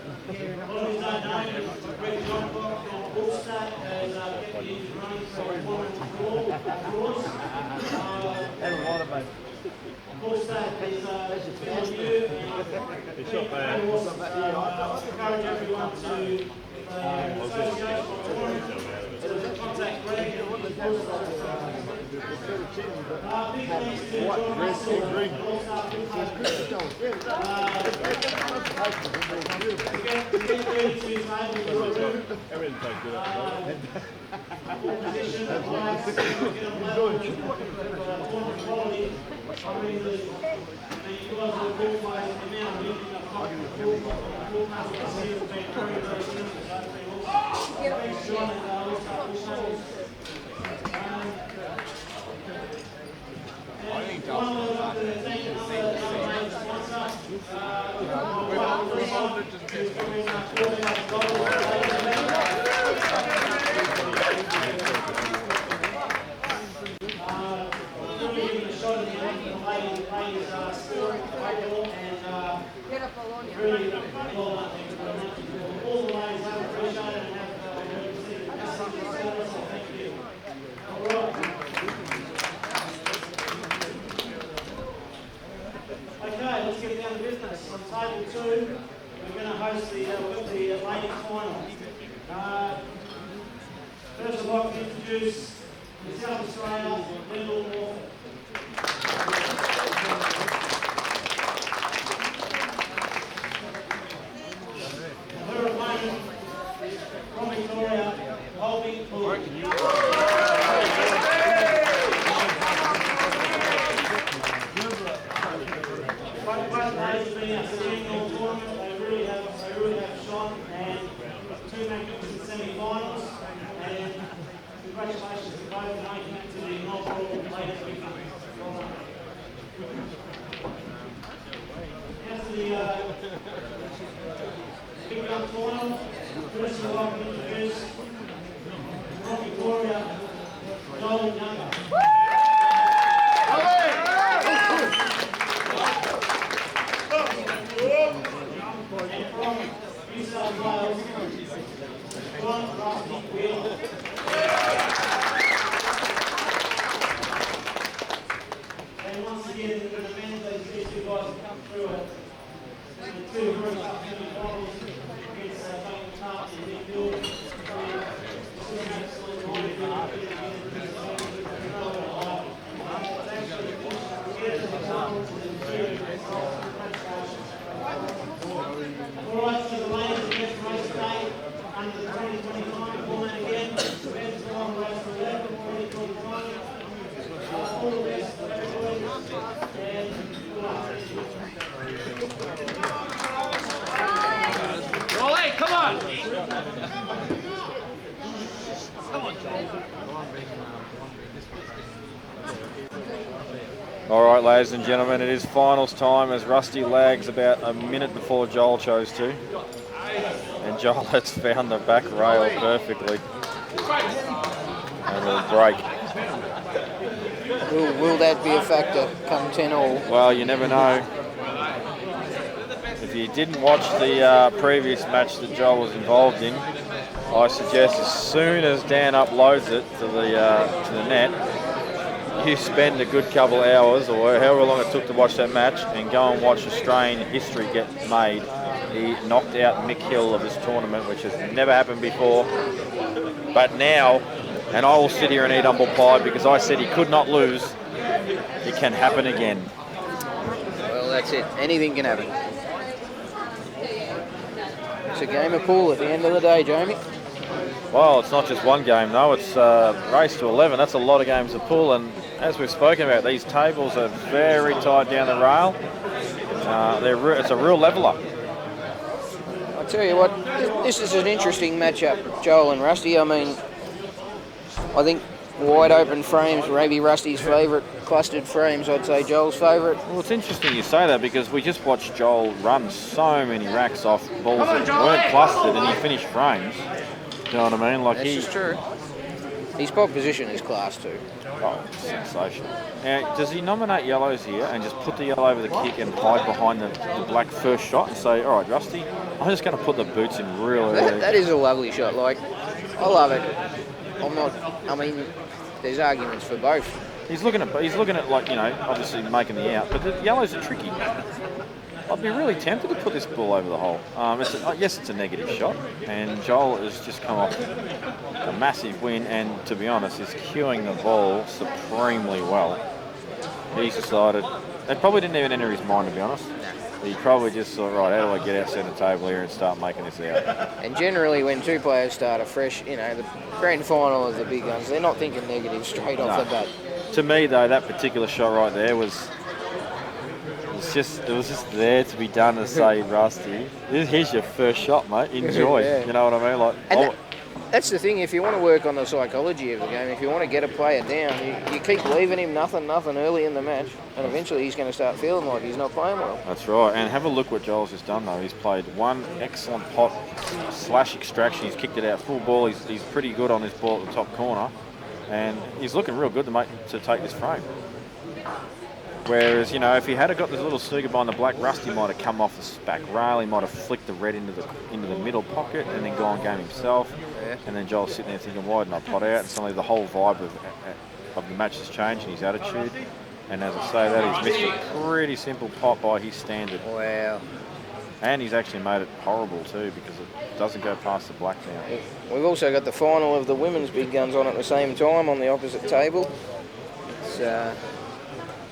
What he's not known is Greg Johncock and Bullstat as deputies running for one and floors. Bullstat is fairly new and encourage everyone to associate with to contact Greg and Bullstat. Big thanks to John Russell and All-Star Football. Position of life, get a level of quality. I mean, you guys are all by the amount of meeting I've got the full master has been very, very simple. Thanks, John, and All-Star Football. Okay, let's get down to business. On table 2, we're going to host the ladies final. First of all, I can introduce the South Australia Lyndall Morphin. Her opponent from Victoria, Colby Bull. Both players have been outstanding all tournament. They really have shone, and 2 magnificent semi-finals. And congratulations to both for making it to the inaugural ladies victory. Well done. As the big gun final, first of all, I can introduce from Victoria, Joel Younger. And from New South Wales, John Rusty Wheeler. And once again, we're going to manage these 2 guys to come through it. The 2 very tough semi-finals against Tony Tart and Nick Hill. Alright, so the ladies against race day under the 2025 format again. Men's final race for 11, 2025. All the best for everybody. And good luck. Rolly, come on! Come on, Joel. All right, ladies and gentlemen, it is finals time as Rusty lags about a minute before Joel chose to. And Joel has found the back rail perfectly. And will break. Will that be a factor come 10-all? Well, you never know. If you didn't watch the previous match that Joel was involved in, I suggest as soon as Dan uploads it to the net, you spend a good couple hours or however long it took to watch that match and go and watch Australian history get made. He knocked out Mick Hill of this tournament, which has never happened before. But now, and I will sit here and eat humble pie because I said he could not lose, it can happen again. Well, that's it. Anything can happen. It's a game of pool at the end of the day, Jamie. Well, it's not just one game though, it's race to 11. That's a lot of games of pool, and as we've spoken about, these tables are very tight down the rail. It's a real leveller. I tell you what, this is an interesting matchup, Joel and Rusty. I mean, I think wide open frames, maybe Rusty's favourite. Clustered frames, I'd say Joel's favourite. Well, it's interesting you say that because we just watched Joel run so many racks off balls that weren't clustered and he finished frames. You know what I mean? Like That's just true. His pot position is class too. Oh, sensational. Now, does he nominate yellows here and just put the yellow over the kick and hide behind the black first shot and say, all right, Rusty, I'm just going to put the boots in real early. That is a lovely shot. Like, I love it. I mean, there's arguments for both. He's looking at like, you know, obviously making the out, but the yellows are tricky. I'd be really tempted to put this ball over the hole. Yes, it's a negative shot, and Joel has just come off a massive win, and to be honest, is cueing the ball supremely well. He's decided, it probably didn't even enter his mind, to be honest. He probably just thought, right, how do I get out centre table here and start making this out? And generally, when two players start a fresh, you know, the grand final of the big guns, they're not thinking negative straight off the bat. To me, though, that particular shot right there was just there to be done to say, Rusty, here's your first shot, mate. Enjoy. Yeah. You know what I mean? Like, that's the thing. If you want to work on the psychology of the game, if you want to get a player down, you keep leaving him nothing early in the match, and eventually he's going to start feeling like he's not playing well. That's right. And have a look what Joel's just done, though. He's played one excellent pot / extraction. He's kicked it out full ball. He's pretty good on this ball at the top corner, and he's looking real good to take this frame. Whereas, you know, if he had got this little snooker behind the black, Rusty might have come off the back rail. He might have flicked the red into the middle pocket and then gone game himself. Yeah. And then Joel's sitting there thinking, why didn't I pot out? And suddenly the whole vibe of the match has changed and his attitude. And as I say that, he's missed a pretty simple pot by his standard. Wow. And he's actually made it horrible too because it doesn't go past the black now. We've also got the final of the women's big guns on at the same time on the opposite table. It's,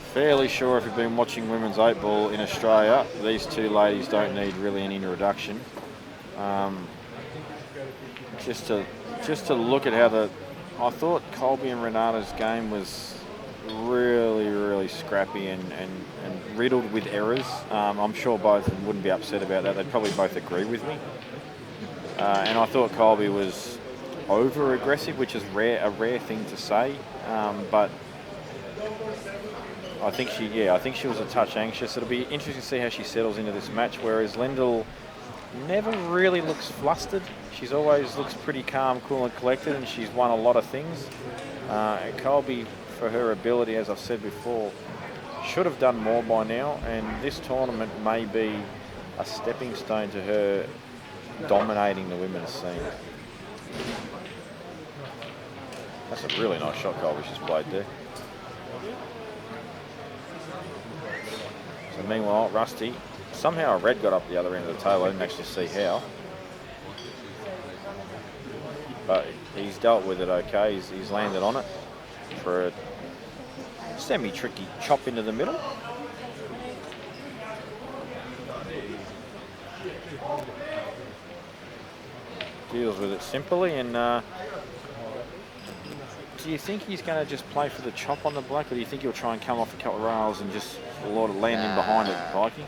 fairly sure if you've been watching women's 8 ball in Australia, these two ladies don't need really an introduction. Just to look at how I thought Colby and Renata's game was really scrappy and riddled with errors. I'm sure both of them wouldn't be upset about that. They'd probably both agree with me. And I thought Colby was over aggressive, which is a rare thing to say, but I think she was a touch anxious. It'll be interesting to see how she settles into this match, whereas Lendl never really looks flustered. She's always looks pretty calm, cool and collected, and she's won a lot of things. And Colby, for her ability, as I've said before, should have done more by now, and this tournament may be a stepping stone to her dominating the women's scene. That's a really nice shot Colby she's played there. So meanwhile, Rusty, somehow a red got up the other end of the table. I didn't actually see how. But he's dealt with it okay. He's landed on it for a semi-tricky chop into the middle. Deals with it simply, and do you think he's going to just play for the chop on the black, or do you think he'll try and come off a couple of rails and just land in behind it, Pikey?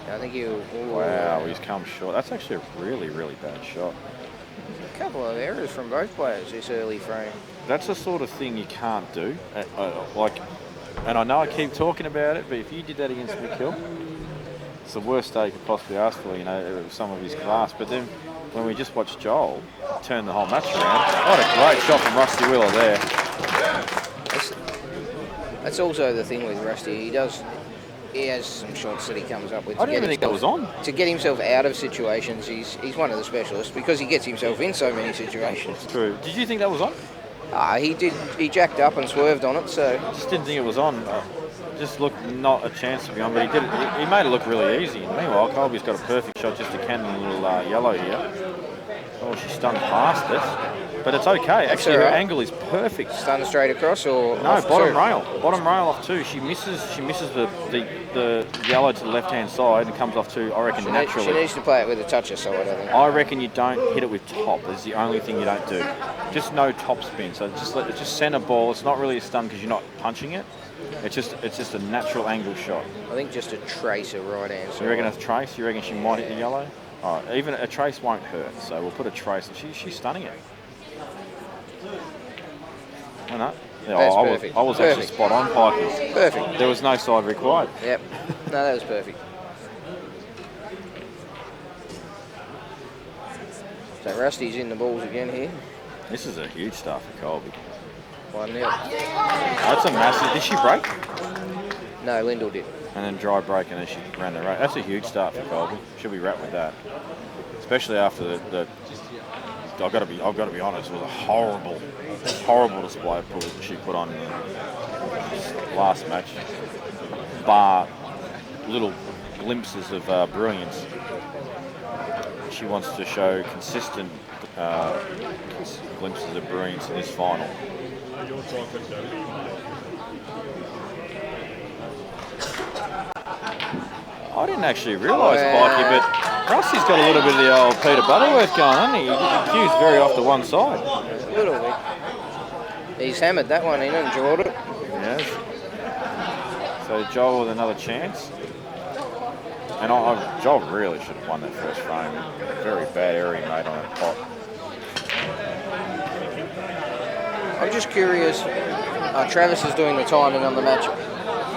I think he'll... Wow, he's come short. That's actually a really bad shot. A couple of errors from both players this early frame. That's the sort of thing you can't do. And I know I keep talking about it, but if you did that against McKill, it's the worst day you could possibly ask for, you know, some of his class. But then when we just watched Joel turn the whole match around, what a great shot from Rusty Wheeler there. That's also the thing with Rusty. He has some shots that he comes up with. I didn't even think that was on. To get himself out of situations, he's one of the specialists because he gets himself in so many situations. It's true. Did you think that was on? He did. He jacked up and swerved on it, so... I just didn't think it was on. Just looked not a chance to be on, but he did it. He made it look really easy. And meanwhile, Colby's got a perfect shot just to cannon a little yellow here. Oh, she stunned past it, but it's okay. Actually, her angle is perfect. Stunned straight across, or no, bottom rail off two. She misses the yellow to the left-hand side and comes off two. I reckon naturally. She needs to play it with a touch of side, I think. I reckon you don't hit it with top. That's the only thing you don't do. Just no top spin. So it's just centre ball. It's not really a stun because you're not punching it. It's just a natural angle shot. I think just a trace of right answer. You reckon a trace? You reckon she might hit the yellow? All right, even a trace won't hurt, so we'll put a trace. She's stunning it. I know. Yeah, I was actually spot on, Pikey. Perfect. There was no side required. Yep. No, that was perfect. So Rusty's in the balls again here. This is a huge start for Colby. 1-0. That's a massive. Did she break? No, Lyndall did. And then dry break, and then she ran the race. That's a huge start for Colby. She'll be wrapped with that, especially after the I've got to be honest. It was a horrible display of pull that she put on in the last match. Bar little glimpses of brilliance. She wants to show consistent glimpses of brilliance in this final. I didn't actually realise, Pikey, but Rusty's got a little bit of the old Peter Butterworth going, hasn't he? He's cues very off to one side. A little bit. He's hammered that one in and jawed it. Yes. So Joel with another chance. And Joel really should have won that first frame. Very bad area he made on that pot. I'm just curious. Travis is doing the timing on the match.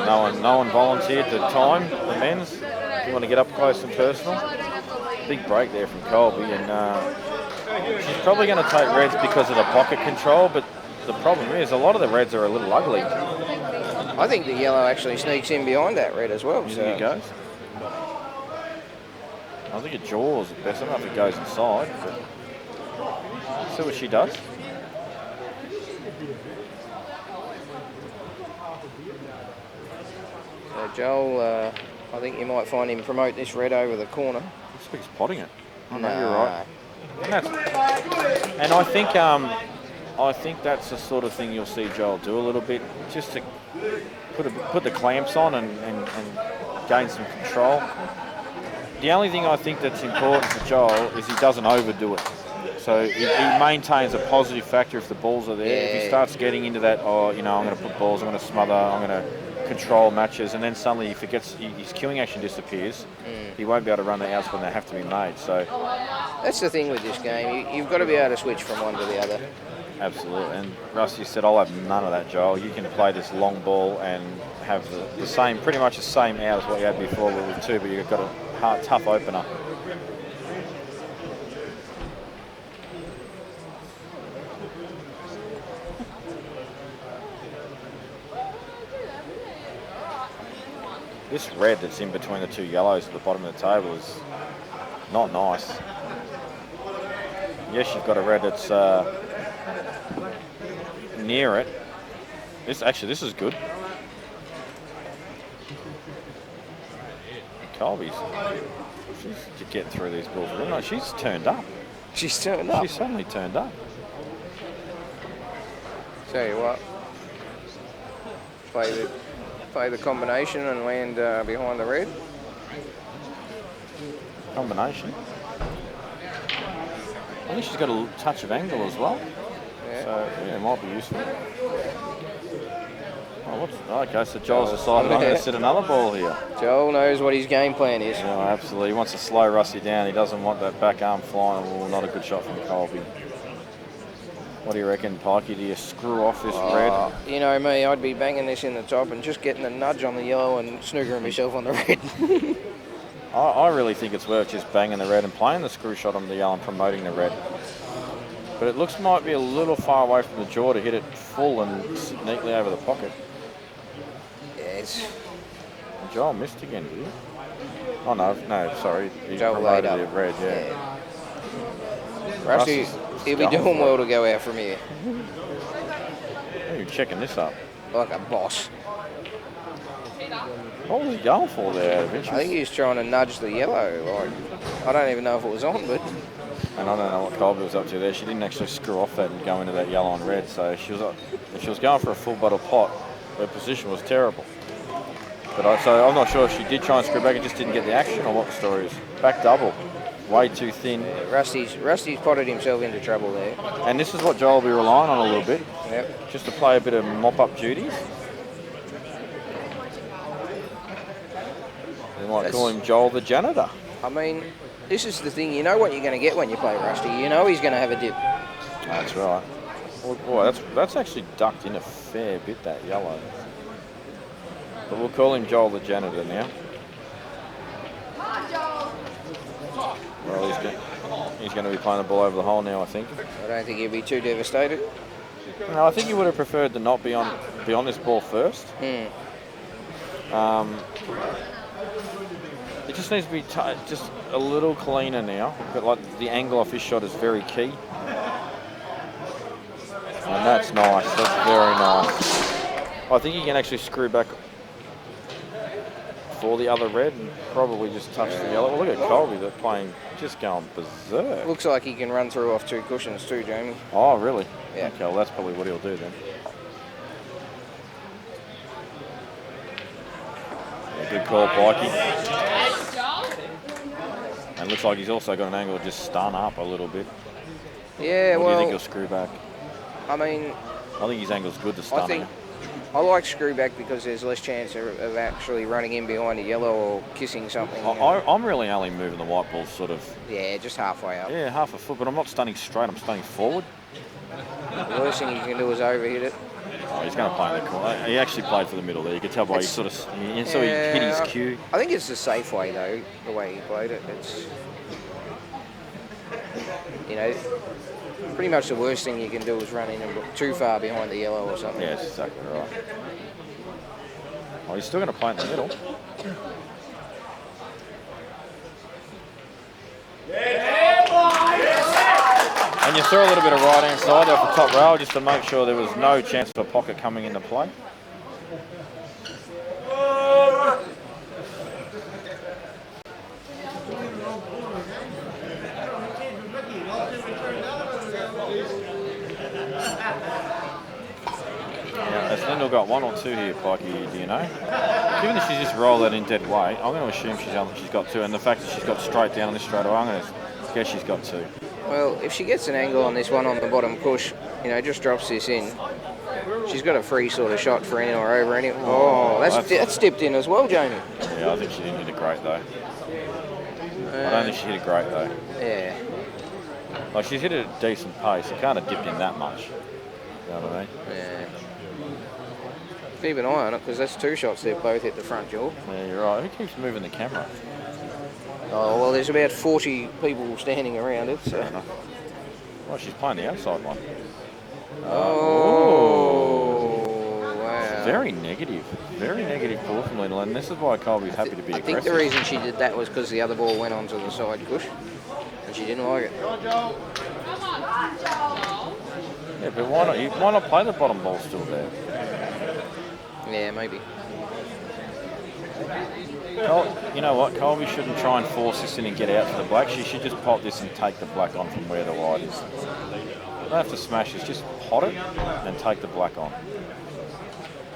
No one volunteered to time the men's. If you want to get up close and personal. Big break there from Colby, and she's probably going to take reds because of the pocket control, but the problem is a lot of the reds are a little ugly. I think the yellow actually sneaks in behind that red as well. You So think it goes? I think it jaws at best. I don't know if it goes inside, but see what she does. Joel, I think you might find him promote this red over the corner. Looks like he's potting it. I know Nah. you're right. And I think that's the sort of thing you'll see Joel do a little bit, just to put the clamps on and gain some control. The only thing I think that's important for Joel is he doesn't overdo it. So he maintains a positive factor if the balls are there. Yeah. If he starts getting into that, I'm going to put balls, I'm going to smother, I'm going to control matches, and then suddenly he forgets, his queuing action disappears. He won't be able to run the outs when they have to be made. So That's the thing with this game. You've got to be able to switch from one to the other. absolutely. And Rusty said, I'll have none of that, Joel. You can play this long ball and have the same, pretty much the same out as what you had before with two, but you've got a tough opener. This red that's in between the two yellows at the bottom of the table is not nice. Yes, you've got a red that's near it. This is good. Colby's, she's getting through these balls. No, she's turned up. She's turned up. She's suddenly turned up. Tell you what, play the combination and land behind the red. Combination. I think she's got a touch of angle as well. Yeah. So, yeah, it might be useful. Okay, so Joel's decided I'm going to sit another ball here. Joel knows what his game plan is. Yeah, absolutely. He wants to slow Rusty down. He doesn't want that back arm flying. Well, not a good shot from Colby. What do you reckon, Pikey? Do you screw off this red? You know me, I'd be banging this in the top and just getting a nudge on the yellow and snookering myself on the red. I really think it's worth just banging the red and playing the screw shot on the yellow and promoting the red. But it looks might be a little far away from the jaw to hit it full and sit neatly over the pocket. Yes. Joel missed again, did he? Oh no, sorry. He Joel laid promoted up. the red, yeah. Rusty, he'll be doing well to go out from here. How are you checking this up? Like a boss. What was he going for there, out of interest? I think he was trying to nudge the yellow. Like, I don't even know if it was on, but And I don't know what Colby was up to there. She didn't actually screw off that and go into that yellow and red. So if she was going for a full bottle pot, her position was terrible. But so I'm not sure if she did try and screw back and just didn't get the action or what the story is. Back double, way too thin. Rusty's potted himself into trouble there. And this is what Joel will be relying on a little bit, Yep. just to play a bit of mop-up duties. They might call him Joel the janitor. I mean, this is the thing. You know what you're going to get when you play Rusty. You know he's going to have a dip. That's right. Well, boy, that's actually ducked in a fair bit, that yellow. But we'll call him Joel the janitor now. Well, he's going to be playing the ball over the hole now, I think. I don't think he'd be too devastated. No, I think he would have preferred to not be on this ball first. It just needs to be just a little cleaner now. But like the angle off his shot is very key. And that's nice. That's very nice. I think he can actually screw back for the other red and probably just touch the yellow. Well, look at Colby. They're playing, just going berserk. Looks like he can run through off 2 cushions too, Jamie. Oh, really? Yeah. Okay, well, that's probably what he'll do then. Yeah, good call, Pikey. And looks like he's also got an angle to just stun up a little bit. Yeah, Or do well, you think he'll screw back? I mean, I think his angle's good to stun I think him. I like screw back because there's less chance of actually running in behind a yellow or kissing something. I'm really only moving the white ball sort of, Yeah, just halfway up. yeah, half a foot, but I'm not stunning straight, I'm stunning forward. The worst thing you can do is overhit it. Oh, he's going to play in the corner. He actually played for the middle there. You could tell by he sort of, he hit his cue. I think it's the safe way though, the way he played it. It's, you know, pretty much the worst thing you can do is run in too far behind the yellow or something. Yeah, that's exactly right. Oh, he's still going to play in the middle. And you throw a little bit of right hand side off the top rail just to make sure there was no chance for pocket coming into play. Has Lyndall got 1 or 2 here, Pikey, do you know? Given that she's just rolled that in dead weight, I'm going to assume she's got 2, and the fact that she's got straight down on this straight away, I'm going to guess she's got 2. Well, if she gets an angle on this one on the bottom push, you know, just drops this in, she's got a free sort of shot for any or over any. Oh, that's dipped in as well, Jamie. Yeah, I think she didn't hit it great though. I don't think she hit it great though. Yeah. Like she's hit it at a decent pace. It can't have dipped in that much. You know what I mean? Yeah. Keep an eye on it because that's 2 shots they've both hit the front jaw. Yeah, you're right. Who keeps moving the camera? Oh, well, there's about 40 people standing around it, so. Well, she's playing the outside one. Oh, wow. Very negative pull from Lyndall, and this is why Colby's happy to be aggressive. I think the reason she did that was because the other ball went onto the side push, and she didn't like it. Yeah, but why not play the bottom ball still there? Yeah, maybe. You know what? Colby shouldn't try and force this in and get out to the black. She should just pop this and take the black on from where the white is. You don't have to smash this. Just pot it and take the black on.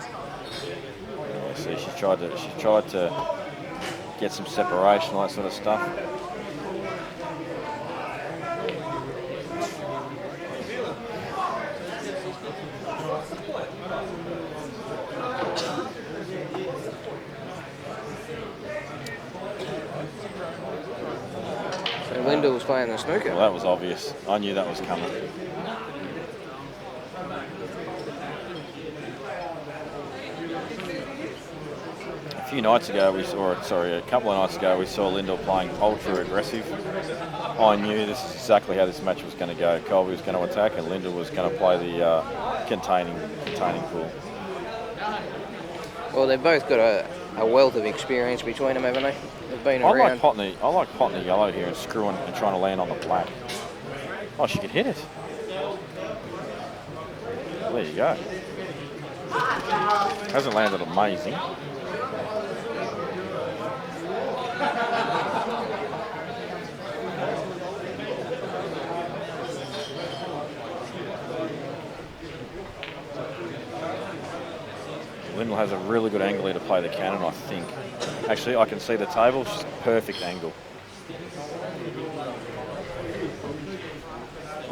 Yeah, see, she's tried to get some separation, all that sort of stuff. Lyndall was playing the snooker. Well, that was obvious. I knew that was coming. A couple of nights ago, we saw Lyndall playing ultra aggressive. I knew this is exactly how this match was going to go. Colby was going to attack, and Lyndall was going to play the containing pool. Well, they've both got a wealth of experience between them, haven't they? They've been I around. like potting the yellow here and screwing and trying to land on the black. Oh, she could hit it. There you go. Hasn't landed amazing. Lyndall has a really good angle here to play the cannon, I think. Actually, I can see the table. It's just perfect angle.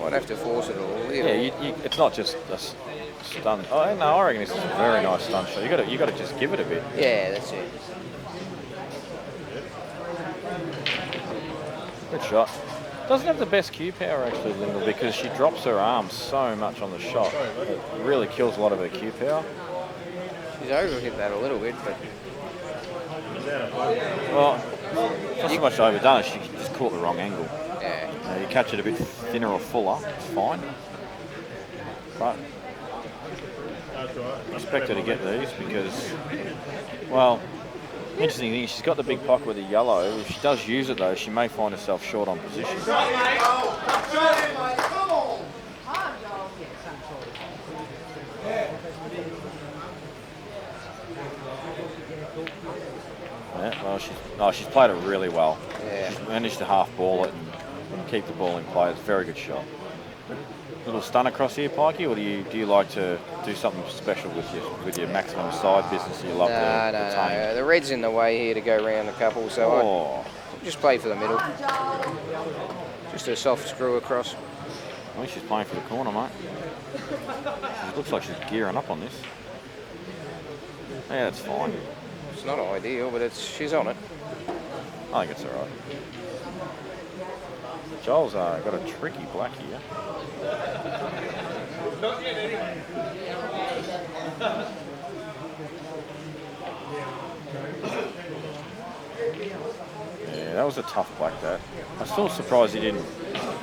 I'd have to force it all. Yeah, it's not just a stun. Oh no, I reckon this is a very nice stun shot. You got to just give it a bit. Yeah, that's it. Good shot. Doesn't have the best cue power actually, Lyndall, because she drops her arms so much on the shot. It really kills a lot of her cue power. She's overhit that a little bit, but Well, not so much overdone it. She just caught the wrong angle. Yeah. You catch it a bit thinner or fuller, it's fine. But I expect her to get these because, well, interesting thing, she's got the big pocket with the yellow. If she does use it though, she may find herself short on position. Yeah, well, she's played it really well. Yeah. She's managed to half ball it and keep the ball in play. It's a very good shot. Little stun across here, Pikey, or do you like to do something special with your maximum side business? You love No. The red's in the way here to go round a couple, so I just play for the middle. Just a soft screw across. I think she's playing for the corner, mate. It looks like she's gearing up on this. Yeah, that's fine. It's not ideal, but she's on it. I think it's all right. Joel's got a tricky black here. Yeah, that was a tough black, that. I'm still surprised he didn't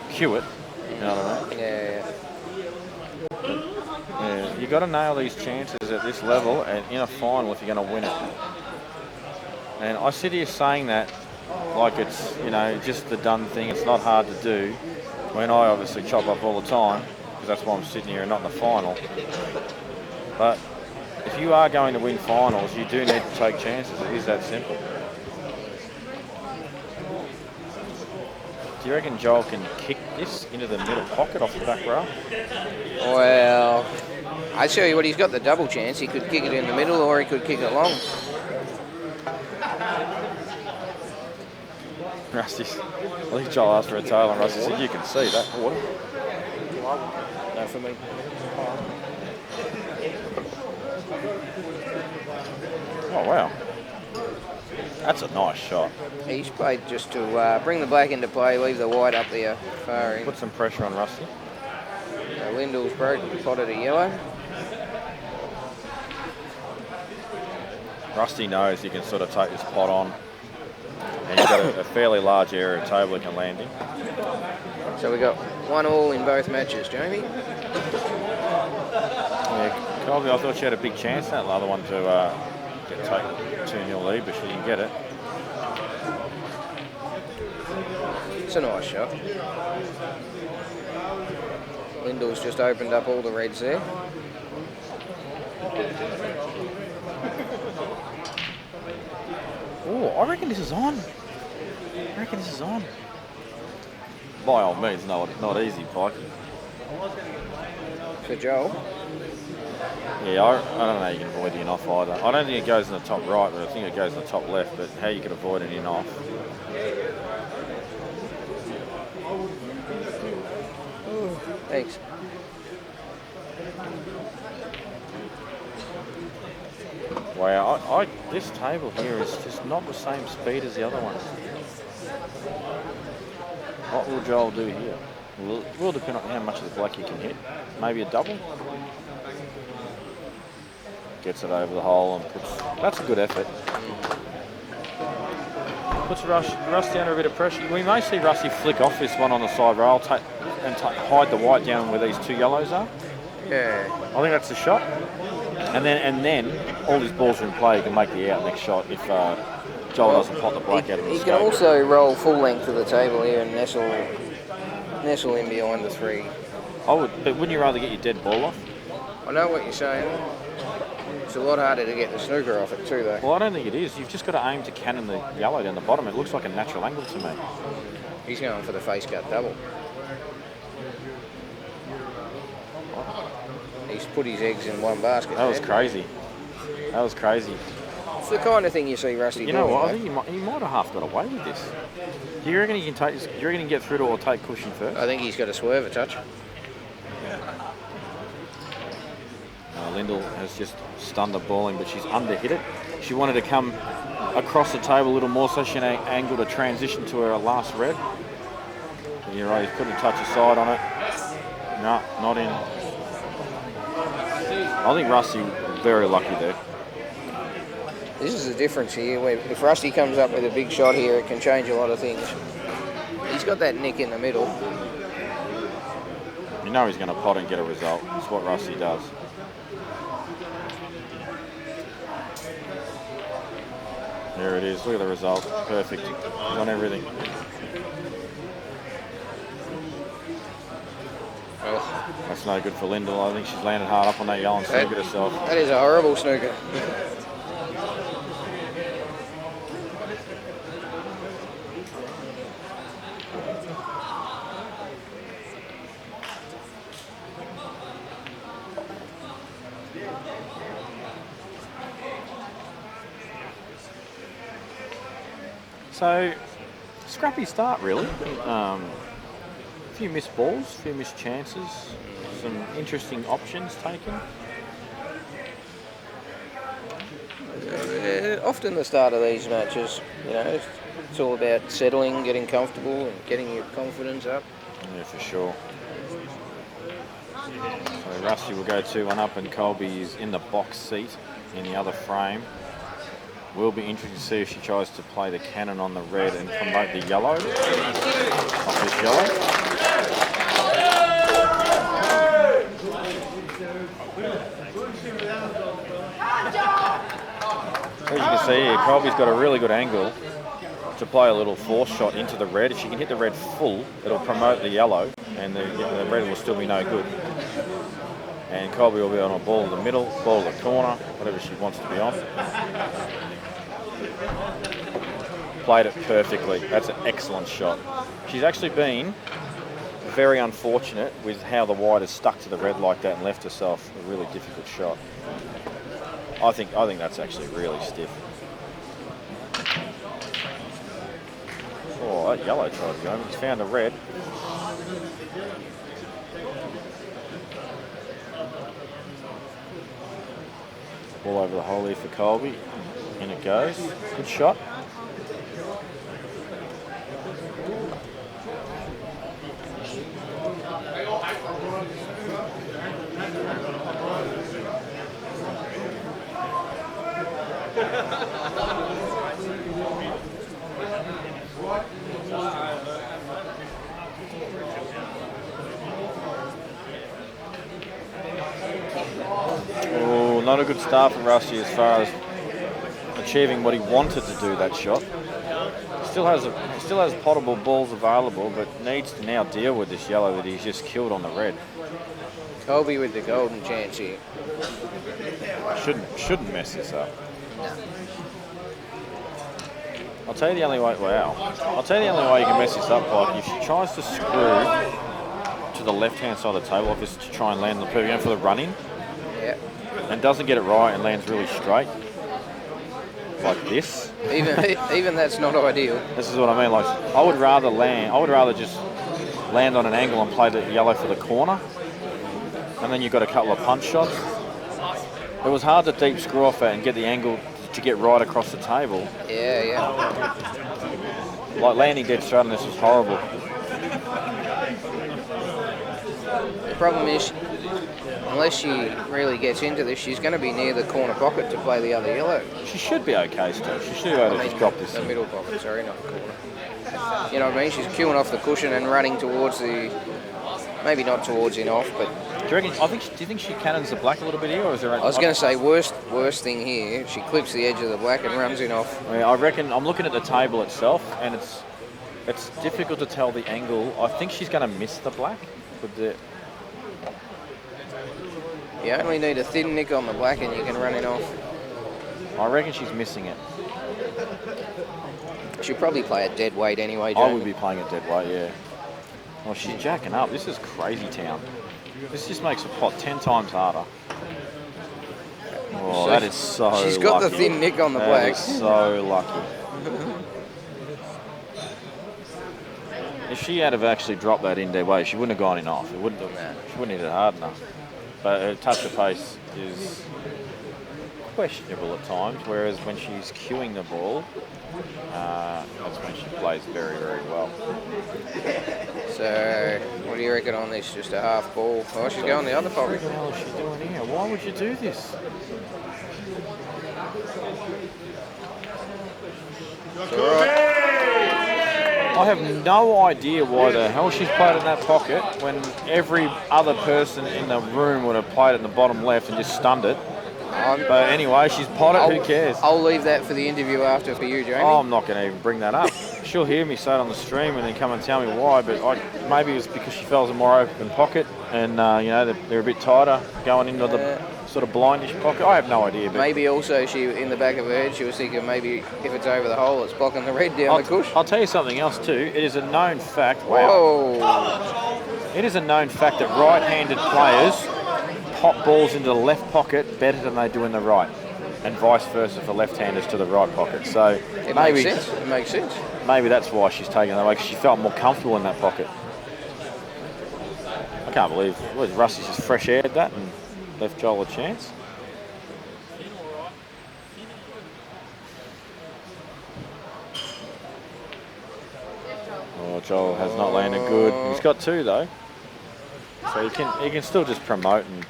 cue it. You know what I mean? Yeah. Yeah, you got to nail these chances at this level and in a final if you're going to win it. And I sit here saying that like it's, just the done thing. It's not hard to do. When I obviously chop up all the time, because that's why I'm sitting here and not in the final. But if you are going to win finals, you do need to take chances. It is that simple. Do you reckon Joel can kick this into the middle pocket off the back row? Well, I tell you what, he's got the double chance. He could kick it in the middle or he could kick it long. Rusty, I think Joel asked for a tail and Rusty said, you can see that water. No, for me. Oh, wow. That's a nice shot. He's played just to bring the black into play, leave the white up there far in. Put some pressure on Rusty. So Lindell's broke, potted a yellow. Rusty knows he can sort of take this pot on. And you've got a fairly large area of table he can land in. So we got 1-1 in both matches, Jamie. Yeah, Colby, I thought she had a big chance in that other one to take 2-0 lead, but she didn't get it. It's a nice shot. Lindell's just opened up all the reds there. Oh, I reckon this is on. By all means, not easy, Pikey. For Joel. Yeah, I don't know how you can avoid the in-off either. I don't think it goes in the top right, but I think it goes in the top left, but how you can avoid an in-off. Thanks. Wow, this table here is just not the same speed as the other one. What will Joel do here? Will depend on how much of the black he can hit. Maybe a double. Gets it over the hole and puts. That's a good effort. Puts Rusty under a bit of pressure. We may see Rusty flick off this one on the side rail and hide the white down where these two yellows are. Yeah. I think that's the shot. And then all his balls are in play. He can make the out next shot if Joel doesn't pot the black out of his He can also roll full length of the table here and nestle in behind the three. But wouldn't you rather get your dead ball off? I know what you're saying. It's a lot harder to get the snooker off it too, though. Well, I don't think it is. You've just got to aim to cannon the yellow down the bottom. It looks like a natural angle to me. He's going for the face cut double. He's put his eggs in one basket. That was crazy. It's the kind of thing you see Rusty You know doing, what? I though. think he might have half got away with this. Do you reckon he can take this? Do you reckon he can get through to or take cushion first? I think he's got to swerve a touch. Lindell has just stunned the balling, but she's underhit it. She wanted to come across the table a little more, so she angled a transition to her last red. And you're right, he's put a touch aside on it. No, not in. I think Rusty very lucky there. This is the difference here. If Rusty comes up with a big shot here, it can change a lot of things. He's got that nick in the middle. You know he's going to pot and get a result. That's what Rusty does. There it is. Look at the result. Perfect. He's on everything. Oh, That's no good for Lyndall. I think she's landed hard up on that yellow and snookered herself. that is a horrible snooker. So, scrappy start really. A few missed balls, a few missed chances, some interesting options taken. Often the start of these matches, you know, it's all about settling, getting comfortable and getting your confidence up. Yeah, for sure. So Rusty will go 2-1 up and Colby is in the box seat in the other frame. Will be interesting to see if she tries to play the cannon on the red and promote the yellow. Off this yellow. As you can see here, Colby's got a really good angle to play a little force shot into the red. If she can hit the red full, it'll promote the yellow and the red will still be no good. And Colby will be on a ball in the middle, ball in the corner, whatever she wants to be on. Played it perfectly. That's an excellent shot. She's actually been very unfortunate with how the white has stuck to the red like that and left herself a really difficult shot. I think that's actually really stiff. Oh, that yellow tried to go. He's found a red. Ball over the hole here for Colby. In it goes. Good shot. Oh, not a good start for Rusty as far as achieving what he wanted to do that shot. Still has potable balls available, but needs to now deal with this yellow that he's just killed on the red. Colby with the golden chance here. Shouldn't mess this up. I'll tell you the only way. Wow. I'll tell you the only way you can mess this up, like if she tries to screw to the left-hand side of the table, just to try and land the perfect going for the run-in. Yeah. And doesn't get it right and lands really straight, like this. Even that's not ideal. This is what I mean. Like I would rather just land on an angle and play the yellow for the corner, and then you've got a couple of punch shots. It was hard to deep screw off it and get the angle to get right across the table. Yeah. Like landing dead straight on this was horrible. The problem is, unless she really gets into this, she's going to be near the corner pocket to play the other yellow. She should be okay still. She should be able to just drop this The in. middle pocket, sorry, not the corner. You know what I mean? She's queuing off the cushion and running towards the, maybe not towards in off, but... Do you think she cannons the black a little bit here, or is there? I was going to say worst thing here. She clips the edge of the black and runs in off. I reckon I'm looking at the table itself, and it's difficult to tell the angle. I think she's going to miss the black with the. You only need a thin nick on the black and you can run it off. I reckon she's missing it. She'll probably play a dead weight anyway, I would be playing a dead weight, yeah. Well, she's jacking up. This is crazy town. This just makes the pot 10 times harder. Oh, that is so She's got lucky. the thin nick on the That black. is so lucky. If she had have actually dropped that in dead weight, she wouldn't have gone in off. She wouldn't have hit it hard enough. But her touch of pace is questionable at times, whereas when she's cueing the ball, that's when she plays very, very well. So, what do you reckon on this? Just a half ball? Oh, she's going the other pocket. What the hell is she doing here? Why would you do this? It's all right. I have no idea why the hell she's played in that pocket when every other person in the room would have played it in the bottom left and just stunned it. But anyway, she's potted. Who cares? I'll leave that for the interview after for you, Jamie. Oh, I'm not going to even bring that up. She'll hear me say it on the stream and then come and tell me why. But maybe it was because she felt a more open pocket, and they're a bit tighter going into the sort of blindish pocket. I have no idea. But maybe also she, in the back of her head, she was thinking maybe if it's over the hole, it's blocking the red down the cush. I'll tell you something else too. It is a known fact. Whoa! Wow. It is a known fact that right-handed players pop balls into the left pocket better than they do in the right, and vice versa for left-handers to the right pocket. So it makes sense. It makes sense. Maybe that's why she's taken that way, because she felt more comfortable in that pocket. I can't believe Rusty's just fresh aired that and left Joel a chance. Oh, Joel has not landed good. He's got 2 though, so he can still just promote and.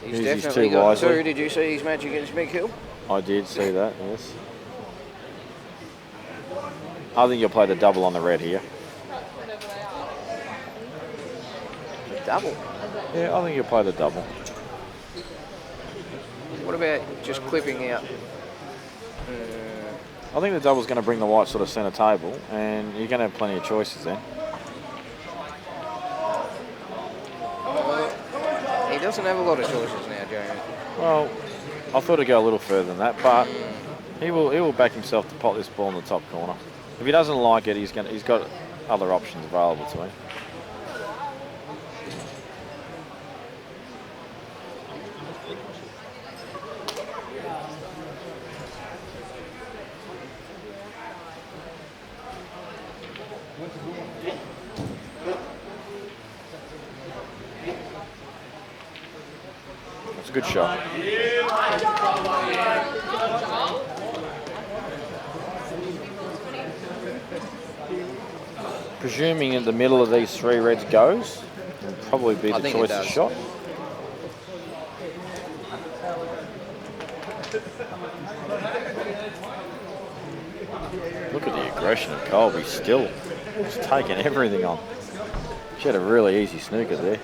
He's definitely got 2. Did you see his match against Mick Hill? I did see that, yes. I think you'll play the double on the red here. The double? Yeah, I think you'll play the double. What about just clipping out? I think the double's going to bring the white sort of centre table, and you're going to have plenty of choices then. He doesn't have a lot of choices now, Jamie. Well, I thought he'd go a little further than that, but he will back himself to pot this ball in the top corner. If he doesn't like it, he's got other options available to him. That's a good shot. Presuming in the middle of these 3 reds goes, will probably be the choicest shot. Look at the aggression of Colby still. Just taking everything on. She had a really easy snooker there.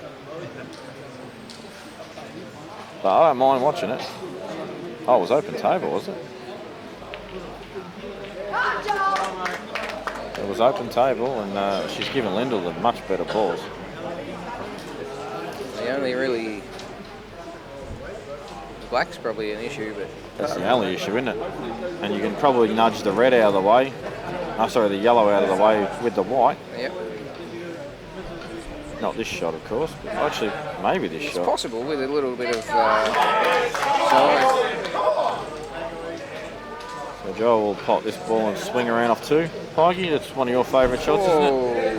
But I don't mind watching it. Oh, it was open table, was it? It was open table, and she's given Lyndall the much better balls. The only really... Black's probably an issue, but... That's the only issue, isn't it? And you can probably nudge the red out of the way. Oh, sorry, the yellow out of the way with the white. Yep. Not this shot, of course, but actually, maybe this shot. It's possible with a little bit of size. So Joel will pop this ball and swing around off 2. Pikey, that's one of your favourite shots, isn't it?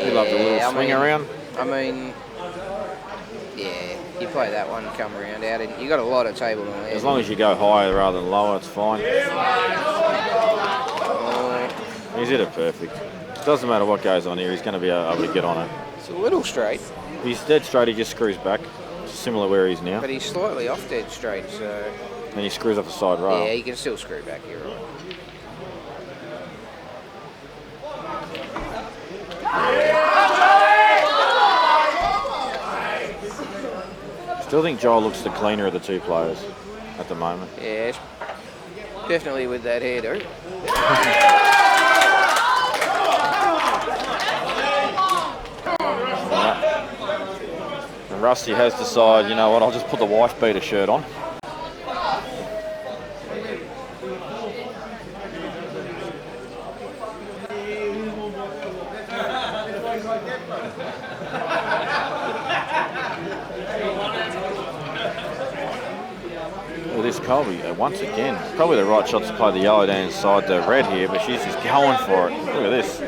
You love the little swing around. I mean, yeah, you play that one, come around out, and you got a lot of table on there. As long as you go higher rather than lower, it's fine. He's hit it perfect. Doesn't matter what goes on here, he's going to be able to get on it. It's a little straight. He's dead straight, he just screws back. Similar where he is now. But he's slightly off dead straight, so... And he screws up the side rail. Yeah, he can still screw back here, right? Still think Joel looks the cleaner of the 2 players at the moment. Yeah, definitely with that hairdo. And Rusty has decided, you know what, I'll just put the wife beater shirt on. This Colby, once again, probably the right shot to play the yellow down inside the red here, but she's just going for it. Look at this.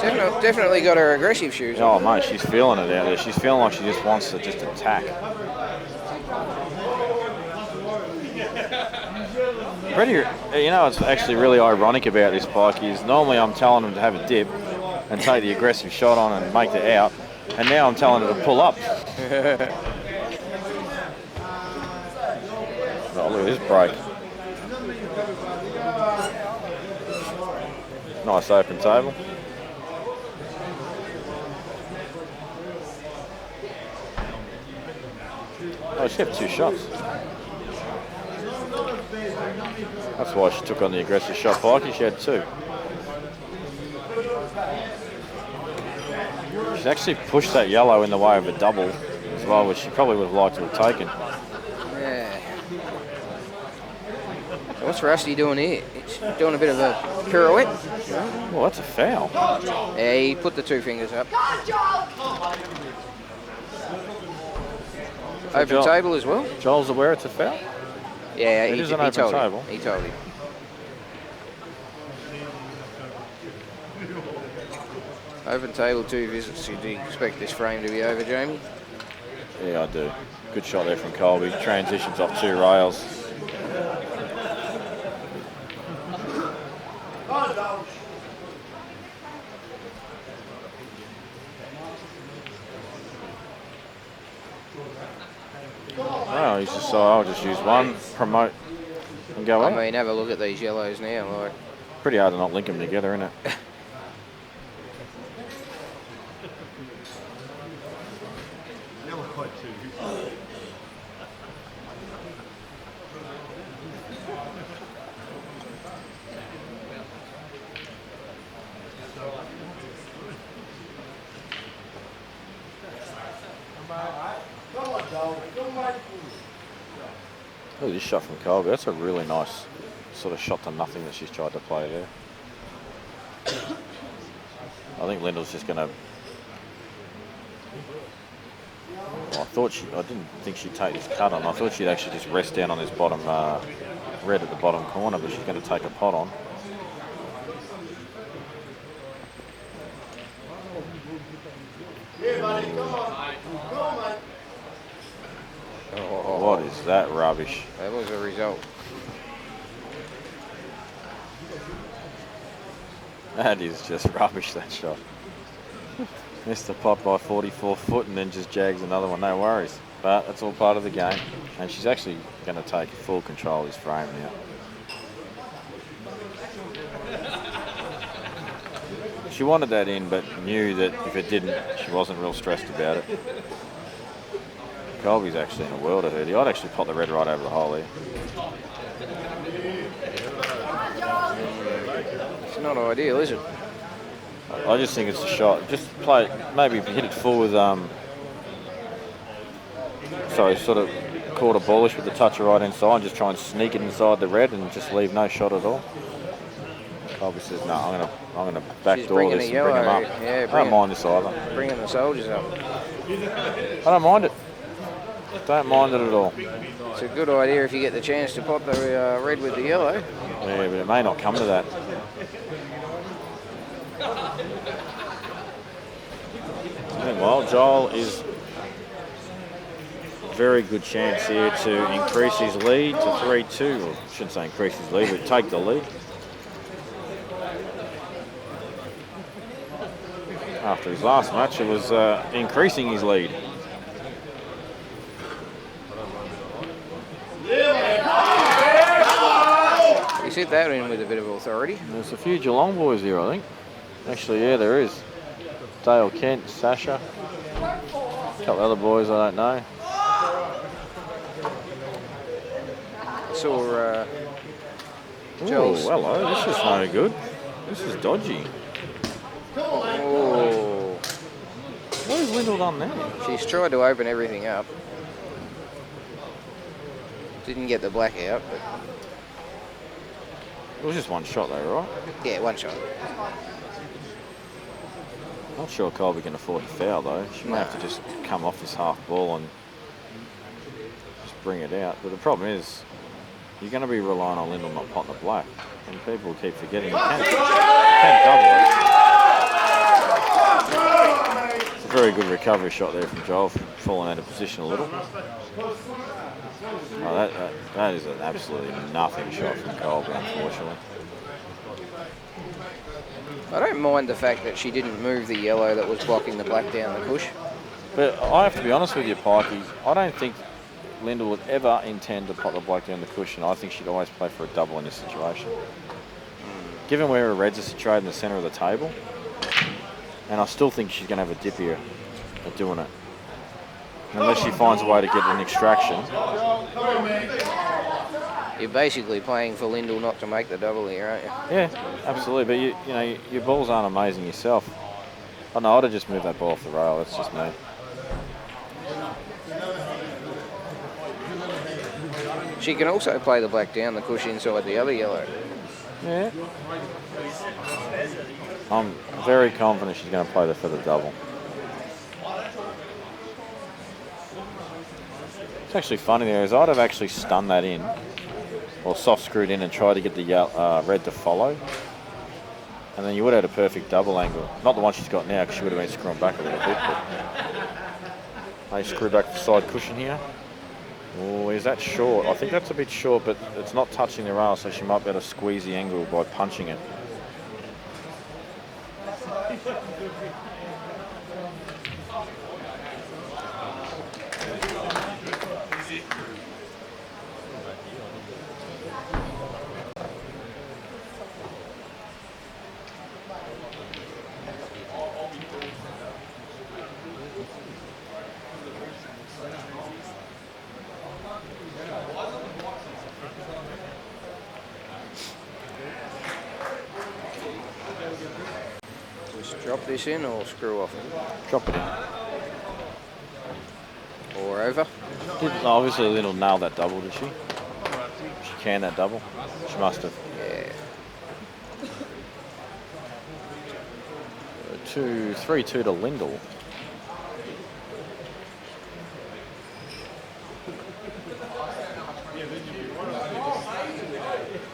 She's definitely got her aggressive shoes on. Oh, mate, she's feeling it out there. She's feeling like she just wants to just attack. Pretty, you know, it's actually really ironic about this bike is normally I'm telling them to have a dip and take the aggressive shot on and make it out, and now I'm telling her to pull up. look at this break. Nice open table. Oh, she had 2 shots. That's why she took on the aggressive shot, Pikey. She had 2. She's actually pushed that yellow in the way of a double as well, which she probably would have liked to have taken. Yeah. So what's Rusty doing here? He's doing a bit of a pirouette. Well, that's a foul. Yeah, he put the 2 fingers up. Open Joel- table as well. Joel's aware it's a foul? Yeah, It he, is an he open told table. him. He told him. Open table, 2 visits. Do you expect this frame to be over, Jamie? Yeah, I do. Good shot there from Colby. Transitions off 2 rails. Oh, he's just so I'll just use one, promote, and go I out. mean, have a look at these yellows now. Like, Pretty hard to not link them together, isn't it? Look at this shot from Colby. That's a really nice sort of shot to nothing that she's tried to play there. I think Lyndall's just going to... I didn't think she'd take this cut on. I thought she'd actually just rest down on this bottom red at the bottom corner, but she's going to take a pot on. What is that rubbish? that was a result. That is just rubbish, that shot. Missed the pot by 44 foot and then just jags another one, no worries. But that's all part of the game. And she's actually going to take full control of this frame now. She wanted that in, but knew that if it didn't, she wasn't real stressed about it. Colby's actually in a world of hurt. I'd actually pop the red right over the hole here. It's not ideal, is it? I just think it's a shot. Just play, maybe hit it full with, sort of quarter ballish with the touch right inside, just try and sneak it inside the red and just leave no shot at all. Colby says, no, I'm gonna backdoor this and bring him up. Yeah, I don't mind this either. Bringing the soldiers up. I don't mind it. Don't mind it at all. It's a good idea if you get the chance to pop the red with the yellow. Yeah, but it may not come to that. Meanwhile, Joel is very good chance here to increase his lead to 3-2. Or I shouldn't say increase his lead, but take the lead. After his last match, it was increasing his lead. He's hit that in with a bit of authority. There's a few Geelong boys here, I think. Actually, yeah, there is. Dale Kent, Sasha. A couple other boys I don't know. Saw Oh, Joel's. hello. This is no good. This is dodgy. Oh, What has Lyndall done there? she's tried to open everything up. Didn't get the black out, but It was just one shot though, right? yeah, one shot. Not sure Colby can afford to foul though. She may have to just come off this half ball and just bring it out. But the problem is, you're going to be relying on Lyndall not potting the black. And people will keep forgetting you can double it. It's a very good recovery shot there from Joel, falling out of position a little. Oh, that is an absolutely nothing shot from Colby, unfortunately. I don't mind the fact that she didn't move the yellow that was blocking the black down the push. But I have to be honest with you, Pikey, I don't think Lyndall would ever intend to pop the bloke down the cushion. I think she'd always play for a double in this situation. Given where her reds are situated in the centre of the table, and I still think she's going to have a dip here at doing it. Unless she finds a way to get an extraction. You're basically playing for Lyndall not to make the double here, aren't you? Yeah, absolutely. But you know, your balls aren't amazing yourself. I know I'd have just moved that ball off the rail. That's just me. She can also play the black down the cushion inside the other yellow. Yeah. I'm very confident she's going to play for the double. It's actually funny there is I'd have actually stunned that in, or soft screwed in and tried to get the red to follow. And then you would have had a perfect double angle. Not the one she's got now, because she would have been screwing back a little bit. But they screw back the side cushion here. Oh, is that short? I think that's a bit short, but it's not touching the rail, so she might be able to squeeze the angle by punching it. Drop this in or screw off? Drop it in. Or over? Obviously, Lyndall nailed that double, did she? She canned that double. She must have. Yeah. 3-2 to Lyndall.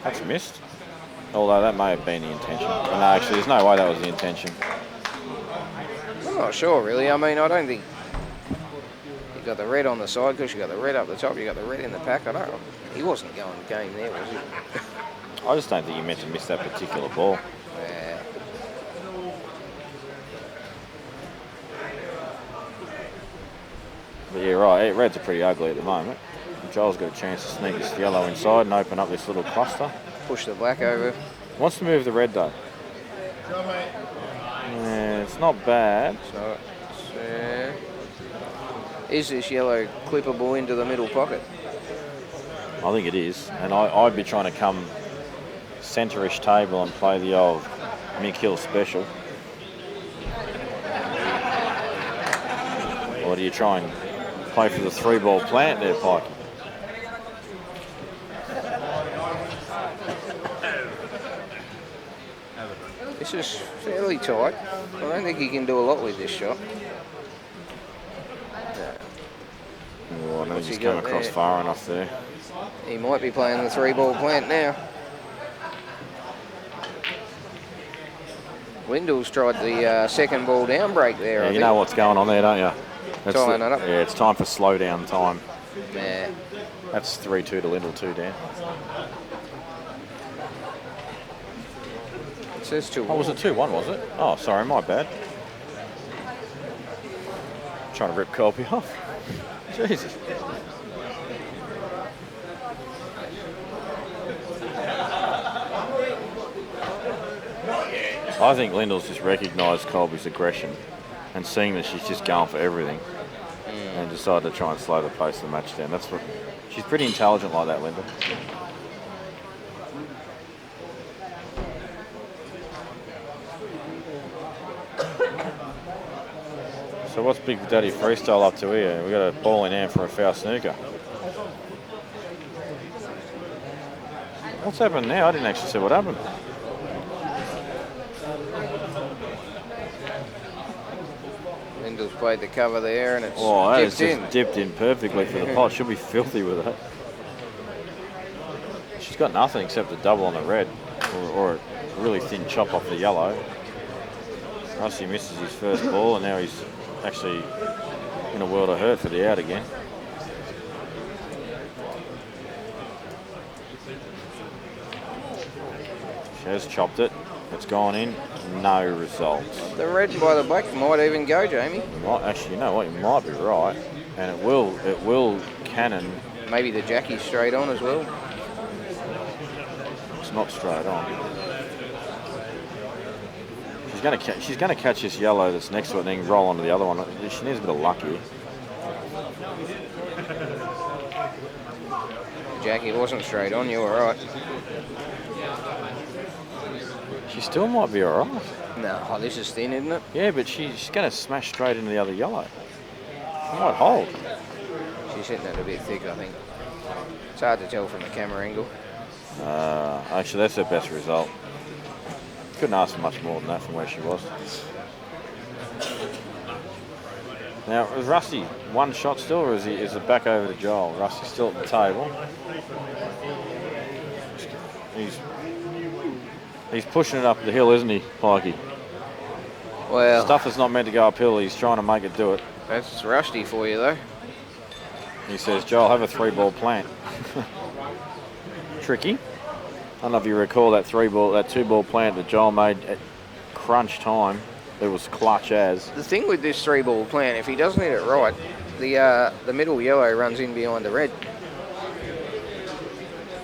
That's missed. Although that may have been the intention. No, actually, there's no way that was the intention. I'm not sure, really. I mean, I don't think you got the red on the side because you got the red up the top. You got the red in the pack. I don't know. He wasn't going game there, was he? I just don't think you meant to miss that particular ball. Yeah. But yeah, right. Reds are pretty ugly at the moment. Joel's got a chance to sneak this yellow inside and open up this little cluster. Push the black over. Wants to move the red though. Yeah, it's not bad. So, is this yellow clippable into the middle pocket? I think it is. And I'd be trying to come centre-ish table and play the old Mick Hill special. Or do you try and play for the 3-ball plant there, Pike? This is fairly tight. I don't think he can do a lot with this shot. Oh, I know What's he's he come got across there? far enough there. He might be playing the 3-ball plant now. Lyndall's tried the second ball down break there. Yeah, you know what's going on there, don't you? Tying it up. Yeah, it's time for slow down time. Yeah. That's 3-2 to Lyndall 2 down. It says 2-1. Oh, was it 2-1, was it? Oh, sorry, my bad. Trying to rip Colby off. Jesus. I think Lyndall's just recognised Colby's aggression and seeing that she's just going for everything and decided to try and slow the pace of the match down. That's what she's pretty intelligent like that, Lyndall. So what's Big Daddy Freestyle up to here? We got a ball in hand for a foul snooker. What's happened now? I didn't actually see what happened. Lyndall's played the cover there and it's That is dipped just in. dipped in perfectly for the pot. She'll be filthy with that. She's got nothing except a double on the red, or a really thin chop off the yellow. Rusty misses his first ball and now he's actually in a world of hurt for the out again. She has chopped it. It's gone in. No results. The red by the black might even go, Jamie. You might, actually, you know what? You might be right, and it will Cannon. Maybe the Jackie's straight on as well. It's not straight on. She's gonna catch this yellow that's next to it and then roll onto the other one. She needs a bit of luck here. Jackie wasn't straight on, you were right. She still might be all right. No, this is thin, isn't it? Yeah, but she's gonna smash straight into the other yellow. She might hold. She's hitting it a bit thick, I think. It's hard to tell from the camera angle. Actually, that's her best result. Couldn't ask for much more than that from where she was. Now, is Rusty one shot still, or is it back over to Joel? Rusty's still at the table. He's pushing it up the hill, isn't he, Pikey? Well, Stuff is not meant to go uphill. He's trying to make it do it. that's Rusty for you, though. He says, Joel, have a 3-ball plant. Tricky. I don't know if you recall that 2-ball plant that Joel made at crunch time. It was clutch as. The thing with this 3-ball plant, if he doesn't hit it right, the middle yellow runs in behind the red.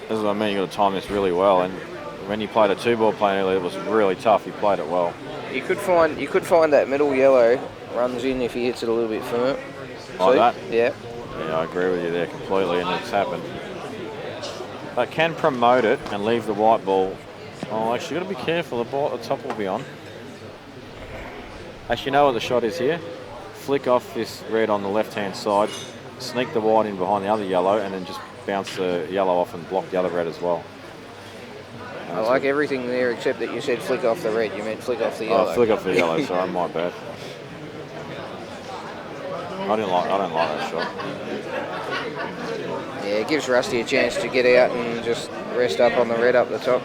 This is what I mean. You got to time this really well. And when you played a 2-ball plant earlier, it was really tough. He played it well. You could find that middle yellow runs in if he hits it a little bit firm. Like that? Yeah. Yeah, I agree with you there completely, and it's happened. But can promote it and leave the white ball. Oh, actually, you've got to be careful. The ball at the top will be on. Actually, you know what the shot is here? Flick off this red on the left-hand side, sneak the white in behind the other yellow, and then just bounce the yellow off and block the other red as well. I like everything there except that you said flick off the red. You meant flick off the yellow. Oh, flick off the yellow. Sorry, my bad. I don't like that shot. Yeah, it gives Rusty a chance to get out and just rest up on the red up the top.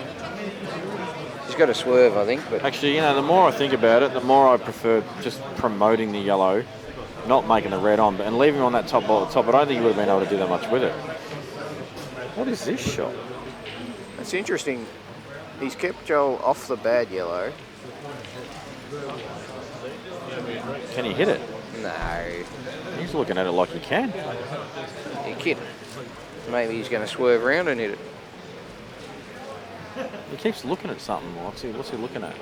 He's got to swerve, I think. But actually, you know, the more I think about it, the more I prefer just promoting the yellow, not making the red on, and leaving him on that top ball at the top. I don't think he would have been able to do that much with it. What is this shot? It's interesting. He's kept Joel off the bad yellow. Can he hit it? No. He's looking at it like he can. You're kidding. Maybe he's going to swerve around and hit it. He keeps looking at something. What's he looking at?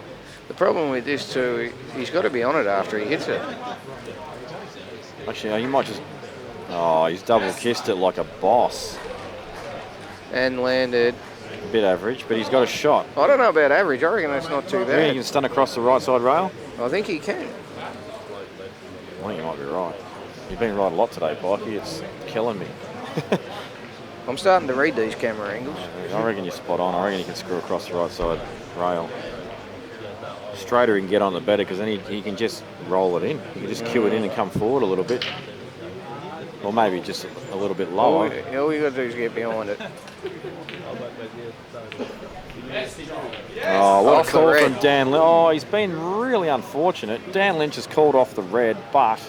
The problem with this too, he's got to be on it after he hits it. Actually, you might just... Oh, he's double kissed it like a boss. And landed. A bit average, but he's got a shot. I don't know about average. I reckon that's not too Yeah, bad. he can stun across the right side rail. I think he can. I think you might be right. You've been right a lot today, Pikey. It's killing me. I'm starting to read these camera angles. I reckon you're spot on. I reckon you can screw across the right side rail. Straighter he can get on the better, because then he can just roll it in. He can just cue it in and come forward a little bit. Or maybe just a little bit lower. All you got to do is get behind it. Oh, what Off a the call red. from Dan Lynch. Oh, he's been really unfortunate. Dan Lynch has called off the red, but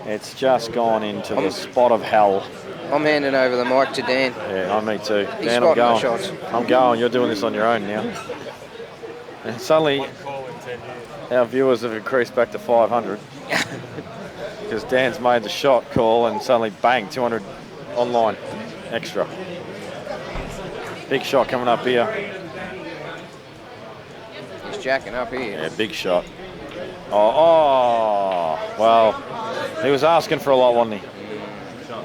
it's just gone into the spot of hell. I'm handing over the mic to Dan. Yeah, me too. He's Dan, I'm spotting the going. shots. I'm going. You're doing this on your own now. And suddenly, our viewers have increased back to 500 because Dan's made the shot call, and suddenly, bang, 200 online extra. Big shot coming up here. He's jacking up here. Yeah, big shot. Oh, well, he was asking for a lot, wasn't he?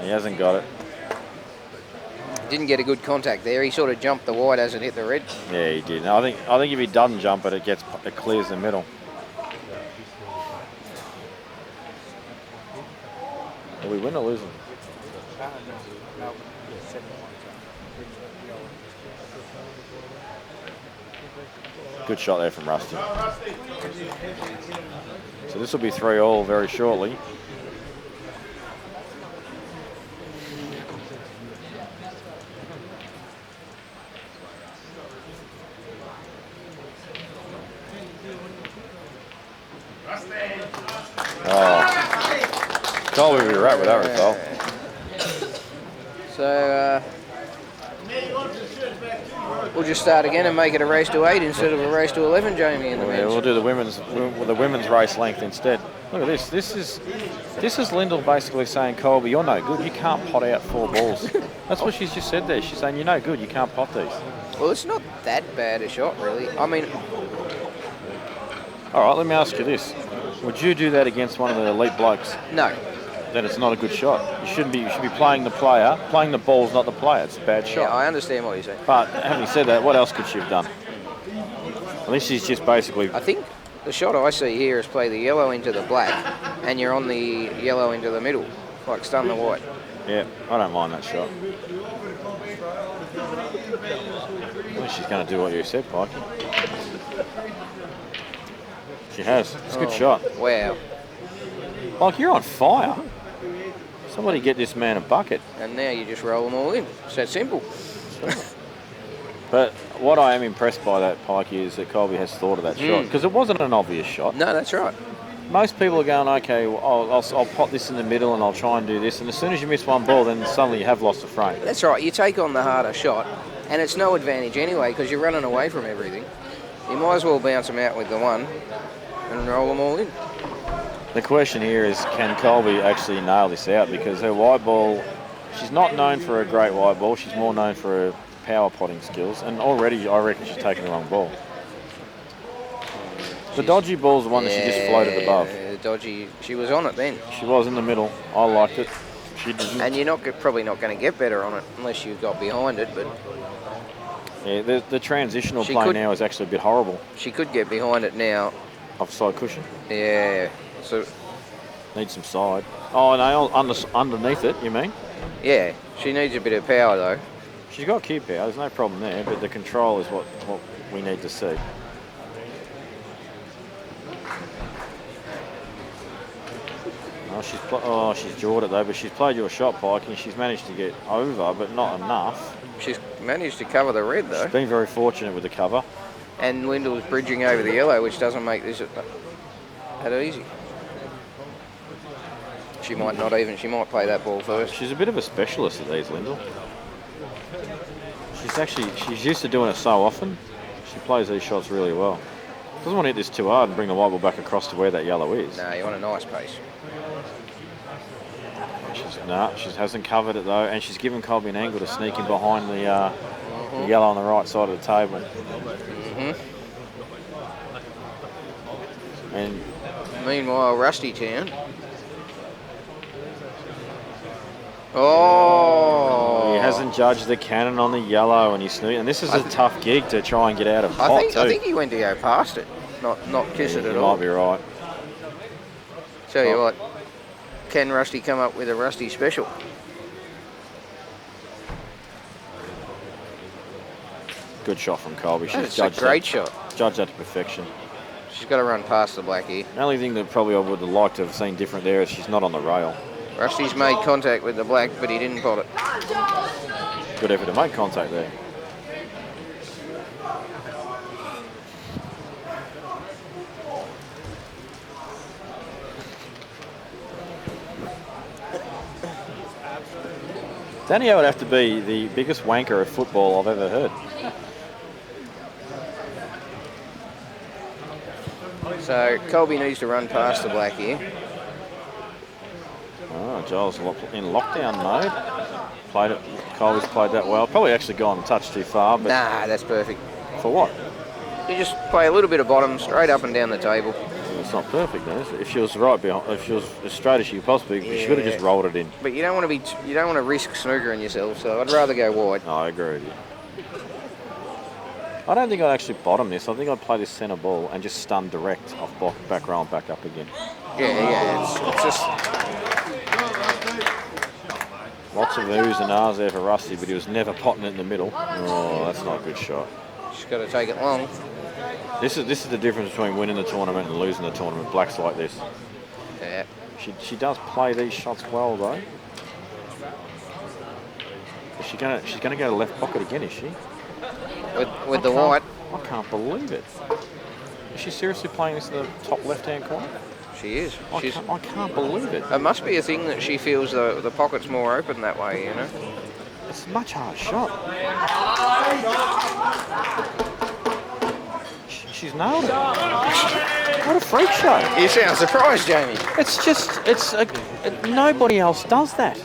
He hasn't got it. Didn't get a good contact there. He sort of jumped the white as it hit the red. Yeah, he did. No, I think if he doesn't jump it, it clears the middle. Will we win or lose? Good shot there from Rusty. So this will be 3-all very shortly. Oh, told we were right with that result. So We'll just start again and make it a race to 8 instead of a race to 11, Jamie, in the Yeah, men's. we'll do the women's race length instead. Look at this. This is Lyndall basically saying, Colby, you're no good. You can't pot out 4 balls. That's what she's just said there. She's saying you're no good. You can't pot these. Well, it's not that bad a shot, really. I mean, All right, let me ask you this: would you do that against one of the elite blokes? no. Then it's not a good shot. You should be playing the player. Playing the ball's not the player. It's a bad shot. Yeah, I understand what you're saying. But having said that, what else could she have done? At least she's just basically. I think the shot I see here is play the yellow into the black, and you're on the yellow into the middle, like stun the white. Yeah, I don't mind that shot. I think she's going to do what you said, Pikey. She has. It's a good shot. Wow. Like, you're on fire. Somebody get this man a bucket. And now you just roll them all in. It's that simple. But what I am impressed by that, Pikey, is that Colby has thought of that shot. Because it wasn't an obvious shot. No, that's right. Most people are going, okay, well, I'll pop this in the middle and I'll try and do this. And as soon as you miss one ball, then suddenly you have lost the frame. That's right. You take on the harder shot, and it's no advantage anyway because you're running away from everything. You might as well bounce them out with the one and roll them all in. The question here is, can Colby actually nail this out? Because her white ball, she's not known for a great white ball. She's more known for her power potting skills. And already, I reckon she's taken the wrong ball. The dodgy ball's the one that she just floated above. Dodgy. She was on it then. She was in the middle. I liked it. She didn't. And you're probably not going to get better on it unless you got behind it. But Yeah, the transitional She play could- now is actually a bit horrible. she could get behind it now. Offside cushion. Yeah. So Needs some side. Oh, no, underneath it, you mean? yeah, she needs a bit of power though. She's got cue power, there's no problem there, but the control is what we need to see. She's jawed it though, but she's played your shot, Pike, and she's managed to get over, but not enough. She's managed to cover the red though. She's been very fortunate with the cover. And Lyndall's bridging over the yellow, which doesn't make this that easy. She might not even. She might play that ball first. She's a bit of a specialist at these, Lyndall. She's used to doing it so often. She plays these shots really well. Doesn't want to hit this too hard and bring the white ball back across to where that yellow is. No, you want a nice pace. She hasn't covered it though, and she's given Colby an angle to sneak in behind the yellow on the right side of the table. And Meanwhile, Rusty Town. Oh! he hasn't judged the cannon on the yellow, and he's sneaking. And this is a tough gig to try and get out of pot I too. think he went to go past it, not kiss it You at all. might be right. Tell you what, can Rusty come up with a Rusty special? Good shot from Colby. She's That's a judged great that, shot. judged that to perfection. She's got to run past the black here. The only thing that probably I would have liked to have seen different there is she's not on the rail. Rusty's made contact with the black, but he didn't pot it. Good effort to make contact there. Danielle would have to be the biggest wanker of football I've ever heard. So Colby needs to run past the black here. Oh, Giles in lockdown mode. Played it. Colby's played that well. Probably actually gone a touch too far, but Nah, that's perfect. for what? You just play a little bit of bottom, straight up and down the table. It's not perfect, though. If she was right behind, if she was as straight as she could possibly, she should have just rolled it in. But you don't want to risk snookering yourself. So I'd rather go wide. No, I agree with you. I don't think I'd actually bottom this. I think I'd play this centre ball and just stun direct off back row and back up again. Yeah. It's just Lots of oohs and ahs there for Rusty, but he was never potting it in the middle. Oh, that's not a good shot. just got to take it long. This is the difference between winning the tournament and losing the tournament. Blacks like this. Yeah. She does play these shots well though. Is she's gonna go to left pocket again, is she? With the white, I can't believe it. Is she seriously playing this in the top left-hand corner? she is. I can't believe it. It must be a thing that she feels the pocket's more open that way, you know. It's a much harder shot. She's nailed it. What a freak show. You sound surprised, Jamie. It's just, nobody else does that.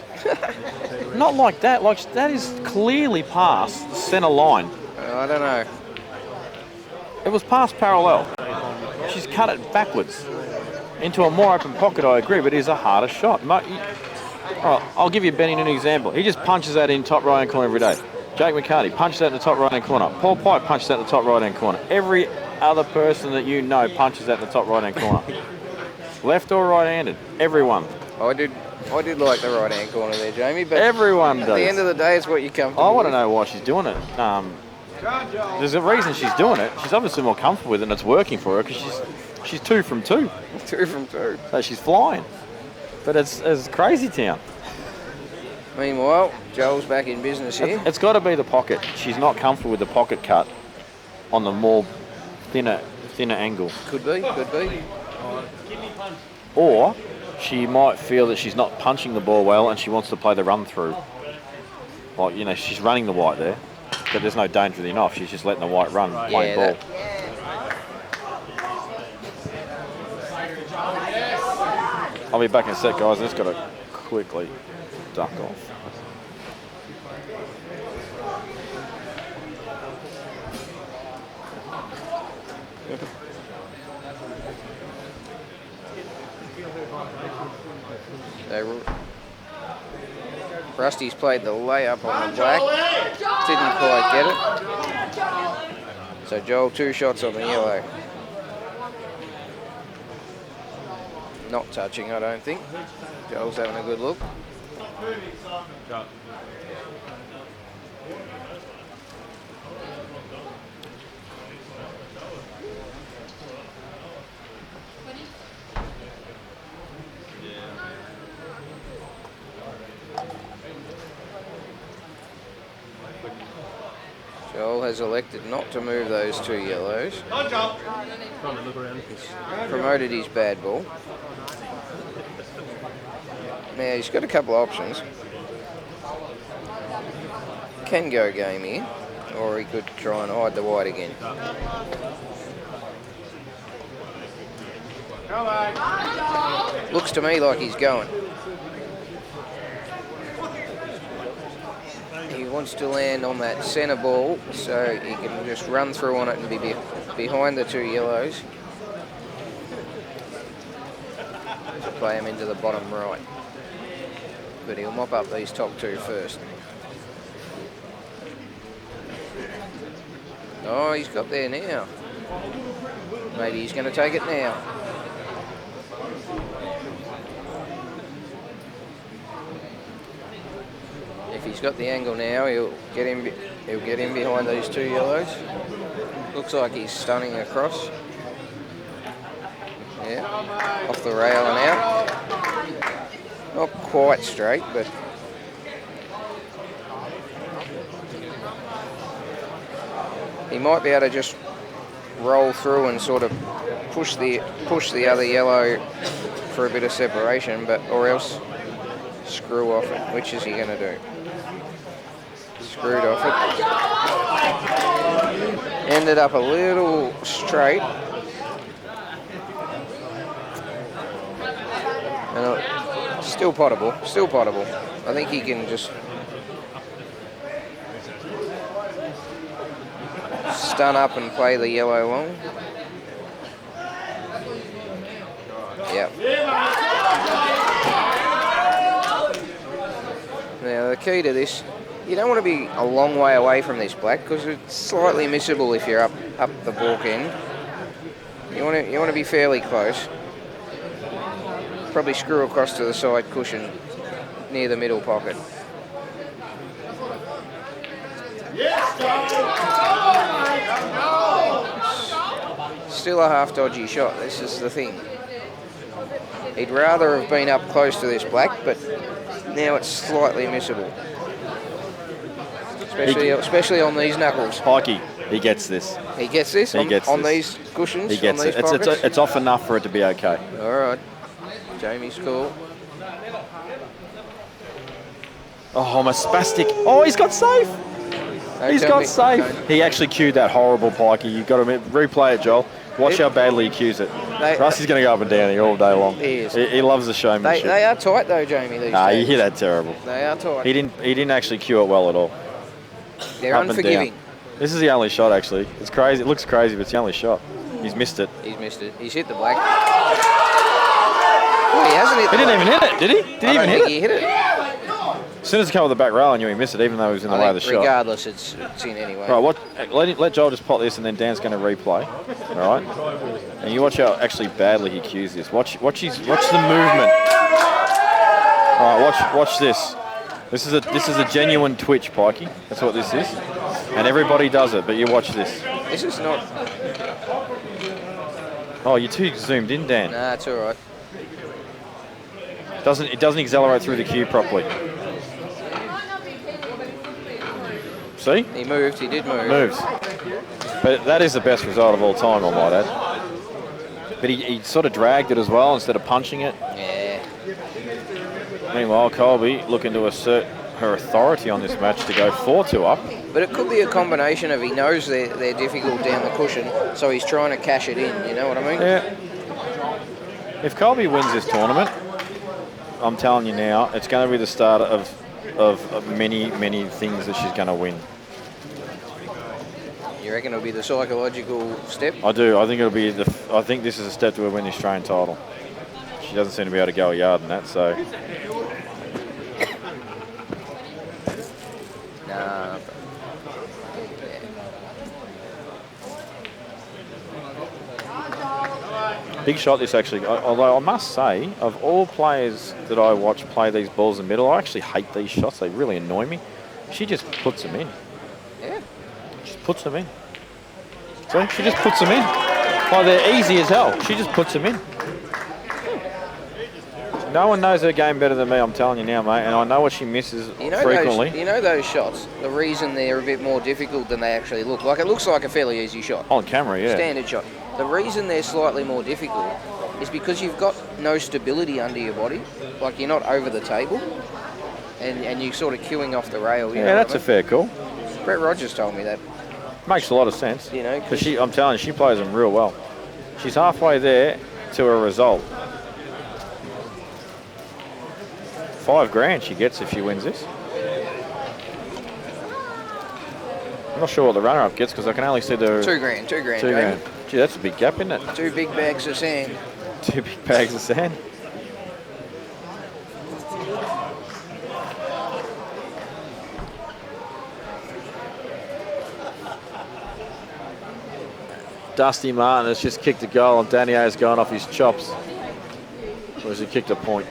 Not like that. Like, that is clearly past the centre line. I don't know. It was past parallel. She's cut it backwards into a more open pocket, I agree, but it is a harder shot. All right, I'll give you Benny an example. He just punches that in top right-hand corner every day. Jake McCarty punches that in the top right-hand corner. Paul Pipe punches that in the top right-hand corner. Every other person that you know punches that in the top right-hand corner. Left or right-handed, everyone. I did like the right-hand corner there, Jamie, but Everyone at does. the end of the day, it's what you're comfortable I want to with. know why she's doing it. There's a reason she's doing it. She's obviously more comfortable with it and it's working for her because she's 2 from 2. 2 from 2. So she's flying. But it's crazy town. Meanwhile, Joel's back in business here. It's got to be the pocket. She's not comfortable with the pocket cut on the more thinner angle. Could be. Or she might feel that she's not punching the ball well and she wants to play the run through. Like, she's running the white there, but there's no danger of the off. She's just letting the white run, playing ball. I'll be back in a sec, guys. I just got to quickly duck off. Rusty's played the layup on the black. Didn't quite get it. So Joel 2 shots on the yellow. Not touching, I don't think. Joel's having a good look. Joel has elected not to move those 2 yellows. He's promoted his bad ball. Now he's got a couple of options. Can go game here, or he could try and hide the white again. Looks to me like he's going. He wants to land on that centre ball so he can just run through on it and be behind the 2 yellows to play him into the bottom right. But he'll mop up these top 2 first. Oh, he's got there now. Maybe he's going to take it now. If he's got the angle now, he'll get in behind these 2 yellows. Looks like he's stunning across. Yeah, off the rail and out. Not quite straight, but he might be able to just roll through and sort of push the other yellow for a bit of separation, or else screw off it. Which is he going to do? Screwed off it. Ended up a little straight. And still potable. I think he can just stun up and play the yellow long. Yep. Now the key to this, you don't want to be a long way away from this black because it's slightly missable if you're up the balk end. You want to be fairly close. Probably screw across to the side cushion near the middle pocket. Still a half dodgy shot. This is the thing. He'd rather have been up close to this black, but now it's slightly missable. Especially on these knuckles. Pikey, he gets this. He gets this He gets on this. these cushions. He gets on these it. pockets. It's off enough for it to be okay. All right. Jamie's cool. Oh, I'm a spastic. Oh, he's got safe. He's got safe. He actually cued that horrible pikey. You've got to replay it, Joel. Watch how badly he cues it. Rusty's going to go up and down here all day long. He is. He loves the showmanship. They are tight though, Jamie. These Nah, you days. hear that terrible. They are tight. He didn't actually cue it well at all. They're Up and unforgiving. down. This is the only shot actually. It's crazy. It looks crazy, but it's the only shot. He's missed it. He's missed it. He's hit the black. Oh, he hasn't hit. He didn't even hit it, did he? Did he even hit it? He hit it. As soon as he came with the back rail, I knew he missed it, even though he was in the way of the shot. Regardless, it's in anyway. Right, let Joel just pot this, and then Dan's going to replay. All right, and you watch how actually badly he cues this. Watch the movement. All right, watch this. This is a genuine twitch, Pikey. That's what this is, and everybody does it. But you watch this. This is not. Oh, you're too zoomed in, Dan. Nah, it's all right. It doesn't accelerate through the cue properly. See? He moved. He did move. Moves. But that is the best result of all time, I might add. But he sort of dragged it as well instead of punching it. Yeah. Meanwhile, Colby looking to assert her authority on this match to go 4-2 up. But it could be a combination of he knows they're difficult down the cushion, so he's trying to cash it in. You know what I mean? Yeah. If Colby wins this tournament, I'm telling you now, it's going to be the start of many, many things that she's going to win. You reckon it'll be the psychological step? I do. I think it'll be I think this is a step to her win the Australian title. She doesn't seem to be able to go a yard in that, so. Nah. Big shot this actually, although I must say, of all players that I watch play these balls in the middle, I actually hate these shots. They really annoy me. She just puts them in. Yeah. Just puts them in. See, she just puts them in. Like they're easy as hell. She just puts them in. No one knows her game better than me, I'm telling you now, mate, and I know what she misses frequently. Those shots, the reason they're a bit more difficult than they actually look. Like, it looks like a fairly easy shot. On camera, yeah. Standard shot. The reason they're slightly more difficult is because you've got no stability under your body. Like, you're not over the table, and you're sort of queuing off the rail. You know that's a fair call. Brett Rogers told me that. Makes a lot of sense. You know, because I'm telling you, she plays them real well. She's halfway there to a result. $5,000 she gets if she wins this. I'm not sure what the runner-up gets because I can only see the... $2,000. $2,000. Gee, that's a big gap, isn't it? 2 big bags of sand. 2 big bags of sand. Dusty Martin has just kicked a goal and Danny has gone off his chops. Or has he kicked a point?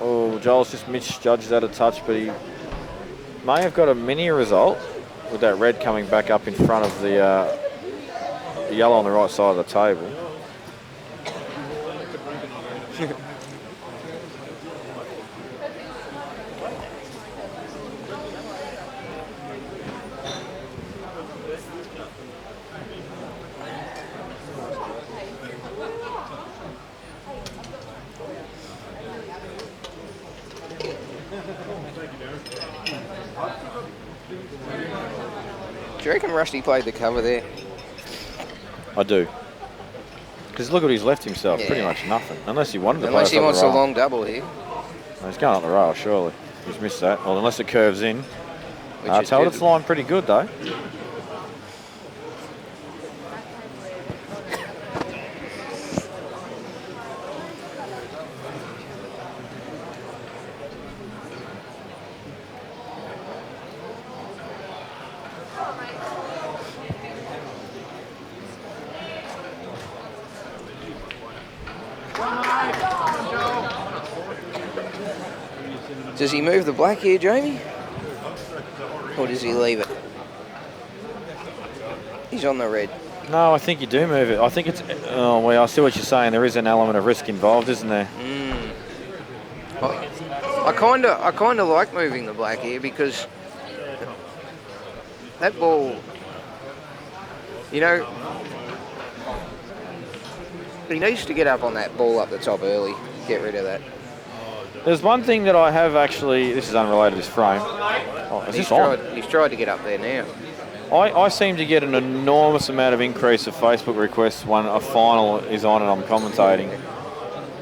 Oh, Joel's just misjudged that a touch, but he may have got a mini result with that red coming back up in front of the yellow on the right side of the table. Do you reckon Rusty played the cover there? I do. Because look what he's left himself, Yeah. pretty much nothing. Unless he wanted to Unless play he wants a the rail. long double here. No, he's going up the rail, surely. He's missed that. Well, unless it curves in. Which I is told good. it's flying pretty good, though. Does he move the black here, Jamie? Or does he leave it? He's on the red. No, I think you do move it. I think it's... Oh, well, I see what you're saying. There is an element of risk involved, isn't there? I kind of like moving the black here because that ball, you know, He needs to get up on that ball up the top early. Get rid of that. There's one thing that I have actually. This is unrelated to this frame. Oh, is this on? He's tried to get up there now. I seem to get an enormous amount of increase of Facebook requests when a final is on and I'm commentating.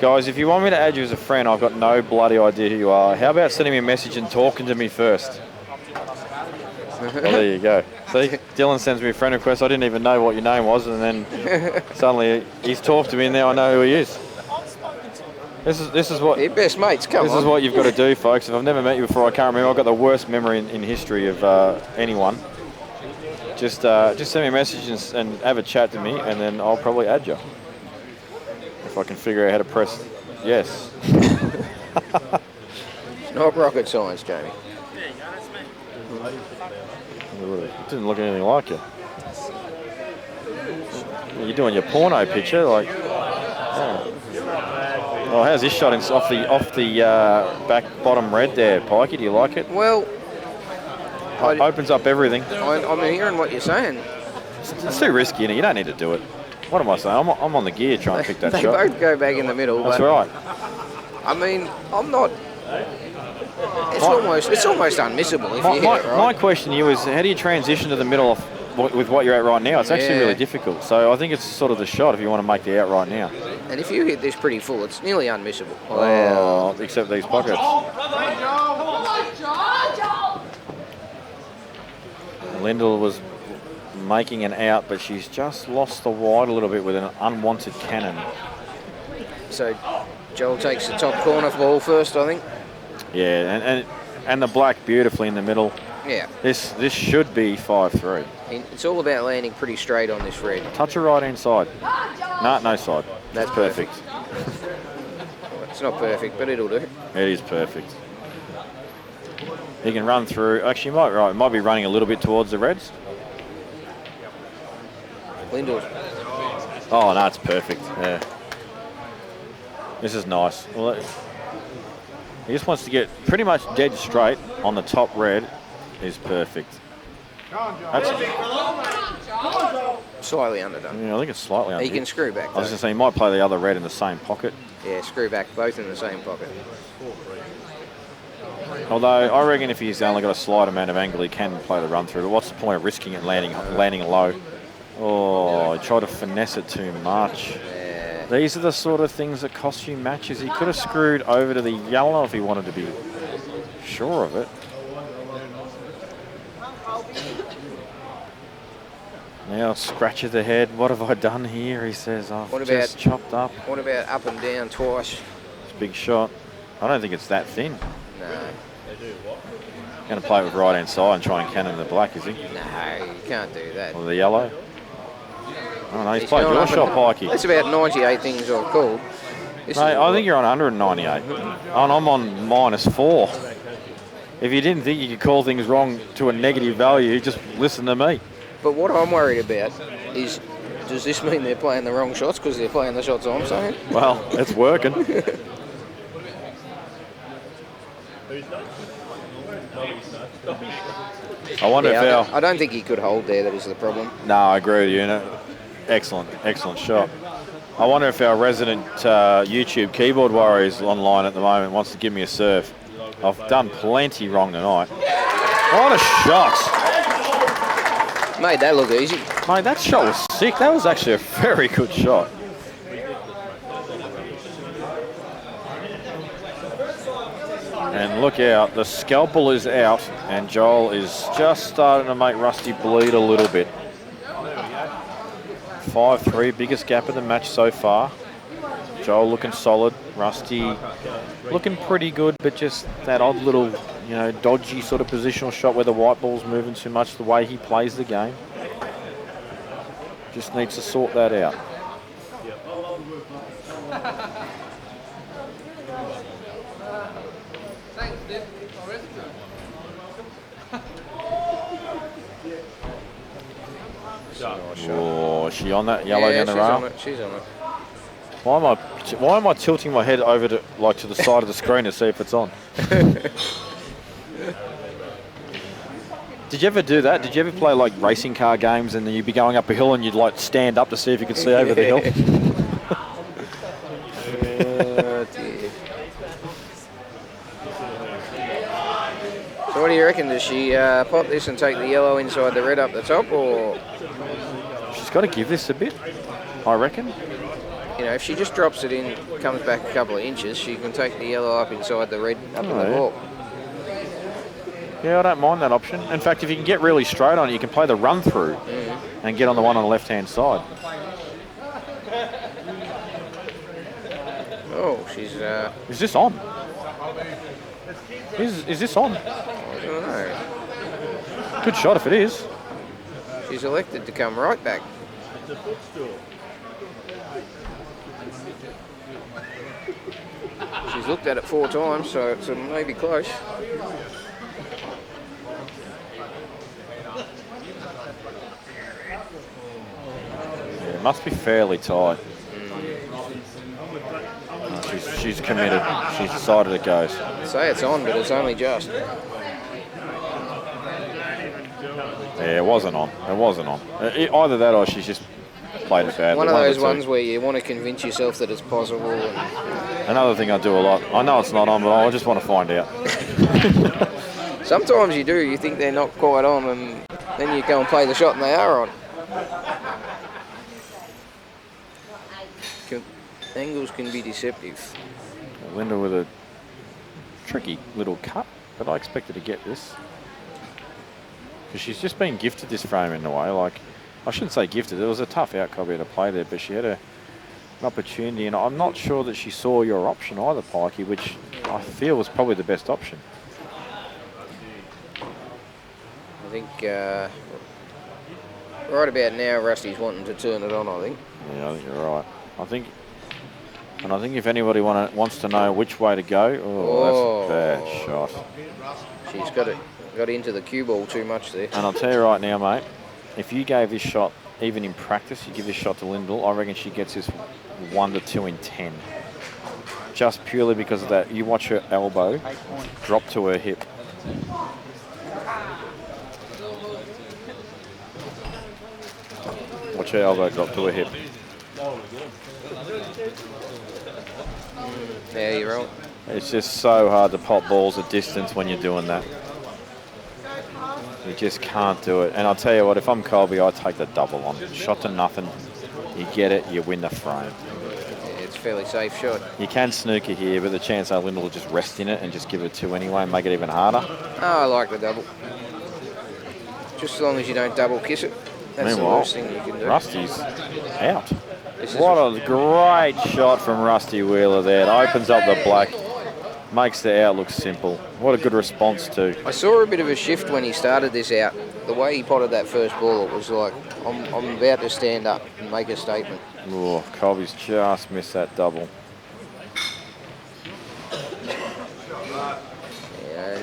Guys, if you want me to add you as a friend, I've got no bloody idea who you are. How about sending me a message and talking to me first? Well, there you go. See, Dylan sends me a friend request. I didn't even know what your name was, and then suddenly he's talked to me, and now I know who he is. This is what. Your best mates, come on. This is what you've got to do, folks. If I've never met you before, I can't remember. I've got the worst memory in history of anyone. Just send me a message and have a chat to me, and then I'll probably add you. If I can figure out how to press yes. It's not rocket science, Jamie. It didn't look anything like you. You're doing your porno picture, like. Yeah. Oh, how's this shot off the back bottom red there, Pikey? Do you like it? Well, Opens up everything. I'm hearing what you're saying. It's too risky, you don't need to do it. What am I saying? I'm on the gear trying to pick that They shot. both go back in the middle. That's but, right. I mean, I'm not. It's almost unmissable if you hit it right. My question to you is, how do you transition to the middle with what you're at right now? It's actually really difficult. So I think it's sort of the shot if you want to make the out right now. And if you hit this pretty full, it's nearly unmissable. Oh, except these pockets. Lyndall was making an out, but she's just lost the wide a little bit with an unwanted cannon. So Joel takes the top corner ball first, I think. Yeah, and the black beautifully in the middle. Yeah. This should be 5-3. It's all about landing pretty straight on this red. Touch her right hand side. No side. That's perfect. It's not perfect, but it'll do. It is perfect. He can run through. Actually, might be running a little bit towards the reds. Lyndall. Oh, no, it's perfect. Yeah. This is nice. Well, he just wants to get pretty much dead straight on the top red. Is perfect. That's, Slightly underdone. yeah, I think it's slightly under. He can screw back, I was though. going to say, he might play the other red in the same pocket. Yeah, screw back, both in the same pocket. Although, I reckon if he's only got a slight amount of angle, he can play the run through. But what's the point of risking it landing low? Oh, he tried to finesse it too much. Yeah. These are the sort of things that cost you matches. He could have screwed over to the yellow if he wanted to be sure of it. Now scratch of the head. What have I done here? He says, I've just chopped up. What about up and down twice? It's a big shot. I don't think it's that thin. No. Going to play it with right hand side and try and cannon the black, is he? No, you can't do that. Or the yellow? Oh no, he's played your shot, Pikey. That's about 98 things I've called. Mate, I think you're on 198. And I'm on -4. If you didn't think you could call things wrong to a negative value, just listen to me. But what I'm worried about is, does this mean they're playing the wrong shots because they're playing the shots I'm saying? Well, it's working. I wonder if I don't think he could hold there, that is the problem. No, I agree with you. No. Excellent shot. I wonder if our resident YouTube keyboard warrior is online at the moment, wants to give me a serve. I've done plenty wrong tonight. What a shot! Made that look easy. Mate, that shot was sick. That was actually a very good shot. And look out, the scalpel is out, and Joel is just starting to make Rusty bleed a little bit. 5-3, biggest gap of the match so far. Joel looking solid, Rusty looking pretty good, but just that odd little, dodgy sort of positional shot where the white ball's moving too much the way he plays the game. Just needs to sort that out. Oh, is she on that yellow down the rail? She's on it. Why am I tilting my head over to the side of the screen to see if it's on? Did you ever do that? Did you ever play like racing car games and then you'd be going up a hill and you'd like stand up to see if you could see over the hill? Dear. So what do you reckon? Does she pop this and take the yellow inside the red up the top, or She's got to give this a bit, I reckon. you know, if she just drops it in, comes back a couple of inches, she can take the yellow up inside the red up in the yeah. ball. Yeah, I don't mind that option. In fact, if you can get really straight on it, you can play the run through and get on the one on the left-hand side. Oh, she's Is this on? Is this on? I don't know. Good shot if it is. She's elected to come right back. She's looked at it 4 times, so it's maybe close. Yeah, it must be fairly tight. She's committed. She's decided it goes. Say it's on, but it's only just. Yeah, it wasn't on. It wasn't on. Either that or she's just played it badly. One of those the two. ones where you want to convince yourself that it's possible. And Another thing I do a lot. I know it's not on, but I just want to find out. sometimes you do. You think they're not quite on, and then you go and play the shot, and they are on. Angles can be deceptive. Linda with a tricky little cut, but I expected to get this. Because she's just been gifted this frame in a way. Like, I shouldn't say gifted. It was a tough outcome to play there, but she had an opportunity, and I'm not sure that she saw your option either, Pikey, which I feel was probably the best option. I think right about now, Rusty's wanting to turn it on, I think. Yeah, I think you're right. I think if anybody wants to know which way to go, that's a bad shot. She's got into the cue ball too much there. And I'll tell you right now, mate, if you gave this shot, even in practice, you give this shot to Lyndall, I reckon she gets this 1 to 2 in 10. Just purely because of that. You watch her elbow drop to her hip. Watch her elbow drop to her hip. Yeah, you're right. It's just so hard to pop balls at distance when you're doing that. You just can't do it. And I'll tell you what, if I'm Colby, I take the double on. Shot to nothing. You get it, you win the frame. Yeah, it's a fairly safe shot. You can snooker here, but the chance that Lyndall will just rest in it and just give it a 2 anyway and make it even harder. Oh, I like the double. Just as long as you don't double kiss it. That's Meanwhile, the worst thing you can do. Rusty's out. This is What a great shot from Rusty Wheeler there. It opens up the black, makes the out look simple. What a good response too. I saw a bit of a shift when he started this out. The way he potted that first ball, it was like, I'm about to stand up and make a statement. Oh, Colby's just missed that double. Yeah,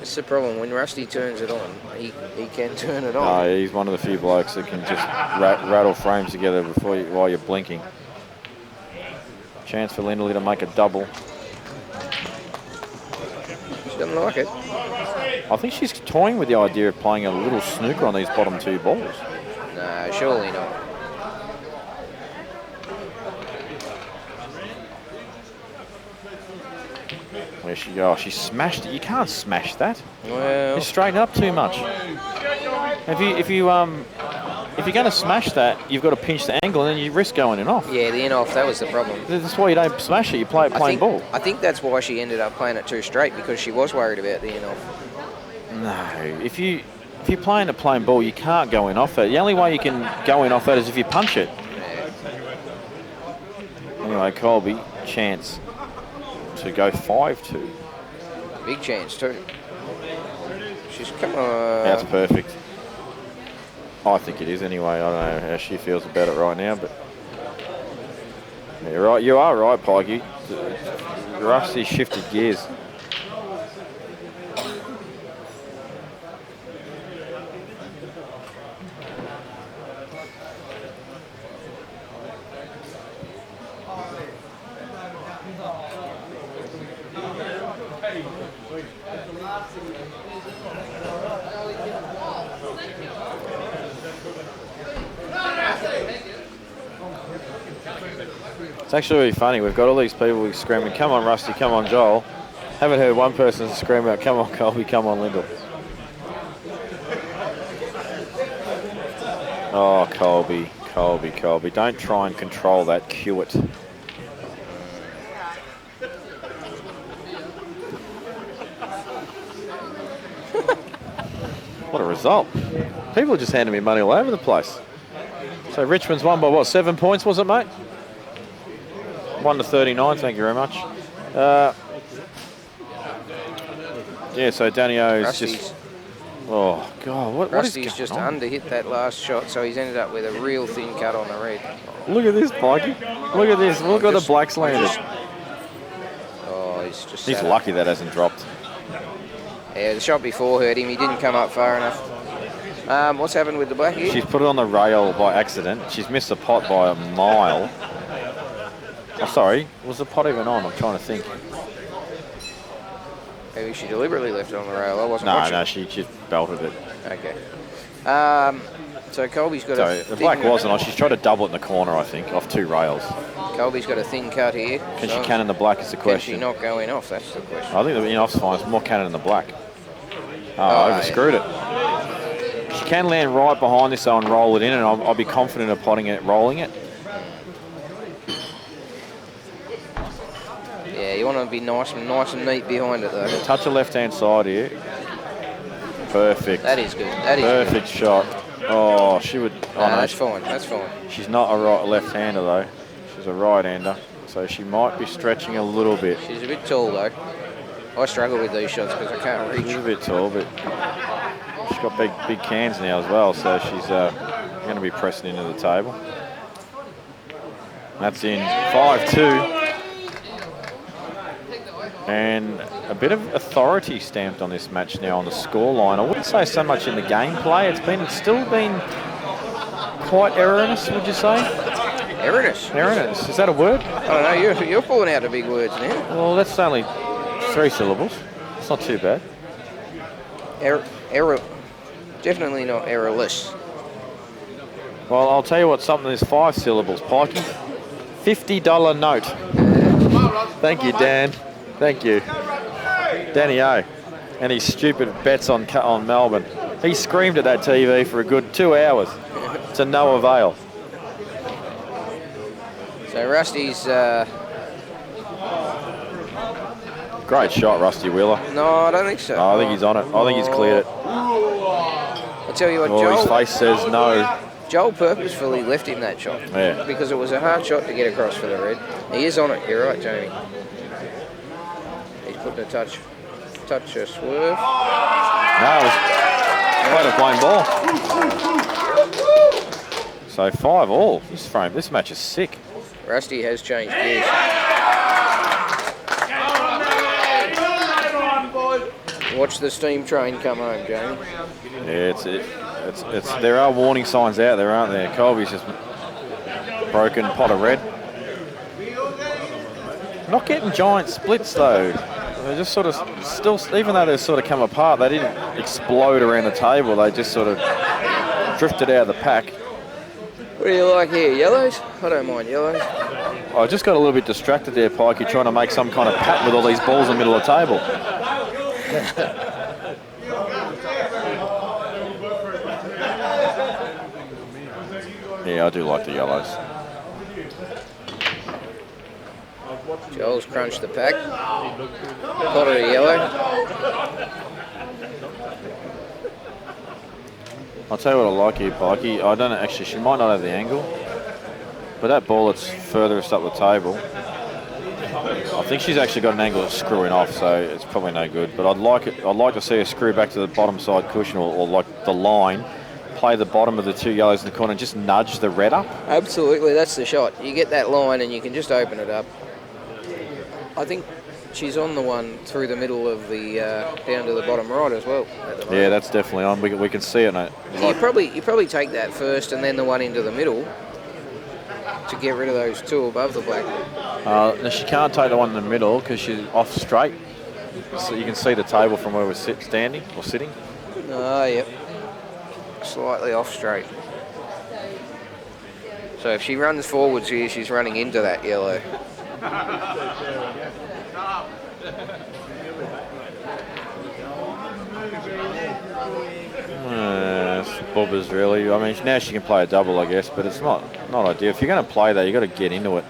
it's the problem. When Rusty turns it on, he can turn it on. No, he's one of the few blokes that can just rattle frames together while you're blinking. Chance for Lindley to make a double. She doesn't like it. I think she's toying with the idea of playing a little snooker on these bottom 2 balls. No, surely not. Where she go? Oh, she smashed it. You can't smash that. Well, You straighten up too much. If you're going to smash that, you've got to pinch the angle, and then you risk going in off. yeah, the in off, that was the problem. That's why you don't smash it. You play it plain ball. I think that's why she ended up playing it too straight, because she was worried about the in off. No, if you're playing a plain ball, you can't go in off that. The only way you can go in off that is if you punch it. Anyway, Colby, chance to go 5-2. Big chance too. She's come on. That's perfect. I think it is anyway. I don't know how she feels about it right now, but you're right. You are right, Pikey. Rusty shifted gears. It's actually really funny. We've got all these people screaming, "Come on, Rusty! Come on, Joel!" Haven't heard one person scream out, "Come on, Colby! Come on, Lyndall!" Oh, Colby, Colby, Colby! Don't try and control that. Cue it. What a result. People are just handing me money all over the place. So Richmond's won by what, 7 points, was it, mate? 1-39, thank you very much. Yeah, so Danny O's Rusty's, just... Oh, God, what is Rusty's going just on? under-hit that last shot, so he's ended up with a real thin cut on the red. Look at this, Pikey. Look at this. Look at the blacks landed. Oh, he's just... He's sat lucky that hasn't dropped. up. Yeah, the shot before hurt him. He didn't come up far enough. What's happened with the black here? She's put it on the rail by accident. She's missed the pot by a mile. Oh, sorry. Was the pot even on? I'm trying to think. Maybe she deliberately left it on the rail. I wasn't No, watching. no, she just belted it. Okay. So Colby's got Sorry, a the thin, black wasn't on. She's tried to double it in the corner, I think, off 2 rails. Colby's got a thin cut here. Can so she cannon the black is the Can question. she not go in off? That's the question. I think the in-off's fine. It's more cannon in the black. Oh, Oh, I overscrewed it. She can land right behind this though and roll it in, and I'll be confident of potting it, rolling it. Yeah, you want to be nice and neat behind it though. Touch the left-hand side here. Perfect. That is good. That is good. Perfect shot. Oh, she would... Oh, No, no, that's fine. That's fine. she's not a left-hander though. She's a right-hander. So she might be stretching a little bit. She's a bit tall though. I struggle with these shots because I can't She's reach. a bit tall, but she's got big cans now as well, so she's going to be pressing into the table. That's in 5-2. And a bit of authority stamped on this match now on the scoreline. I wouldn't say so much in the gameplay. It's still been quite erroneous, would you say? Erroneous. Erroneous. Is that a word? I don't know. You're pulling out the big words now. Well, that's only 3 syllables. It's not too bad. Error. Definitely not errorless. Well, I'll tell you what, something is 5 syllables, Pikey. $50 note. Thank you, Dan. Thank you. Danny O. And his stupid bets on Melbourne. He screamed at that TV for a good 2 hours to no avail. So Rusty's... Great shot, Rusty Wheeler. No, I don't think so. Oh, I think he's on it. I think he's cleared it. I'll tell you what, Oh, his face says no. Joel purposefully left him that shot. Yeah. Because it was a hard shot to get across for the red. He is on it. You're right, Jamie. He's putting a touch a swerve. No, it was quite a plain ball. So 5-all. This match is sick. Rusty has changed gears. Watch the steam train come home, Jamie. Yeah, there are warning signs out there, aren't there? Colby's just broken pot of red. Not getting giant splits though. They just sort of still, even though they've sort of come apart, they didn't explode around the table. They just sort of drifted out of the pack. What do you like here? Yellows? I don't mind yellows. I just got a little bit distracted there, Pikey, trying to make some kind of pattern with all these balls in the middle of the table. Yeah, I do like the yellows. Joel's crunched the pack. Pot of the yellow. I'll tell you what I like here, Pikey. I don't know, actually, she might not have the angle, but that ball that's furthest up the table, I think she's actually got an angle of screwing off, so it's probably no good. But I'd like to see her screw back to the bottom side cushion or like the line, play the bottom of the 2 yellows in the corner and just nudge the red up. Absolutely, that's the shot. You get that line and you can just open it up. I think she's on the one through the middle of the down to the bottom right as well. Yeah, that's definitely on. We can see it. You probably take that first and then the one into the middle to get rid of those 2 above the black. Now she can't take the one in the middle because she's off straight. So you can see the table from where we're sitting. Oh, yep. Slightly off straight. So if she runs forwards here, she's running into that yellow. Bubbers really. I mean, now she can play a double, I guess, but it's not ideal. If you're going to play that, you got to get into it.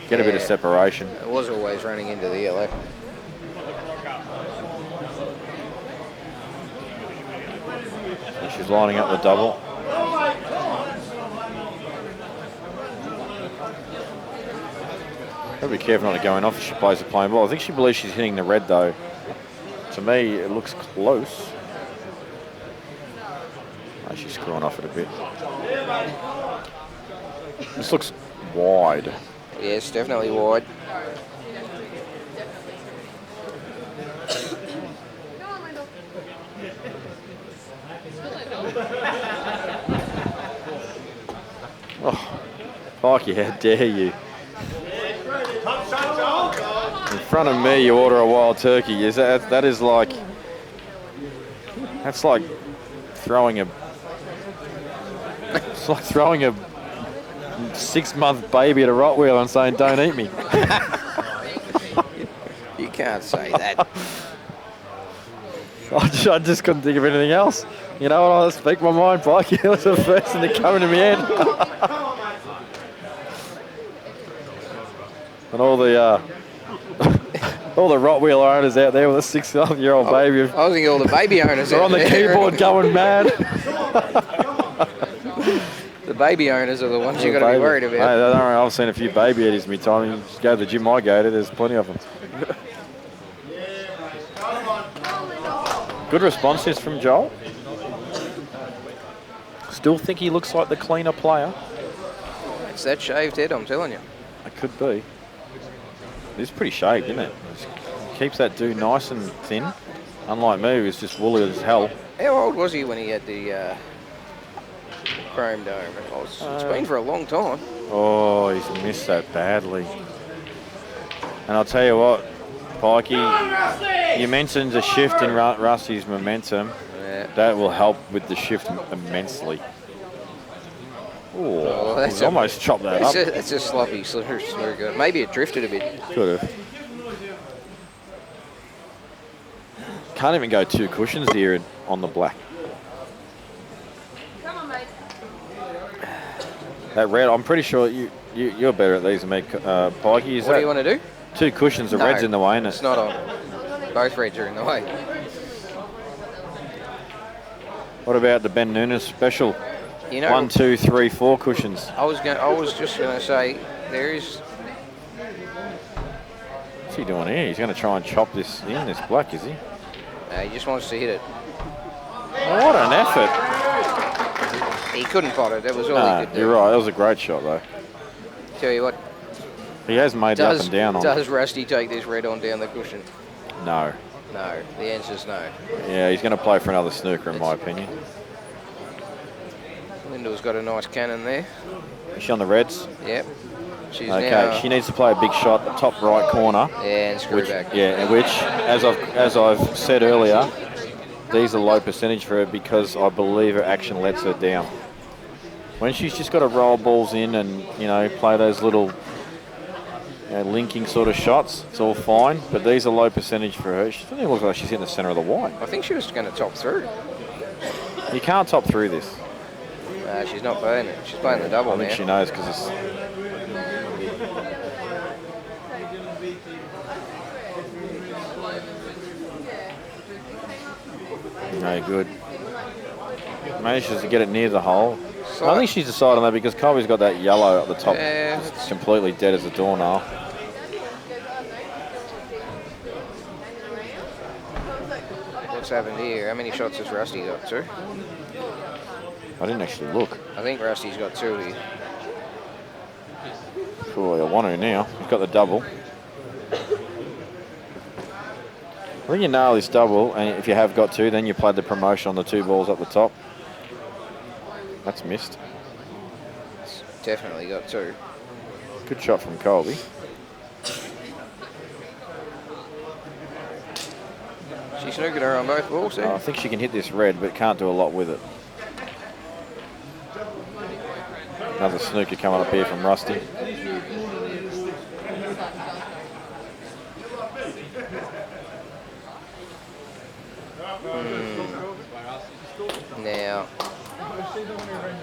Get a bit of separation. It was always running into the yellow. And she's lining up the double. Got to be careful not to going off if she plays a plain ball. I think she believes she's hitting the red though. To me, it looks close. Oh, she's screwing off it a bit. This looks wide. Yes, definitely wide. Oh, Pikey, how dare you? In front of me, you order a wild turkey. That is like, that's like throwing a, it's like throwing a 6-month baby at a Rottweiler and saying, "Don't eat me." You can't say that. I just couldn't think of anything else. You know what? I'll speak my mind, Pikey. It was the first thing to come into my head. And all the Rottweiler owners out there with a 6-year-old baby. I was thinking all the baby owners are out on the there. keyboard going mad. The baby owners are the ones you got to be worried about. Hey, don't worry, I've seen a few baby eddies in my time. You just go to the gym I go to, there's plenty of them. Good responses from Joel. Still think he looks like the cleaner player. It's that shaved head, I'm telling you. It could be. It's pretty shaved, isn't it? Keeps that dude nice and thin. Unlike me, who's just woolly as hell. How old was he when he had the chrome dome? It's been for a long time. Oh, he's missed that badly. And I'll tell you what, Pikey, you mentioned a shift in Rusty's momentum. Yeah. That will help with the shift immensely. Oh, that's he's almost chopped that up. It's a sloppy snooker. Maybe it drifted a bit. Could have. Can't even go 2 cushions here on the black. Come on, mate. That red, I'm pretty sure you're better at these than me, Pikey. What do you want to do? 2 cushions, the red's in the way, isn't it? It's not on. Both reds are in the way. What about the Ben Nunes special? You know, 1, 2, 3, 4 cushions. I was just going to say there is. What's he doing here? He's going to try and chop this in, this black, is he? He just wants to hit it. What an effort. He couldn't pot it. That was all he could do. You're right. That was a great shot, though. Tell you what. He has made the up and down on it. Does Rusty take this red on down the cushion? No. No. The answer's no. Yeah, he's going to play for another snooker, in my opinion. Lyndall's got a nice cannon there. Is she on the reds? Yep. She's Okay, now. she needs to play a big shot, top right corner. Yeah, and screw back. Yeah, which, as I've said earlier, these are low percentage for her because I believe her action lets her down. When she's just got to roll balls in and, you know, play those little linking sort of shots, it's all fine. But these are low percentage for her. She doesn't even look like she's in the centre of the white. I think she was going to top through. You can't top through this. She's not playing it. She's playing the double I think now. she knows because it's... No good. Manages to get it near the hole. I think she's decided on that because Colby's got that yellow at the top. Yeah. It's completely dead as a doornail. What's happened here? How many shots has Rusty got? 2? I didn't actually look. I think Rusty's got 2 here. Cool, I want to now. He's got the double. When you nail this double, and if you have got 2, then you play the promotion on the 2 balls up the top. That's missed. It's definitely got 2. Good shot from Colby. She snookered her on both balls there. I think she can hit this red, but can't do a lot with it. Another snooker coming up here from Rusty. Now,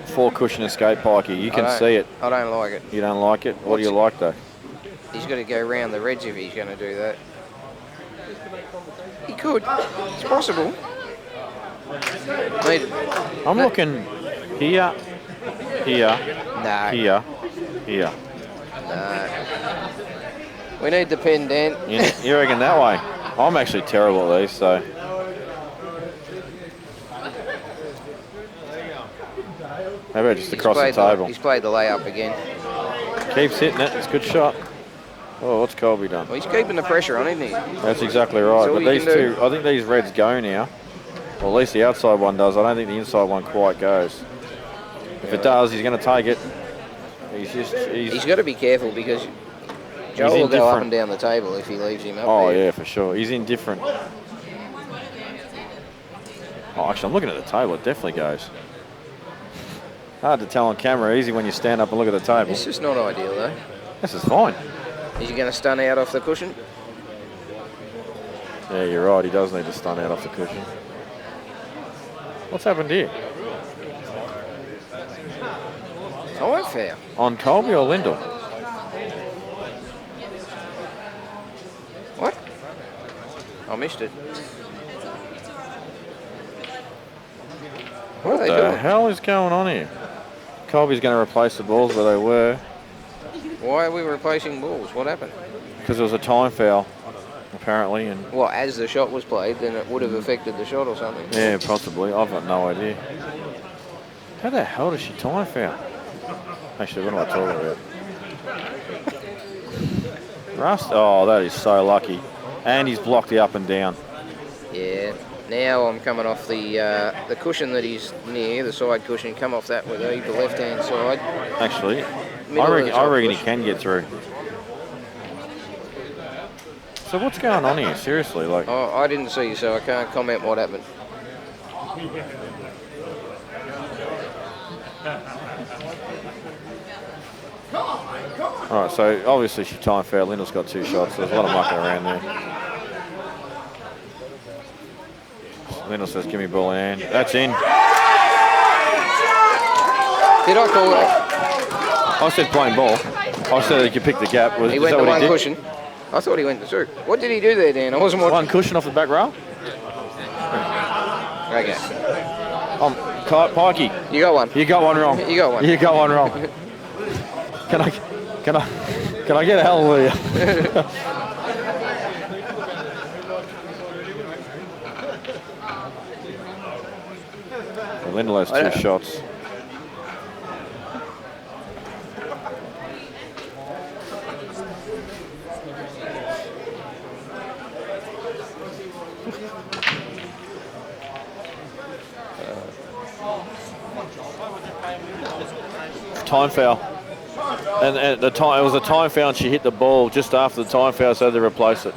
4 cushion escape pikey. You can see it. I don't like it. You don't like it? What do you like though? He's got to go round the reds if he's going to do that. He could. It's possible. I'm looking here, here, No. here, here. No. We need the pen, Dan. You reckon that way? I'm actually terrible at these, so. How about just across the table? He's played the layup again. Keeps hitting it. It's a good shot. Oh, what's Colby done? Well, he's keeping the pressure on, isn't he? That's exactly right. That's all But you these can two, do. I think these reds go now. Well, at least the outside one does. I don't think the inside one quite goes. If it does, he's going to take it. He's got to be careful because Joel will go up and down the table if he leaves him up Oh, there. yeah, for sure. He's indifferent. Oh, actually, I'm looking at the table. It definitely goes. Hard to tell on camera. Easy when you stand up and look at the table. It's just not ideal, though. This is fine. Is he going to stun out off the cushion? Yeah, you're right. He does need to stun out off the cushion. What's happened here? Time foul. On Colby or Lyndall? What? I missed it. What are they The doing? hell is going on here? Colby's going to replace the balls where they were Why are we replacing balls? What happened? because there was a time foul, apparently, and Well, as the shot was played, then it would have affected the shot or something. yeah, possibly. I've got no idea. How the hell does she time foul? Actually, what am I talking about? Rust? Oh, that is so lucky. And he's blocked the up and down. Yeah. Now I'm coming off the cushion that he's near, the side cushion. Come off that with the left-hand side. Actually, Middle I of the reckon, top he cushion. can get through. So what's going on here? Seriously, like, Oh, I didn't see, so I can't comment what happened. all right. So obviously she time foul. Lyndall's got 2 shots. So there's a lot of mucking around there. Lyndall says, "Give me ball in hand." That's in. Did I call that? I said plain ball. I said he could pick the gap. He Is went that to what one he did? cushion. I thought he went to 2. What did he do there, Dan? I wasn't watching. One cushion off the back row. Okay. Pikey, You got one. you got one wrong. You got one. You got one wrong. Can I get a hallelujah? Lyndall has 2 shots. Time foul. And at the time, it was a time foul and she hit the ball just after the time foul, so they replaced it.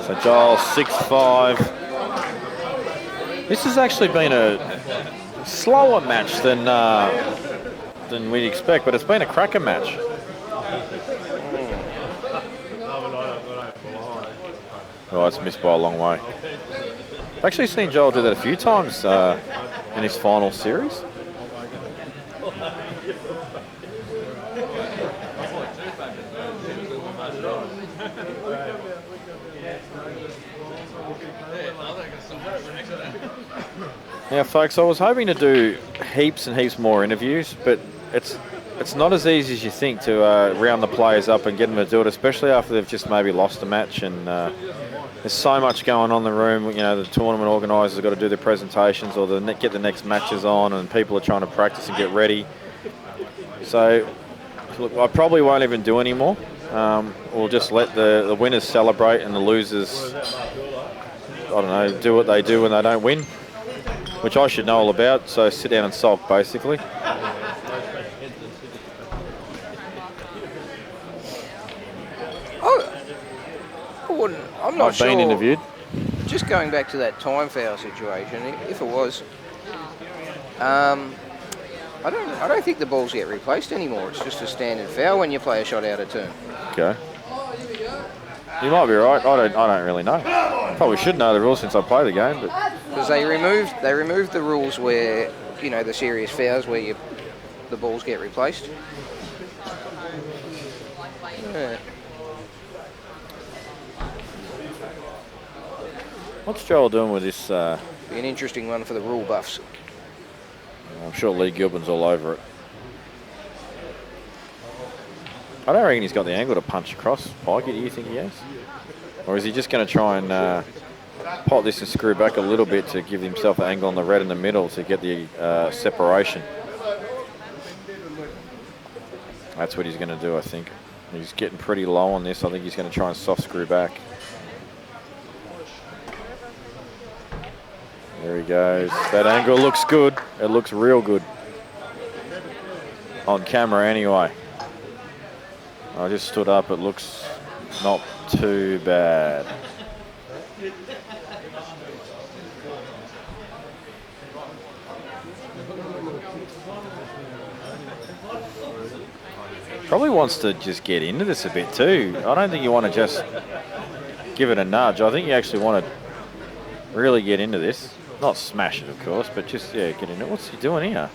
So Joel 6-5. This has actually been a slower match than we'd expect, but it's been a cracker match. Oh, it's missed by a long way. I've actually seen Joel do that a few times in his final series. Now, folks, I was hoping to do heaps and heaps more interviews, but it's not as easy as you think to round the players up and get them to do it, especially after they've just maybe lost a match and there's so much going on in the room. You know, the tournament organisers have got to do their presentations or get the next matches on, and people are trying to practice and get ready. So, look, I probably won't even do any more. We'll just let the winners celebrate and the losers, I don't know, do what they do when they don't win, which I should know all about. So sit down and sulk, basically. I'm not sure. I've been interviewed. Just going back to that time foul situation, if it was, I don't think the balls get replaced anymore. It's just a standard foul when you play a shot out of turn. Okay. You might be right. I don't really know. Probably should know the rules since I play the game, but Because they removed the rules where, you know, the serious fouls where the balls get replaced. Yeah. what's Joel doing with this? Be an interesting one for the rule buffs. I'm sure Lee Gilbin's all over it. I don't reckon he's got the angle to punch across. Pikey, do you think he has? Or is he just going to try and pot this and screw back a little bit to give himself an angle on the red in the middle to get the separation? That's what he's going to do, I think. He's getting pretty low on this. I think he's going to try and soft screw back. There he goes. That angle looks good. It looks real good. On camera anyway. I just stood up. It looks not too bad. Probably wants to just get into this a bit too. I don't think you want to just give it a nudge. I think you actually want to really get into this. Not smash it, of course, but just, yeah, get in it. What's he doing here?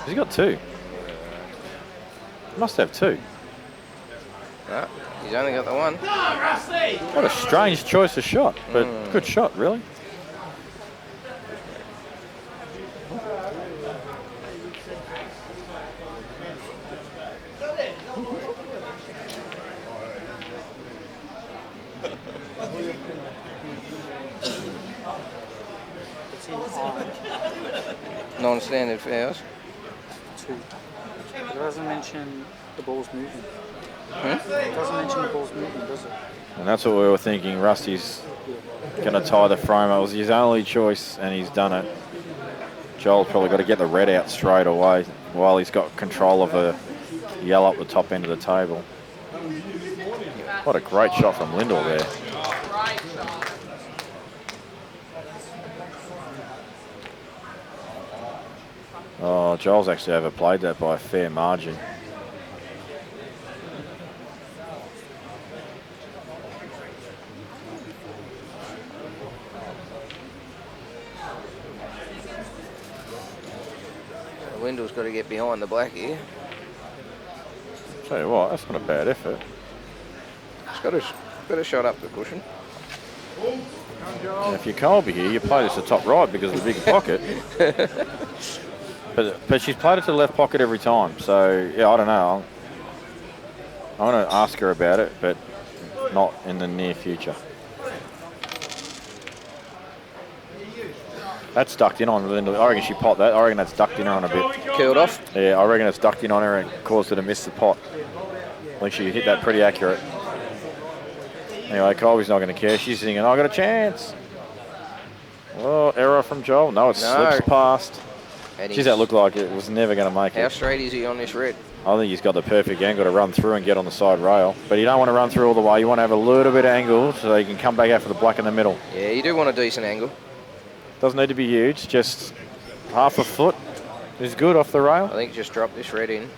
He's got two. Must have two. No, he's only got the one. What a strange choice of shot, but good shot, really. Non-standard fouls. Two. It doesn't mention the ball's moving. Hmm? It doesn't mention the ball's moving, does it? And that's what we were thinking. Rusty's going to tie the frame. It was his only choice, and he's done it. Joel's probably got to get the red out straight away while he's got control of a yell up the top end of the table. What a great shot from Lindell there. Oh, Joel's actually overplayed that by a fair margin. Lindell's got to get behind the black here. Tell you what, that's not a bad effort. He's got a shot up the cushion. And if you're Colby here, you play this to top right because of the big pocket. But she's played it to the left pocket every time. So, yeah, I don't know. I want to ask her about it, but not in the near future. That's ducked in on Linda. I reckon she popped that. I reckon that's ducked in her on a bit. Curled off. Yeah, I reckon it's ducked in on her and caused her to miss the pot. I think she hit that pretty accurate. Anyway, Colby's not going to care. She's thinking, I got a chance. Oh, error from Joel. No, it slips past. Geez, that looked like it was never going to make it. How straight is he on this red? I think he's got the perfect angle to run through and get on the side rail. But you don't want to run through all the way. You want to have a little bit of angle so you can come back out for the black in the middle. Yeah, you do want a decent angle. Doesn't need to be huge. Just half a foot is good off the rail. I think just drop this red in.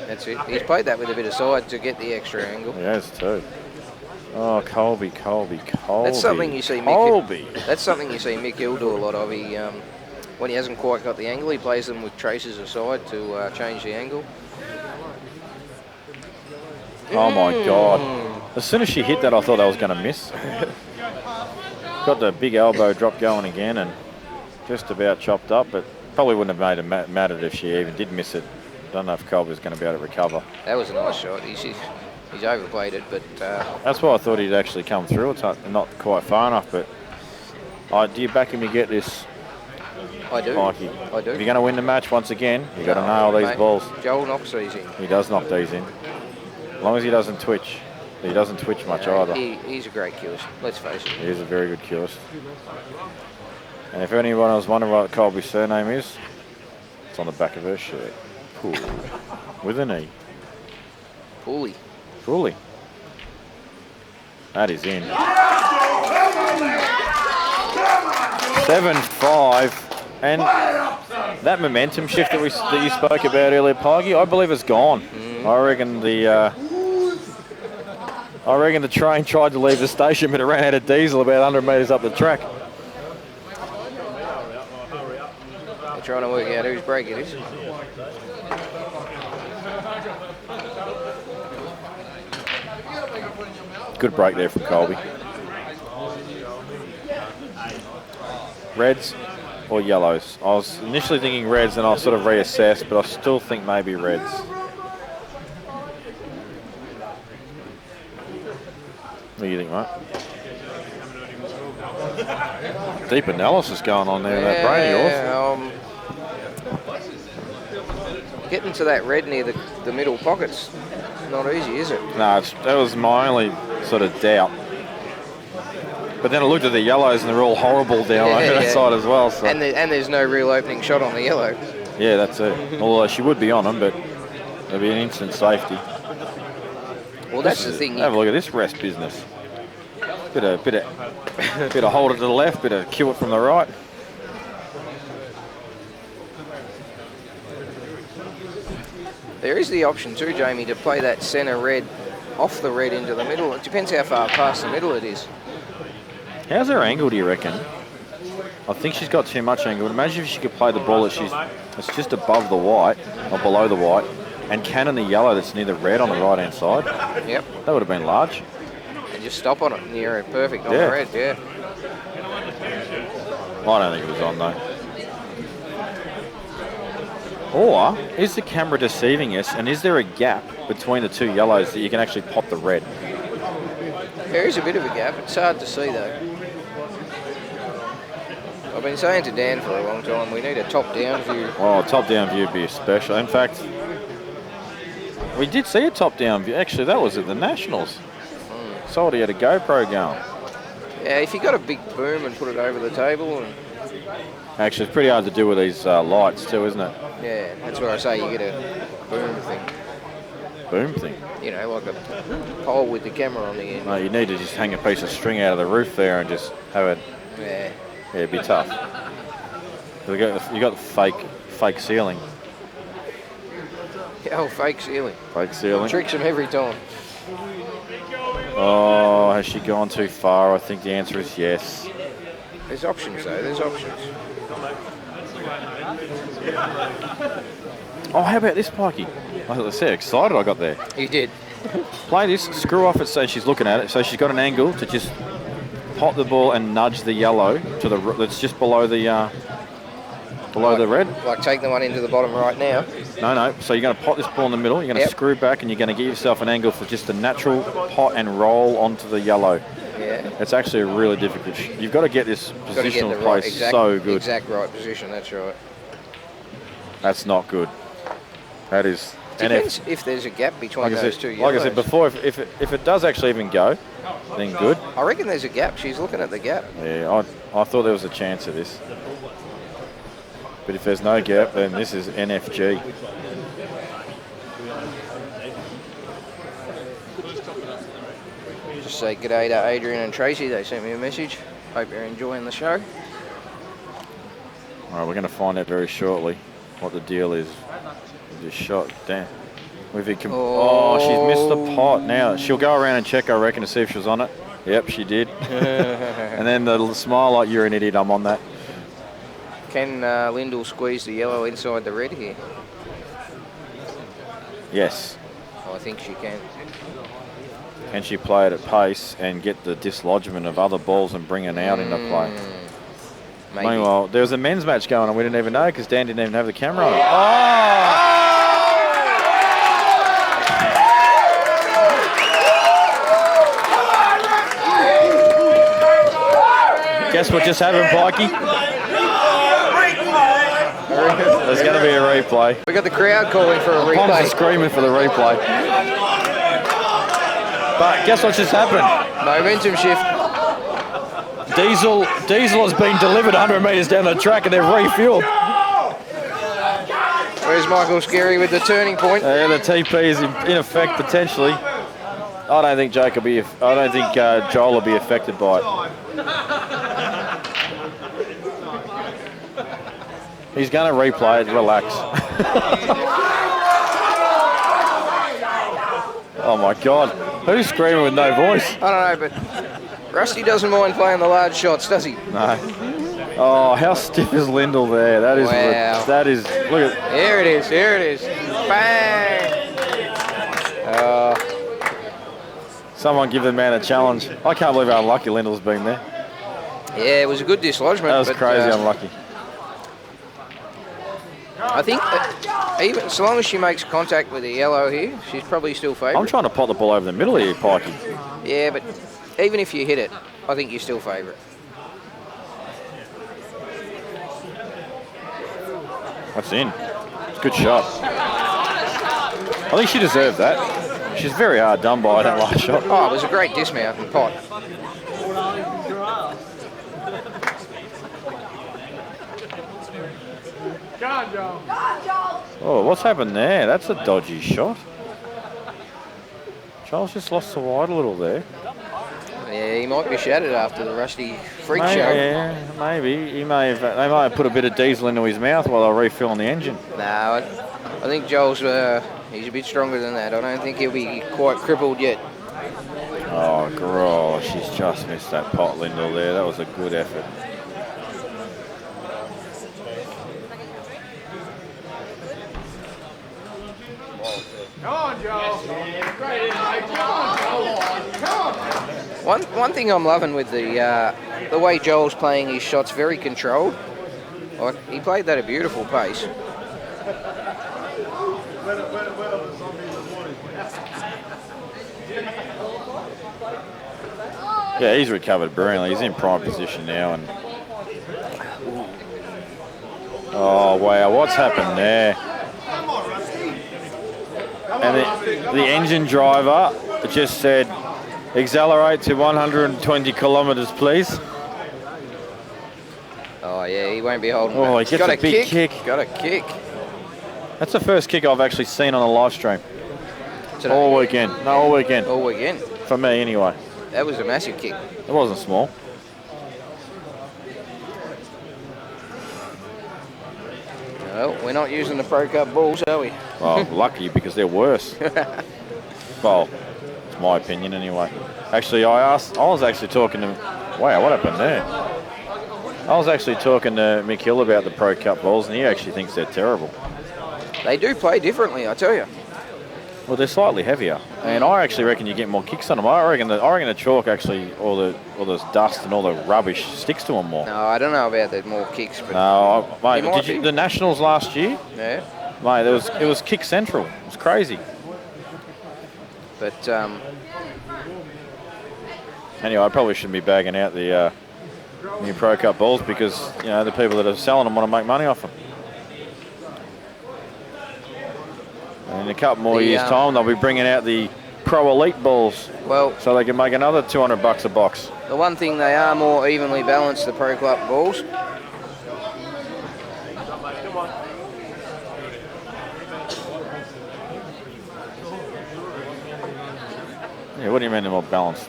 That's it. He's played that with a bit of side to get the extra angle. He has too. Oh, Colby. That's something you see That's something you see Mick Hill do a lot of. He, when he hasn't quite got the angle, he plays them with traces aside to change the angle. Oh my God. As soon as she hit that, I thought that was going to miss. Got the big elbow drop going again and just about chopped up, but probably wouldn't have made it mattered if she even did miss it. Don't know if Colby was going to be able to recover. That was a nice shot. He's overplayed it, but That's why I thought he'd actually come through. It's not quite far enough, but do you back him to get this, I do. Mikey? I do. If you're going to win the match once again, you've got to nail these Mate, balls. Joel knocks these in. He does knock these in. As long as he doesn't twitch. He doesn't twitch much either. He's a great cueist, let's face it. He is a very good cueist. And if anyone was wondering what Colby's surname is, it's on the back of her shirt. Cool. With an E. Pooley. Fully. That is in. 7-5. And that momentum shift that you spoke about earlier, Poggy, I believe it's gone. I reckon the train tried to leave the station, but it ran out of diesel about 100 metres up the track. They're trying to work out whose break it is. Good break there from Colby. Reds or yellows? I was initially thinking reds, and I'll sort of reassess, but I still think maybe reds. What do you think, mate? Deep analysis going on there with that brain of yours. Getting to that red near the middle pocket's not easy, is it? No, that was my only sort of doubt. But then I looked at the yellows and they're all horrible down over that side as well. So. And there's no real opening shot on the yellow. Yeah, that's it. Although she would be on them, but there'll be an instant safety. Well, that's the thing. Have a look at this rest business. Bit of hold it to the left, bit of cue it from the right. There is the option too, Jamie, to play that centre red off the red into the middle. It depends how far past the middle it is. How's her angle, do you reckon? I think she's got too much angle. Imagine if she could play the ball that's just above the white, or below the white, and cannon the yellow that's near the red on the right-hand side. Yep. That would have been large. And just stop on it near it, perfect on Yeah. the red, yeah. I don't think it was on, though. Or is the camera deceiving us, and is there a gap between the two yellows that you can actually pop the red? There is a bit of a gap. It's hard to see, though. I've been saying to Dan for a long time, we need a top-down view. Oh, a top-down view would be special. In fact, we did see a top-down view. Actually, that was at the Nationals. Salty had a GoPro going. Yeah, if you got a big boom and put it over the table, and Actually, it's pretty hard to do with these lights too, isn't it? yeah, that's where I say you get a boom thing. Boom thing. You know, like a pole with the camera on the end. No, you need to just hang a piece of string out of the roof there and just have it. Yeah. Yeah, it'd be tough. You got the fake ceiling. Oh, fake ceiling. Fake ceiling. Tricks them every time. Oh, has she gone too far? I think the answer is yes. There's options, though. There's options. Oh, how about this, Pikey? I see how excited I got there. You did. Play this, screw off it so she's looking at it. So she's got an angle to just pop the ball and nudge the yellow to the that's just below the the red. Like take the one into the bottom right now. No. So you're going to pop this ball in the middle. You're going to screw back and you're going to get yourself an angle for just a natural pot and roll onto the yellow. Yeah. It's actually a really difficult. You've got to get this positional place so good. Exact right position. That's right. That's not good. That is. Depends if there's a gap between those two yellows. Like I said before, if it does actually even go, then good. I reckon there's a gap. She's looking at the gap. Yeah, I thought there was a chance of this. But if there's no gap, then this is NFG. Just say g'day to Adrian and Tracy. They sent me a message. Hope you're enjoying the show. All right, we're going to find out very shortly what the deal is. Just shot down. She's missed the pot. Now she'll go around and check, I reckon, to see if she was on it. Yep, she did. And then the smile like you're an idiot. I'm on that. Can Lyndall squeeze the yellow inside the red here? Yes. I think she can. Can she play it at pace and get the dislodgement of other balls and bring it out into play? Maybe. Meanwhile, there was a men's match going on. We didn't even know because Dan didn't even have the camera on it. Oh! guess what just happened, Pikey? There's going to be a replay. We got the crowd calling for a Poms are replay. screaming for the replay. But guess what just happened? Momentum shift. Diesel has been delivered 100 metres down the track and they've refueled. Where's Michael Skerry with the turning point? Yeah, the TP is in effect potentially. I don't think Joel will be affected by it. He's going to replay it. Relax. Oh my God! Who's screaming with no voice? I don't know, but Rusty doesn't mind playing the large shots, does he? No. Oh, how stiff is Lindell there? That is. Wow. That is. Look at. Here it is. Here it is. Bang! Someone give the man a challenge. I can't believe how unlucky Lindell's been there. Yeah, it was a good dislodgement. That was but, crazy unlucky. I think even so long as she makes contact with the yellow here, she's probably still I'm favourite. trying to pot the ball over the middle here, Pikey. Yeah, but even if you hit it, I think you're still favourite. That's in. It's a good shot. I think she deserved that. She's very hard done by that last shot. Oh, it was a great dismount and pot. Oh, what's happened there? That's a dodgy shot. Charles just lost the wide a little there. Yeah, he might be shattered after the Rusty freak Maybe, show. yeah, maybe. They might have put a bit of diesel into his mouth while they're refilling the engine. No, I think Joel's he's a bit stronger than that. I don't think he'll be quite crippled yet. Oh, gosh, she's just missed that pot, Lindell, there. That was a good effort. One thing I'm loving with the way Joel's playing his shots, very controlled. Like, he played that at a beautiful pace. Yeah, he's recovered brilliantly. He's in prime position now. And oh, wow, what's happened there? And the engine driver just said, accelerate to 120 kilometres, please. Oh, yeah, he won't be holding Oh, back. he gets a big kick. Got a kick. That's the first kick I've actually seen on a live stream. Today. All weekend. No, all weekend. All weekend. For me, anyway. That was a massive kick. It wasn't small. Well, we're not using the Pro Cup balls, are we? Well, lucky because they're worse. Well, it's my opinion anyway. Actually, I was actually talking to... Wow, what happened there? I was actually talking to Mick Hill about the Pro Cup balls, and he actually thinks they're terrible. They do play differently, I tell you. Well, they're slightly heavier, and I actually reckon you get more kicks on them. I reckon the chalk actually, all the dust and all the rubbish sticks to them more. No, I don't know about the more kicks, but No, mate, It might be. the Nationals last year? yeah. Mate, it was kick central. It was crazy. But Anyway, I probably shouldn't be bagging out the new Pro Cup balls because the people that are selling them want to make money off them. And in a couple more years' time, they'll be bringing out the Pro Elite balls, well, so they can make another $200 a box. the one thing they are more evenly balanced, the Pro Club balls. Yeah, what do you mean they're more balanced?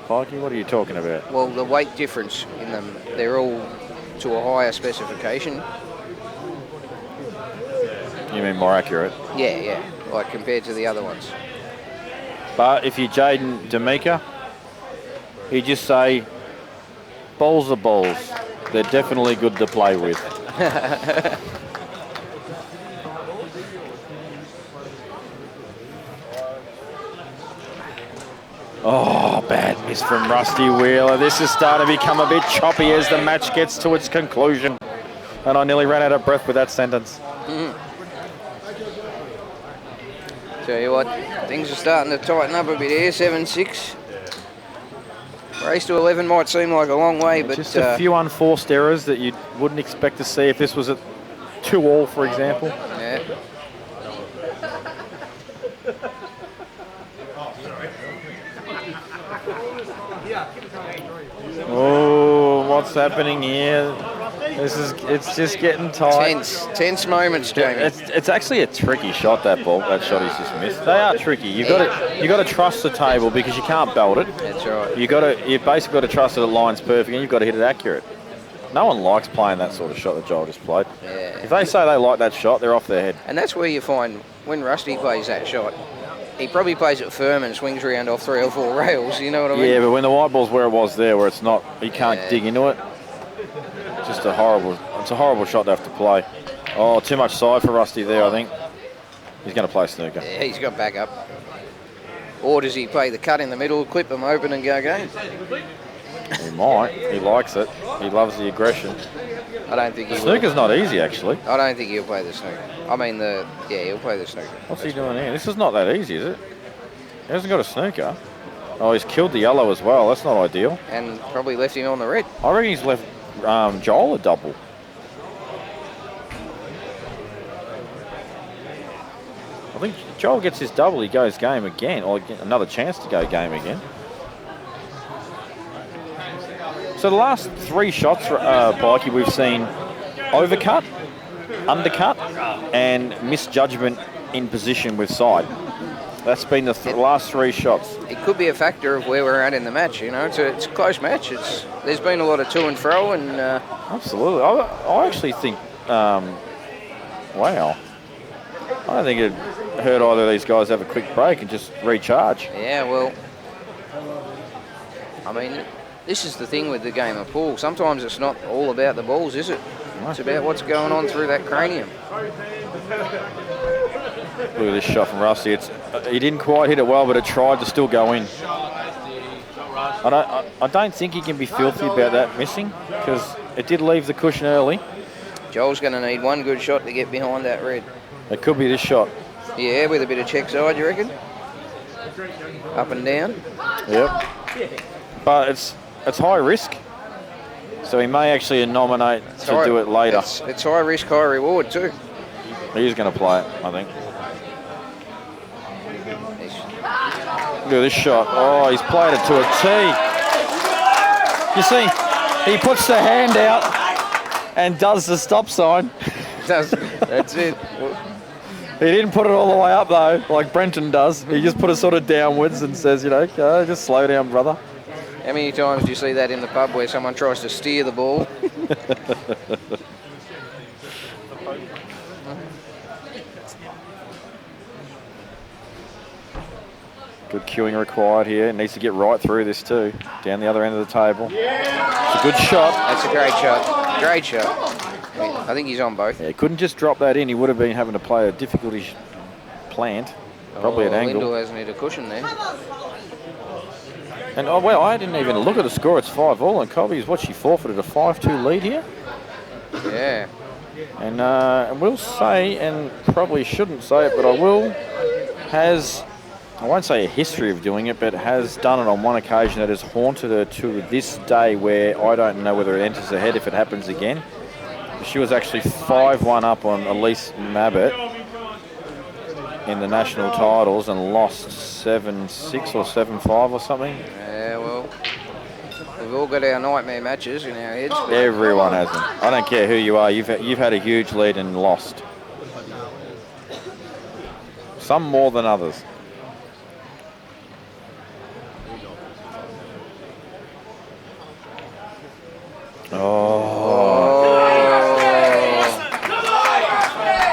Pikey, what are you talking about? Well, the weight difference in them, they're all to a higher specification. You mean more accurate? Yeah, like compared to the other ones. But if you're Jaden D'Amica, you just say, balls are balls. They're definitely good to play with. Oh, bad miss from Rusty Wheeler. This is starting to become a bit choppy as the match gets to its conclusion. And I nearly ran out of breath with that sentence. Tell you what, things are starting to tighten up a bit here, 7-6. Race to 11 might seem like a long way, but Just a few unforced errors that you wouldn't expect to see if this was at 2-all, for example. yeah. Oh, what's happening here? It's just getting tight. Tense moments, Jamie. It's actually a tricky shot, that shot he's just missed. They are tricky. You got to trust the table because you can't belt it. That's right. You basically got to trust that it lines perfect, and you've got to hit it accurate. No one likes playing that sort of shot that Joel just played. Yeah. If they say they like that shot, they're off their head. And that's where you find when Rusty plays that shot, he probably plays it firm and swings around off 3 or 4 rails. You know what I mean? Yeah, but when the white ball's where it was there, where it's not, you can't dig into it. It's a horrible shot to have to play. Oh, too much side for Rusty there, I think. He's going to play snooker. Yeah, he's got back up. Or does he play the cut in the middle, clip them open and go game? He might. He likes it. He loves the aggression. I don't think he will. Snooker's not easy, actually. I don't think he'll play the snooker. I mean, he'll play the snooker. What's he doing here? This is not that easy, is it? He hasn't got a snooker. Oh, he's killed the yellow as well. That's not ideal. And probably left him on the red. I reckon he's left Joel a double. I think Joel gets his double, he goes game again, or another chance to go game again. So the last 3 shots, Pikey, we've seen overcut, undercut, and misjudgment in position with side. That's been the last 3 shots. It could be a factor of where we're at in the match. You know, it's a close match. There's been a lot of to and fro, and absolutely. I actually think, wow. I don't think it hurt either of these guys have a quick break and just recharge. Yeah, well, I mean, this is the thing with the game of pool. Sometimes it's not all about the balls, is it? It's about what's going on through that cranium. Look at this shot from Rusty. He didn't quite hit it well, but it tried to still go in. I don't think he can be filthy about that missing because it did leave the cushion early. Joel's going to need one good shot to get behind that red. It could be this shot. Yeah, with a bit of check side, you reckon? Up and down. Yep. But it's high risk, so he may actually nominate to do it later. It's high risk, high reward too. He's going to play it, I think. Look at this shot. Oh, he's played it to a T. You see, he puts the hand out and does the stop sign. That's it. He didn't put it all the way up though, like Brenton does. He just put it sort of downwards and says, you know, just slow down, brother. How many times do you see that in the pub where someone tries to steer the ball? Good cueing required here. Needs to get right through this too. Down the other end of the table. It's a good shot. That's a great shot. Great shot. I think he's on both. Yeah, couldn't just drop that in. He would have been having to play a difficulty plant. Probably an angle. Lindell hasn't hit a cushion there. And oh well, I didn't even look at the score. It's 5-all, and Cobby's she forfeited a 5-2 lead here. Yeah. And we'll say, and probably shouldn't say it, but I will, I won't say a history of doing it, but has done it on one occasion that has haunted her to this day, where I don't know whether it enters her head if it happens again. She was actually 5-1 up on Elise Mabbitt in the national titles and lost 7-6 or 7-5 or something. Yeah, well, we've all got our nightmare matches in our heads. Everyone has them. I don't care who you are. You've had a huge lead and lost. Some more than others.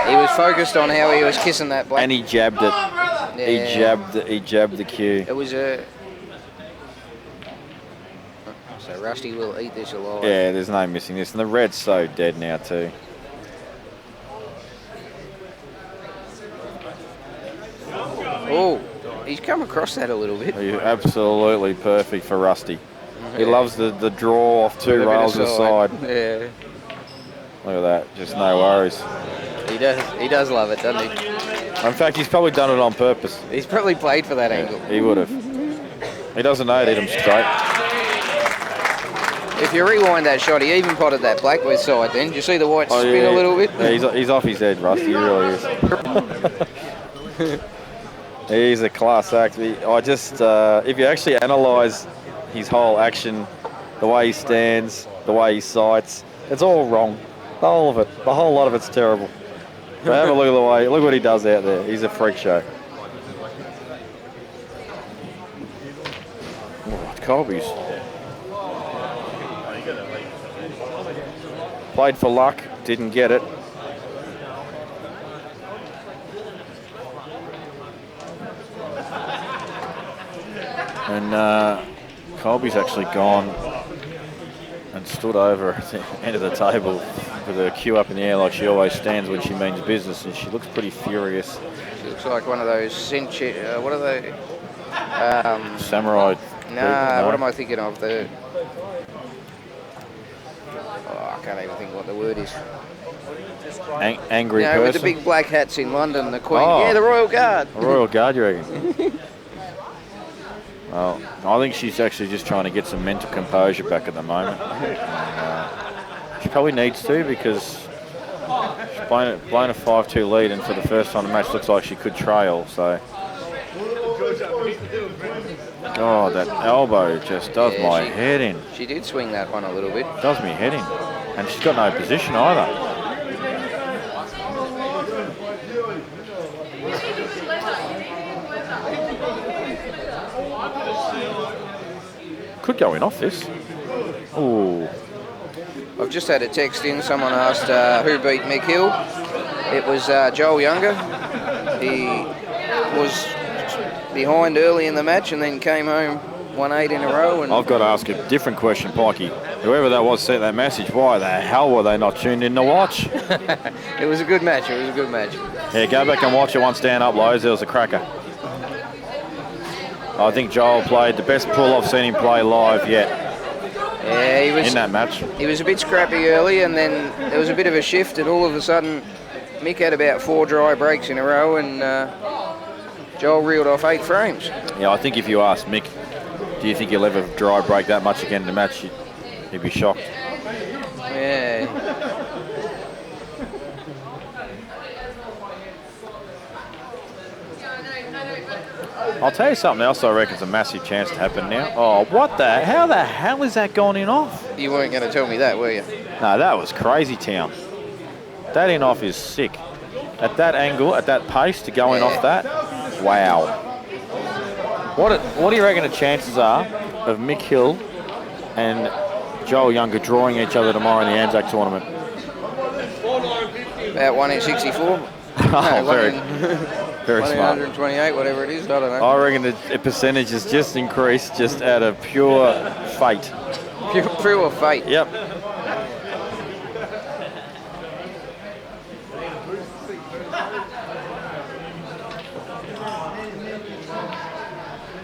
He was focused on how he was kissing that black. And he jabbed it. Yeah. He jabbed the cue. It was so Rusty will eat this alive. Yeah, there's no missing this. And the red's so dead now too. Oh, he's come across that a little bit. Absolutely perfect for Rusty. He loves the draw off 2 rails to the side. Yeah. Look at that. Just no worries. He does love it, doesn't he? In fact, he's probably done it on purpose. He's probably played for that angle. He would have. He doesn't know it hit him straight. If you rewind that shot, he even potted that Blackworth side then. Did you see the white spin a little bit? Yeah, he's off his head, Rusty. He really is. He's a class act. I just, if you actually analyse his whole action, the way he stands, the way he sights, it's all wrong. The whole of it. The whole lot of it's terrible. But have a look at the way, look what he does out there. He's a freak show. Oh, Colby's. Played for luck, didn't get it. And Colby's actually gone and stood over at the end of the table with her cue up in the air like she always stands when she means business, and she looks pretty furious. She looks like one of those what are they? Samurai. Nah, what am I thinking of? I can't even think what the word is. Angry No, person? with the big black hats in London, the Queen. Oh. Yeah, the Royal Guard. Royal Guard, you reckon? Well, I think she's actually just trying to get some mental composure back at the moment. She probably needs to, because she's blown a 5-2 lead, and for the first time the match looks like she could trail, so... Oh, that elbow just does my head in. She did swing that one a little bit. Does me head in. And she's got no position either. Could go in off this. Ooh. I've just had a text in. Someone asked who beat Mick Hill. It was Joel Younger. He was behind early in the match and then came home, won 8 in a row. And I've got to ask a different question, Pikey. Whoever that was sent that message, why the hell were they not tuned in to watch? It was a good match. It was a good match. Yeah, go back and watch it once down up lows. It was a cracker. I think Joel played the best pull I've seen him play live yet. Yeah, he was in that match. He was a bit scrappy early, and then there was a bit of a shift, and all of a sudden Mick had about 4 dry breaks in a row, and Joel reeled off 8 frames. Yeah, I think if you ask Mick, do you think he'll ever dry break that much again in the match, he'd be shocked. Yeah. I'll tell you something else I reckon's a massive chance to happen now. Oh, what the? How the hell is that gone in off? You weren't going to tell me that, were you? No, that was crazy town. That in off is sick. At that angle, at that pace, to go in off that, wow. What do you reckon the chances are of Mick Hill and Joel Younger drawing each other tomorrow in the Anzac tournament? About 1 in 64. Very smart. 128, whatever it is, I don't know. I reckon the percentage has just increased just out of pure fate. Pure fate. Yep.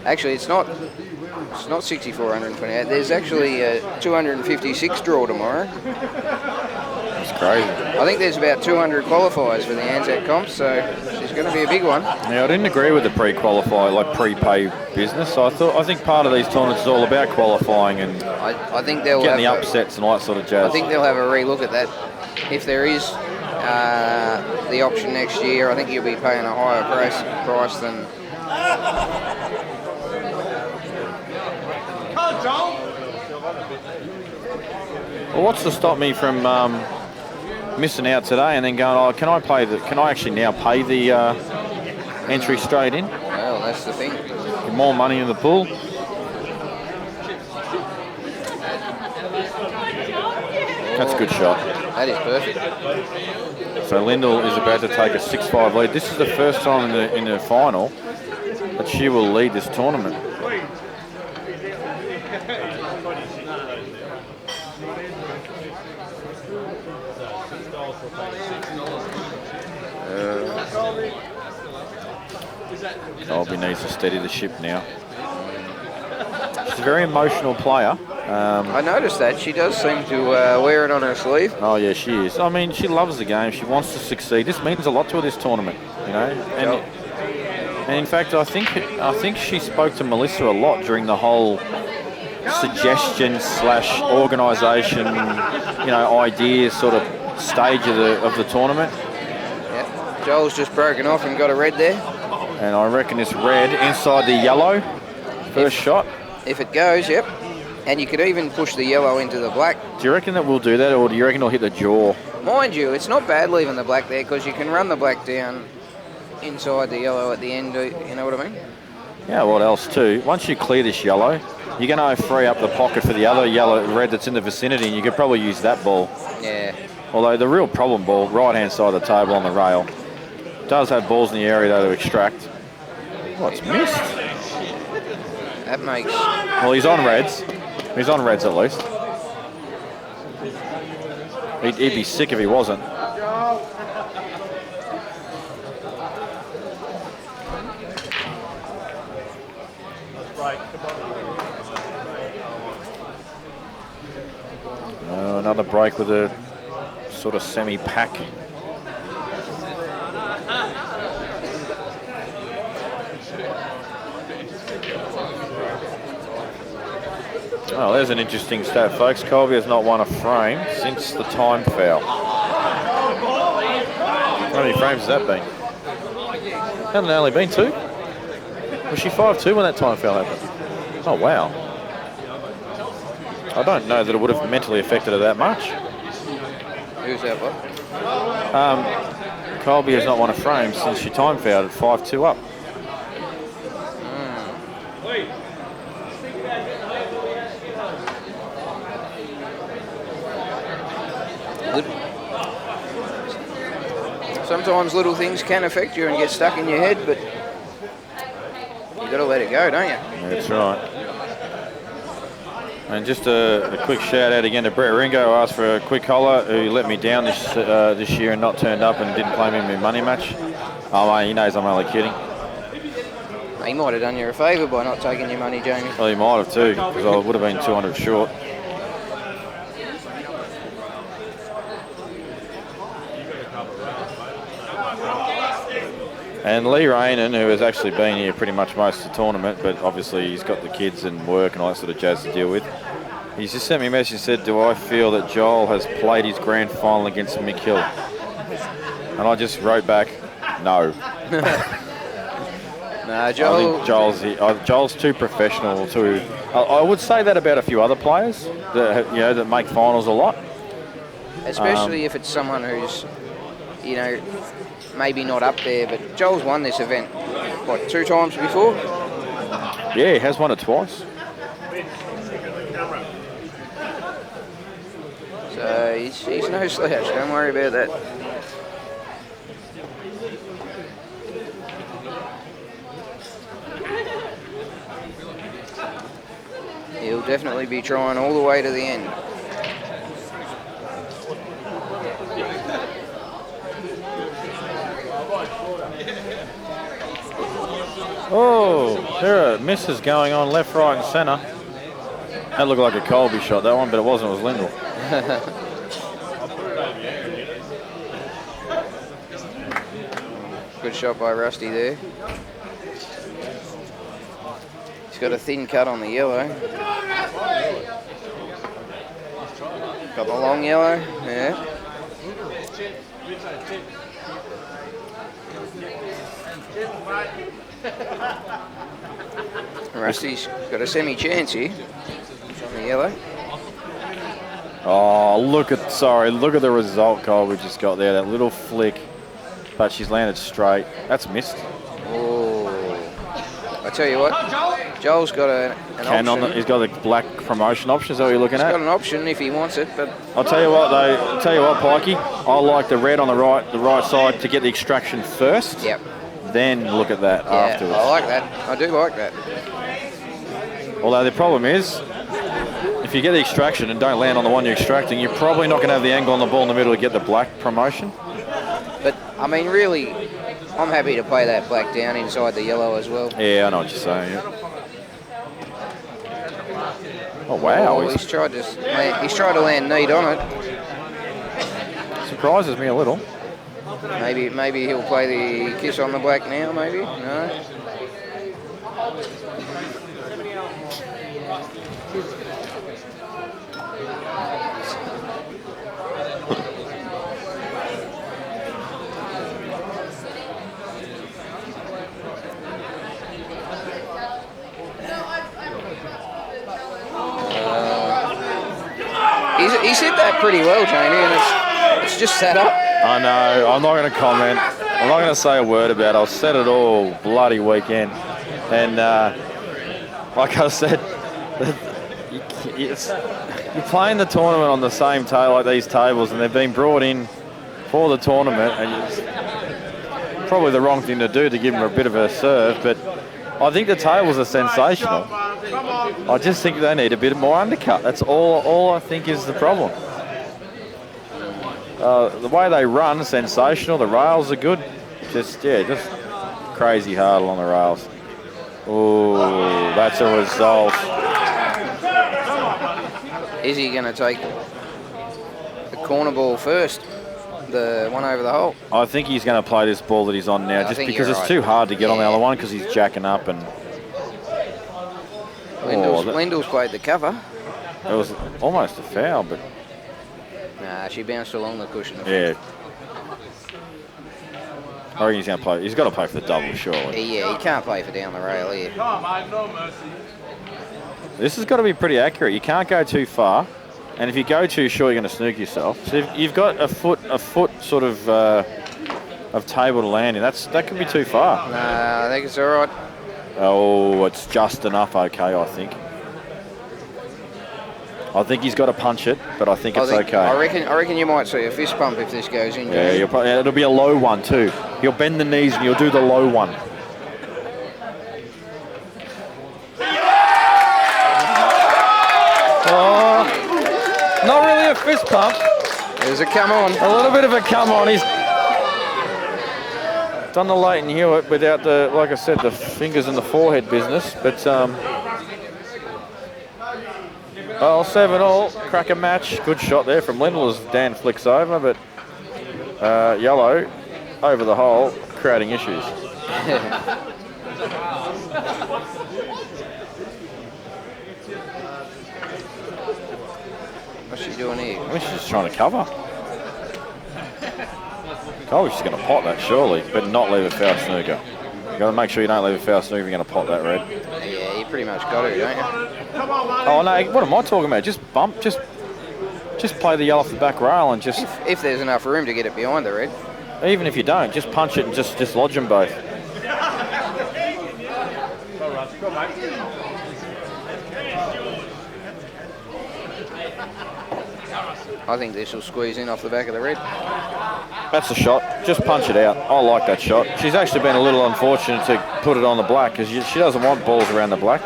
Actually, it's not 6,428. There's actually a 256 draw tomorrow. That's crazy. I think there's about 200 qualifiers for the Anzac comp, so it's going to be a big one. Now, I didn't agree with the pre-qualify, like pre-pay business. So I think part of these tournaments is all about qualifying and I think they'll getting the have upsets and all that sort of jazz. I think they'll have a re-look at that. If there is the option next year, I think you'll be paying a higher price than. Well, what's to stop me from missing out today and then going, oh, can I actually now pay the entry straight in? Well, that's the thing. Get more money in the pool. That's a good shot. That is perfect. So Lyndall is about to take a 6-5 lead. This is the first time in the final that she will lead this tournament. Colby needs to steady the ship now. She's a very emotional player. I noticed that. She does seem to wear it on her sleeve. Oh yeah, she is. I mean, she loves the game. She wants to succeed. This means a lot to her, this tournament, you know. And in fact, I think she spoke to Melissa a lot during the whole suggestion / organisation, ideas sort of stage of the tournament. Yep. Joel's just broken off and got a red there. And I reckon this red inside the yellow, first shot. If it goes, yep. And you could even push the yellow into the black. Do you reckon that we'll do that, or do you reckon it'll hit the jaw? Mind you, it's not bad leaving the black there because you can run the black down inside the yellow at the end, you know what I mean? Yeah, what else too? Once you clear this yellow, you're going to free up the pocket for the other red that's in the vicinity, and you could probably use that ball. Yeah. Although the real problem ball, right-hand side of the table on the rail, does have balls in the area though to extract. Oh, it's missed. That makes... Well, he's on reds. He's on reds at least. He'd be sick if he wasn't. Another break with a sort of semi-pack. Oh, there's an interesting stat, folks. Colby has not won a frame since the time foul. How many frames has that been? Hasn't it only been 2? Was she 5-2 when that time foul happened? Oh, wow. I don't know that it would have mentally affected her that much. Who's that, what? Colby has not won a frame since she time fouled at 5-2 up. Sometimes little things can affect you and get stuck in your head, but you've got to let it go, don't you? That's right. And just a quick shout out again to Brett Ringo, who asked for a quick holler, who let me down this year and not turned up and didn't play me in my money match. Oh, mate, he knows I'm only kidding. He might have done you a favour by not taking your money, Jamie. Well, he might have too, because I would have been 200 short. And Lee Rainan, who has actually been here pretty much most of the tournament, but obviously he's got the kids and work and all that sort of jazz to deal with. He's just sent me a message and said, do I feel that Joel has played his grand final against Mick Hill? And I just wrote back, no. Nah, Joel... I think Joel's too professional to... I would say that about a few other players that, that make finals a lot. Especially if it's someone who's, maybe not up there, but Joel's won this event, what, 2 times before? Yeah, he has won it twice. So he's no slouch, don't worry about that. He'll definitely be trying all the way to the end. Oh, there are misses going on left, right and centre. That looked like a Colby shot, that one, but it wasn't, it was Lindell. Good shot by Rusty there. He's got a thin cut on the yellow. Got the long yellow, yeah. Rusty's got a semi-chance here on the yellow. Oh, look at the result Colby just got there. That little flick, but she's landed straight. That's missed. Oh, I tell you what, Joel's got an option. He's got the black promotion option. Is that what you're looking at? He's got an option if he wants it, but I'll tell you what though. Pikey, I like the red on the right side to get the extraction first. Yep. Then look at that afterwards. I like that. I do like that. Although the problem is, if you get the extraction and don't land on the one you're extracting, you're probably not going to have the angle on the ball in the middle to get the black promotion. But, I mean, really, I'm happy to play that black down inside the yellow as well. Yeah, I know what you're saying. Yeah. Oh, wow. Oh, he's tried to land neat on it. Surprises me a little. Maybe he'll play the kiss on the black now, maybe? No? He's hit that pretty well, Jamie, and it's just set up. I know. I'm not going to comment. I'm not going to say a word about it. I've said it all bloody weekend. And like I said, you're playing the tournament on the same table like these tables, and they've been brought in for the tournament, and it's probably the wrong thing to do to give them a bit of a serve, but I think the tables are sensational. I just think they need a bit more undercut. That's all I think is the problem. The way they run, sensational. The rails are good. Just crazy hard on the rails. Oh, that's a result. Is he going to take the corner ball first? The one over the hole? I think he's going to play this ball that he's on now, just because it's too hard to get on the other one because he's jacking up and... Lindell's played the cover. It was almost a foul, but... Nah, she bounced along the cushion. Yeah. I reckon he's going to play. He's got to play for the double, surely. Yeah, he can't play for down the rail here. Come on, no mercy. This has got to be pretty accurate. You can't go too far, and if you go too short, you're going to snook yourself. So if you've got a foot sort of table to land in, that could be too far. Nah, I think it's all right. Oh, it's just enough. Okay, I think. I think he's got to punch it, but I think it's okay. I reckon you might see a fist pump if this goes in. Yeah, it'll be a low one too. He'll bend the knees and he'll do the low one. Oh, not really a fist pump. There's a come on. A little bit of a come on. He's done the Leighton Hewitt without the, like I said, the fingers in the forehead business, but 7-all, cracker match. Good shot there from Lindell as Dan flicks over, but Yellow over the hole, creating issues. What's she doing here? I think she's just trying to cover. Oh, she's going to pot that surely, but not leave a foul snooker. You've got to make sure you don't leave a foul snooker if you're going to pot that red. Yeah, you pretty much got to, don't you? Oh no, what am I talking about? Just bump, just play the yellow off the back rail and just... If there's enough room to get it behind the red. Even if you don't, just punch it and just lodge them both. I think this will squeeze in off the back of the red. That's a shot. Just punch it out. I like that shot. She's actually been a little unfortunate to put it on the black because she doesn't want balls around the black.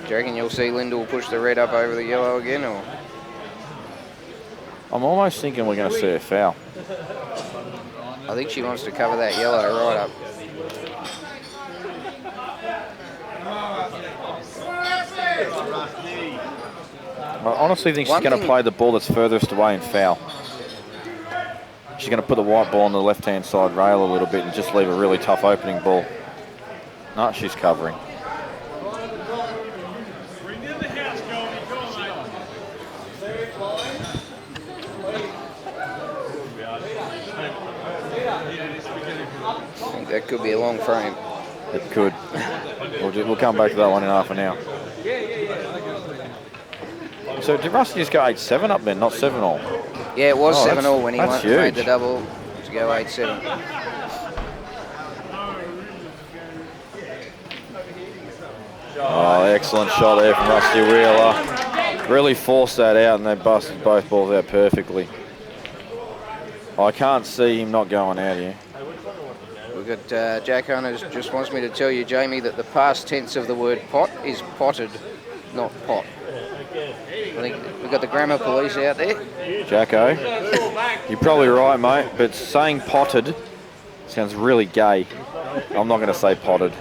Do you reckon you'll see Lindell push the red up over the yellow again, or? I'm almost thinking we're going to see a foul. I think she wants to cover that yellow right up. I honestly think she's going to play the ball that's furthest away and foul. She's going to put the white ball on the left-hand side rail a little bit and just leave a really tough opening ball. No, she's covering. I think that could be a long frame. It could. We'll come back to that one in half an hour. So did Rusty just go 8-7 up then, not 7-all? Yeah, it was 7-all when he made the huge. double to go 8-7. Oh, excellent shot there from Rusty Wheeler. Really forced that out and they busted both balls out perfectly. I can't see him not going out here. We've got Jack Hunters just wants me to tell you, Jamie, that the past tense of the word pot is potted, not pot. I think we've got the grammar police out there. Jacko, you're probably right, mate, but saying potted sounds really gay. I'm not going to say potted.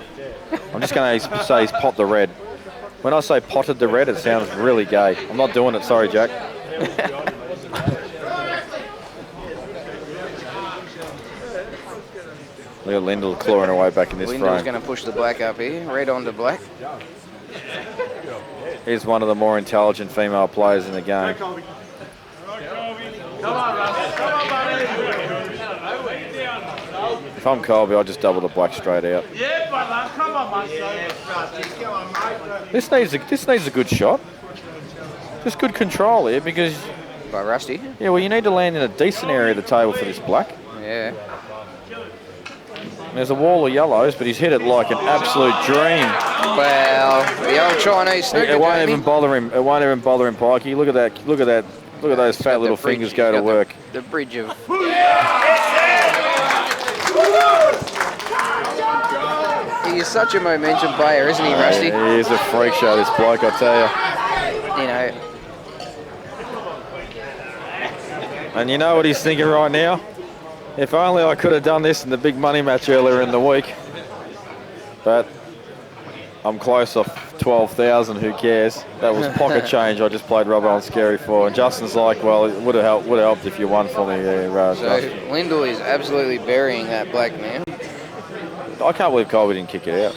I'm just going to say he's pot the red. When I say potted the red, it sounds really gay. I'm not doing it, sorry, Jack. Look at Lyndall clawing her way back in this Lyndall's frame. going to push the black up here. Red onto black. He's one of the more intelligent female players in the game. Come on, Russ. Come on, buddy. If I'm Colby, I'll just double the black straight out. Yeah, brother. Come on, mate. This needs a good shot. Just good control here because, By Rusty. yeah, well, you need to land in a decent area of the table for this black. Yeah. There's a wall of yellows, but he's hit it like an absolute dream. Well, the old Chinese snooker. It won't Jamie. even bother him. It won't even bother him, Pikey. Look at that. Look at that. Look at those fat Got little the bridge- fingers go to got work. The bridge of. He is such a momentum player, isn't he, Rusty? He is a freak show, this bloke, I tell you. You know, And you know what he's thinking right now? If only I could have done this in the big money match earlier in the week. But I'm close off 12,000. Who cares? That was pocket change. I just played rubber on scary for. And Justin's like, well, it would have helped if you won for me. so Justin. Lyndall is absolutely burying that black now. I can't believe Colby didn't kick it out.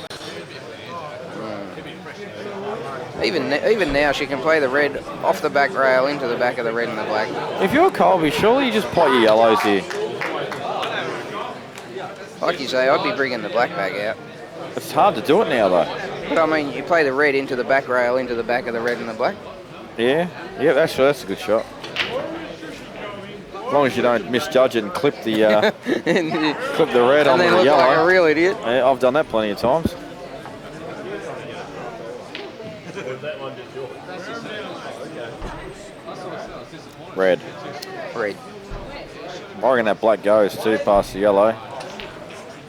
Even now, she can play the red off the back rail into the back of the red and the black. If you're Colby, surely you just pot your yellows here. Like you say, I'd be bringing the black back out. It's hard to do it now, though. But I mean, you play the red into the back rail into the back of the red and the black. Yeah, that's a good shot. As long as you don't misjudge it and clip the and clip the red on then the look yellow. like a real idiot. Yeah, I've done that plenty of times. Red. Red. I reckon that black goes too past the yellow.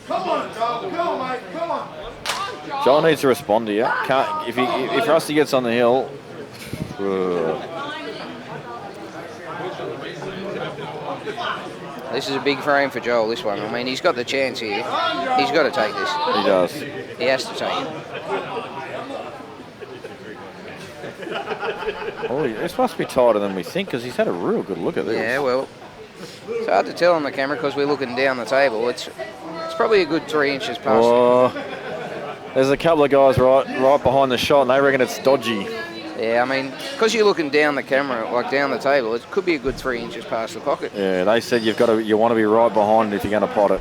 Come on, Joel. Come on, mate. Come on. Joel needs to respond here. Can't if Rusty gets on the hill. This is a big frame for Joel, this one. I mean, he's got the chance here. He's got to take this. He does. He has to take it. Oh, this must be tighter than we think because he's had a real good look at this. Yeah, well, it's hard to tell on the camera because we're looking down the table. It's probably a good 3 inches past. Oh, there's a couple of guys right behind the shot and they reckon it's dodgy. Yeah, I mean, because you're looking down the camera, like down the table, it could be a good 3 inches past the pocket. Yeah, they said you want to be right behind it if you're going to pot it.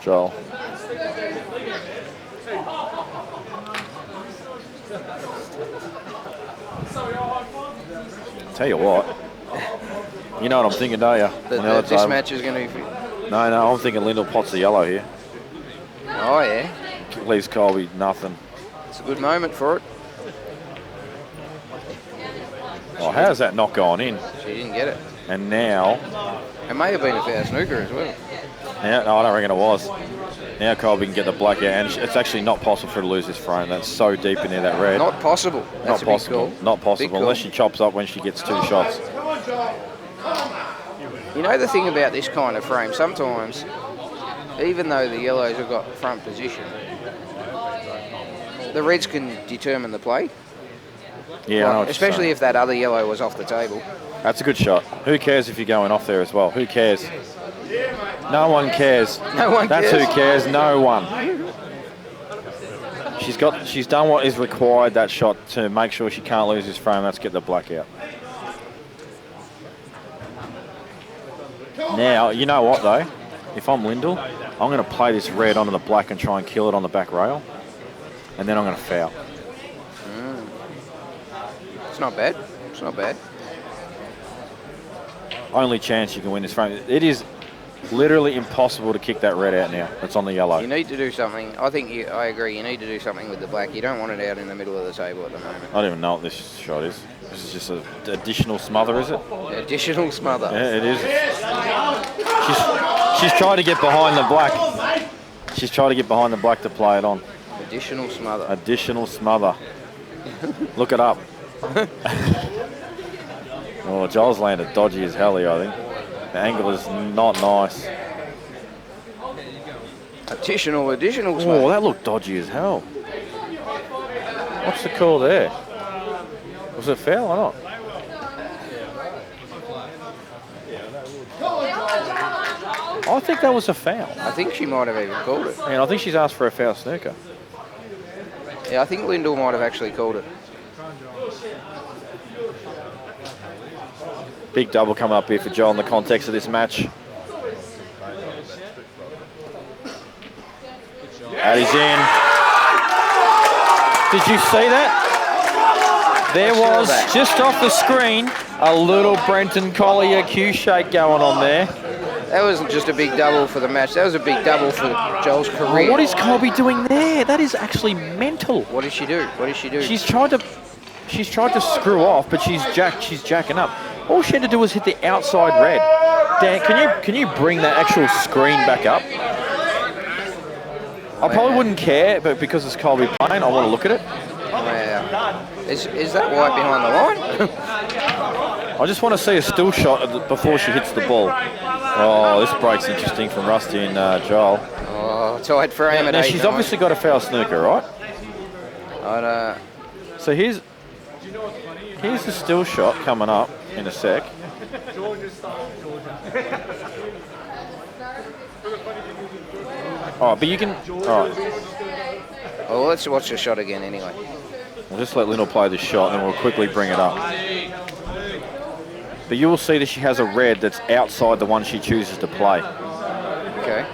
Joel. Tell you what, you know what I'm thinking, don't you? That this match is going to be... No, I'm thinking Lyndall pots the yellow here. Oh, yeah. Leaves Colby nothing. It's a good moment for it. Oh, how's that not gone in? She didn't get it. And now, It may have been a foul snooker as well. no, I don't reckon it was. Now Colby can get the black out, and it's actually not possible for her to lose this frame. That's so deep in there, that red. Not possible. That's Not possible. a big call. Not Big possible call. unless she chops up when she gets 2 shots. You know the thing about this kind of frame, sometimes, even though the yellows have got front position, the reds can determine the play. Yeah, I know what you're Especially saying. if that other yellow was off the table. That's a good shot. Who cares if you're going off there as well? Who cares? No one cares. No one That's cares. who cares. No one. She's done what is required that shot to make sure she can't lose this frame. Let's get the black out. Now, you know what though? If I'm Lyndall, I'm going to play this red onto the black and try and kill it on the back rail. And then I'm going to foul. It's not bad. It's not bad. Only chance you can win this frame. It is literally impossible to kick that red out now. It's on the yellow. You need to do something. I agree. You need to do something with the black. You don't want it out in the middle of the table at the moment. I don't even know what this shot is. This is just an additional smother, is it? Additional smother. Yeah, it is. She's tried to get behind the black. She's tried to get behind the black to play it on. Additional smother. Additional smother. Look it up. Oh, Joel's landed dodgy as hell here, I think. The angle is not nice. Additional Oh, smother. that looked dodgy as hell. What's the call there? Was it foul or not? I think that was a foul. I think she might have even called it. And I think she's asked for a foul snooker. Yeah, I think Lyndall might have actually called it. Big double coming up here for Joel in the context of this match. Addie's in. Did you see that? There was, just off the screen, a little Brenton Collier Q-shake going on there. That wasn't just a big double for the match. That was a big double for Joel's career. Oh, what is Colby doing there? That is actually mental. What did she do? What did she do? She's tried to screw off, but she's jacking up. All she had to do was hit the outside red. Dan, can you bring that actual screen back up? I probably wouldn't care, but because it's Colby playing, I want to look at it. Wow. Is that white behind the line? I just want to see a still shot before she hits the ball. Oh, this break's interesting from Rusty and Joel. Oh, tight frame at Now 8-9. she's obviously got a foul snooker, right? So here's the still shot coming up in a sec. Oh, but you can. All right. Well, let's watch the shot again anyway. We'll just let Lyndall play this shot, and then we'll quickly bring it up. But you will see that she has a red that's outside the one she chooses to play. Okay.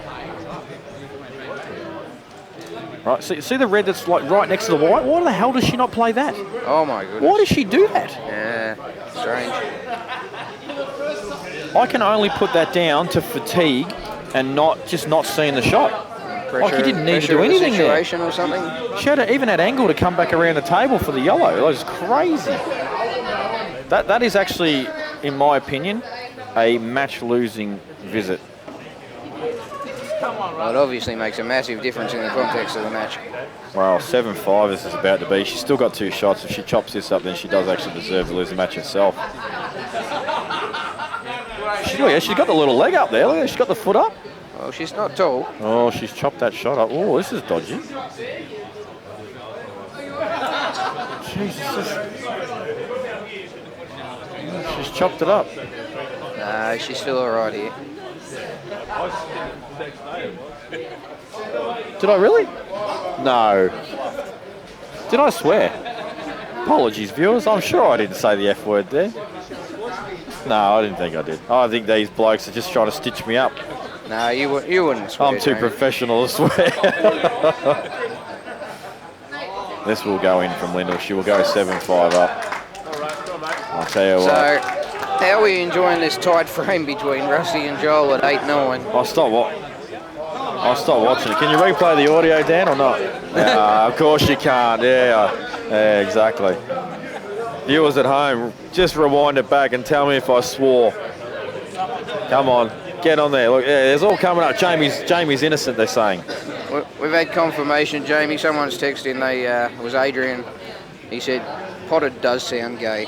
Right. See the red that's like right next to the white. Why the hell does she not play that? Oh my goodness. Why does she do that? Yeah, strange. I can only put that down to fatigue and not seeing the shot. Like he didn't need to do anything there. Situation or something. She even had angle to come back around the table for the yellow. That was crazy. That is actually, in my opinion, a match-losing visit. Well, it obviously makes a massive difference in the context of the match. Well, 7-5 this is about to be. She's still got 2 shots. If she chops this up, then she does actually deserve to lose the match herself. She's got the little leg up there. Look at her. She's got the foot up. Well, she's not tall. Oh, she's chopped that shot up. Oh, this is dodgy. Jesus. She's chopped it up. No, she's still all right here. Did I really? No. Did I swear? Apologies, viewers. I'm sure I didn't say the F word there. No, I didn't think I did. I think these blokes are just trying to stitch me up. No, you wouldn't swear. I'm too professional to swear. This will go in from Lyndall. She will go 7-5 up. I'll tell you what. So, how are we enjoying this tight frame between Rusty and Joel at 8-9? I'll stop watching it. Can you replay the audio, Dan, or not? Of course you can't. Yeah, exactly. Viewers at home, just rewind it back and tell me if I swore. Come on, get on there. Look, yeah, it's all coming up. Jamie's innocent, they're saying. We've had confirmation, Jamie. Someone's texted in. It was Adrian. He said, potted does sound gay.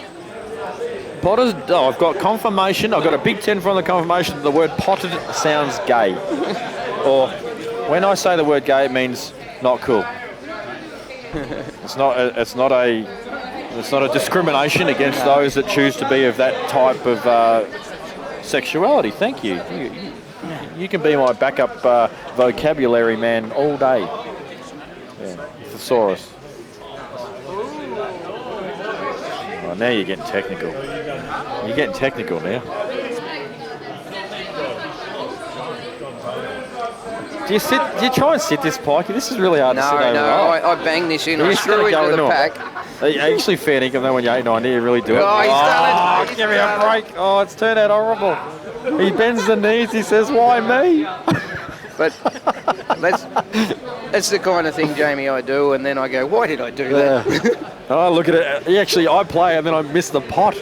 Potter's, I've got confirmation. I've got a big 10 from the confirmation that the word potted sounds gay. Or when I say the word gay, it means not cool. It's not a discrimination against those that choose to be of that type of sexuality. Thank you. You can be my backup vocabulary man all day. Yeah, thesaurus. Oh, now you're getting technical. You're getting technical now. Do you try and sit this, Pikey? This is really hard to sit over. No, I banged this in. I screw into the pack. Are you actually fair dinkum though when you're 8-9? Do you really do it? Oh, he's done it. Give me a break. Oh, it's turned out horrible. He bends the knees. He says, why me? But that's the kind of thing, Jamie, I do, and then I go, why did I do that? Oh, look at it. Actually, I play and then I miss the pot.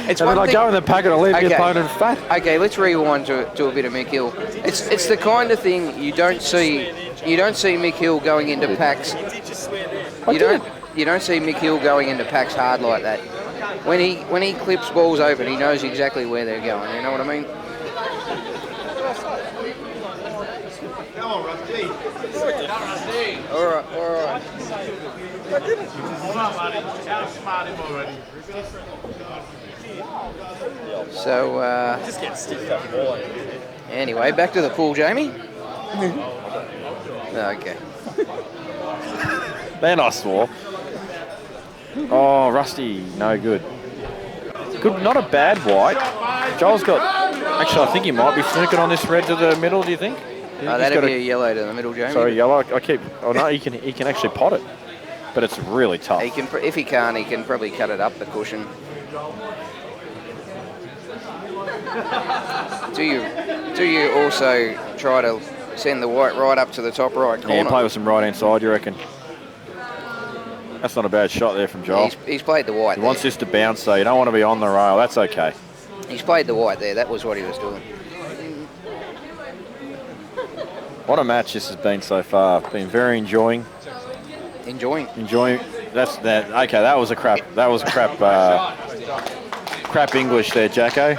It's and then I go in the packet and leave the opponent fat. Okay, let's rewind to a bit of Mick Hill. It's the kind of thing you don't see. You don't see Mick Hill going into packs. You don't see Mick Hill going into packs hard like that. When he clips balls open, he knows exactly where they're going. You know what I mean? All right. Hold on, buddy. Outsmart him already. So, Just getting stiffed up more. anyway, back to the pool, Jamie. Okay. Then I swore. Oh, Rusty, no good. Good, not a bad white. Joel's got. Actually, I think he might be flicking on this red to the middle. Do you think? That'd be a yellow to the middle, Jamie. Sorry, yellow. I keep. Oh no, he can actually pot it, but it's really tough. He can, if he can't, he can probably cut it up the cushion. Do you also try to send the white right up to the top right corner? Yeah, play with some right hand side. You reckon? That's not a bad shot there from Joel. He's played the white. He wants this to bounce, so you don't want to be on the rail. That's okay. He's played the white there. That was what he was doing. What a match this has been so far. Been very enjoying. Enjoying. That's that. Okay, that was a crap. That was crap. Crap English there, Jacko.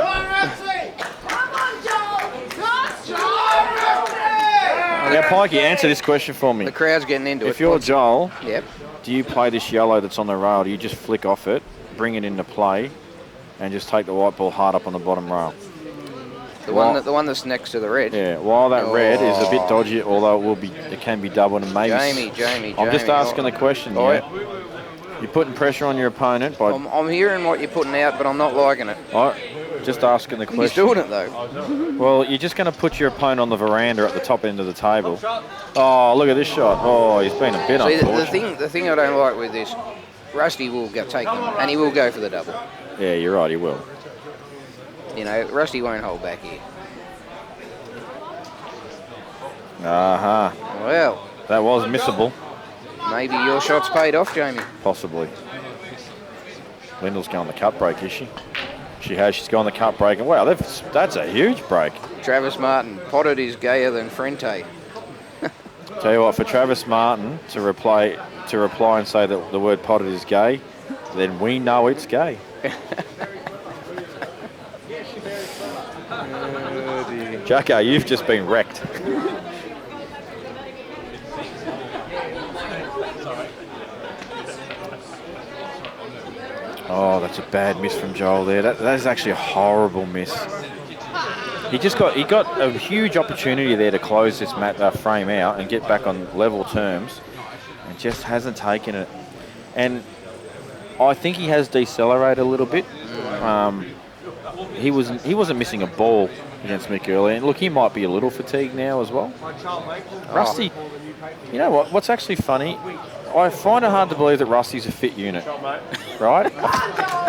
Now, Pikey, answer this question for me. The crowd's getting into it. If you're Joel, Yep. do you play this yellow that's on the rail? Do you just flick off it, bring it into play, and just take the white ball hard up on the bottom rail? The one that's next to the red. Yeah. While that red is a bit dodgy, although it can be doubled and maybe. Jamie. I'm just asking the question. Yeah. You're putting pressure on your opponent by. I'm hearing what you're putting out, but I'm not liking it. Just asking the question. He's doing it though. Well, you're just going to put your opponent on the veranda at the top end of the table. Oh, look at this shot. Oh, he's been a bit See, unfortunate. the thing I don't like with this, Rusty will take them, and he will go for the double. Yeah, you're right, he will. You know, Rusty won't hold back here. Uh-huh. Well, That was missable, maybe your shot's paid off, Jamie. possibly. Lyndall's going the cut break, is she? She has. She's gone the cut break. And wow, that's a huge break. Travis Martin, potted is gayer than Frente. Tell you what, for Travis Martin to reply and say that the word potted is gay, then we know it's gay. Jacko, you've just been wrecked. Oh, that's a bad miss from Joel there. That is actually a horrible miss. He got a huge opportunity there to close this frame out and get back on level terms, and just hasn't taken it. And I think he has decelerated a little bit. He wasn't missing a ball against Mick earlier. And look, he might be a little fatigued now as well. Rusty, you know what? What's actually funny? I find it hard to believe that Rusty's a fit unit, right?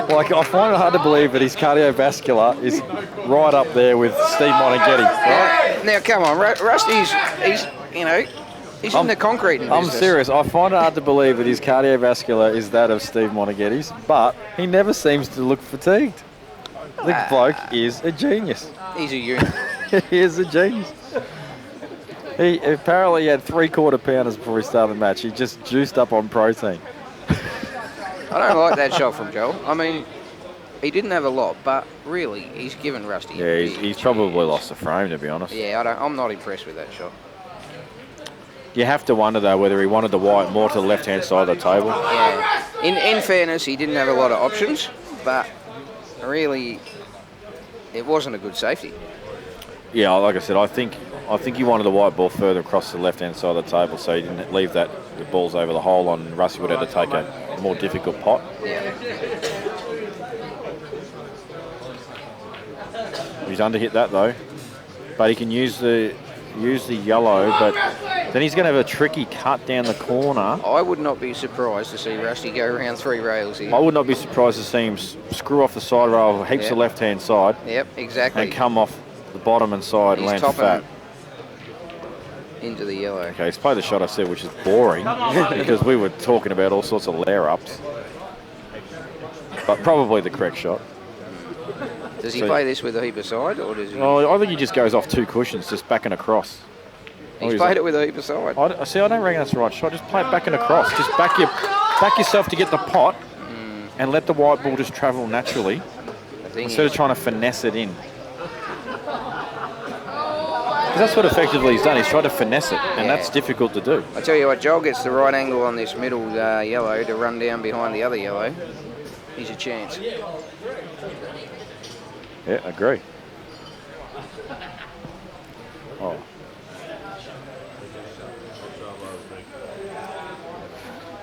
Like, I find it hard to believe that his cardiovascular is right up there with Steve Monaghetti, right? Now, come on, Rusty's, he's in the concrete business. I'm serious. I find it hard to believe that his cardiovascular is that of Steve Monaghetti's, but he never seems to look fatigued. The bloke is a genius. He's a unit. He is a genius. He apparently had 3/4 pounders before he started the match. He just juiced up on protein. I don't like that shot from Joel. I mean, he didn't have a lot, but really, he's given Rusty. Yeah, he's probably lost the frame, to be honest. Yeah, I'm not impressed with that shot. You have to wonder, though, whether he wanted the white more to the left-hand side of the table. Yeah. In fairness, he didn't have a lot of options, but really, it wasn't a good safety. Yeah, like I said, I think he wanted the white ball further across the left-hand side of the table, so he didn't leave the balls over the hole on. Rusty would have to take a more difficult pot. Yeah. He's underhit that though, but he can use the yellow, but then he's going to have a tricky cut down the corner. I would not be surprised to see Rusty go around 3 rails here. I would not be surprised to see him screw off the side rail, heaps the left-hand side. Yep, exactly. And come off the bottom and side and He's land fat. Into the yellow. Okay, he's played the shot I said, which is boring because we were talking about all sorts of layer-ups. But probably the correct shot. Does he play this with a heap of side, or does he? Oh, I think he just goes off 2 cushions, just back and across. He's played it with a heap of side. I don't reckon that's the right shot. Just play it back and across. Just back yourself to get the pot and let the white ball just travel naturally instead of trying to finesse it in. Because that's what effectively he's done. He's tried to finesse it, and that's difficult to do. I tell you what, Joel gets the right angle on this middle yellow to run down behind the other yellow. He's a chance. Yeah, agree. Oh.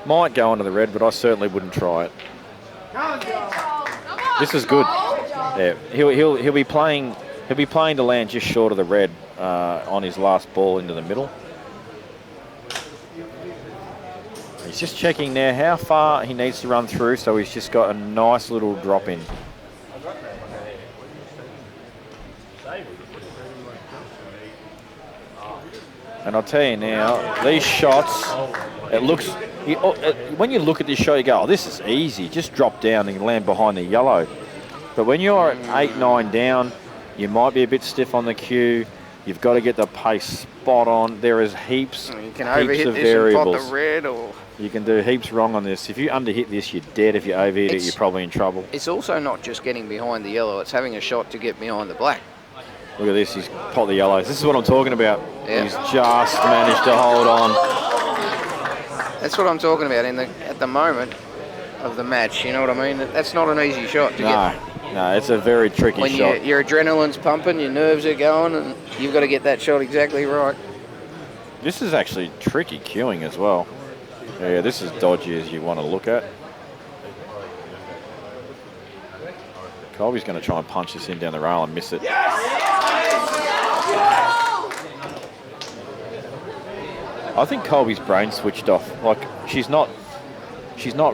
Might go onto the red, but I certainly wouldn't try it. This is good. Yeah, he'll be playing to land just short of the red on his last ball into the middle. He's just checking there how far he needs to run through, so he's just got a nice little drop in. And I'll tell you now, these shots, it looks, when you look at this shot, you go, oh, this is easy. Just drop down and land behind the yellow. But when you're at 8-9 down, you might be a bit stiff on the cue. You've got to get the pace spot on. There is heaps You can of overhit this variables. and pot the red, or You can do heaps wrong on this. If you underhit this, you're dead. If you overhit it, you're probably in trouble. it's also not just getting behind the yellow, it's having a shot to get behind the black. Look at this, he's pot the yellows. This is what I'm talking about. Yeah. He's just managed to hold on. That's what I'm talking about at the moment of the match, you know what I mean? That's not an easy shot to get. No, it's a very tricky When shot. your adrenaline's pumping, your nerves are going, and you've got to get that shot exactly right. This is actually tricky cueing as well. Yeah, this is dodgy as you want to look at. Colby's going to try and punch this in down the rail and miss it. I think Colby's brain switched off. Like she's not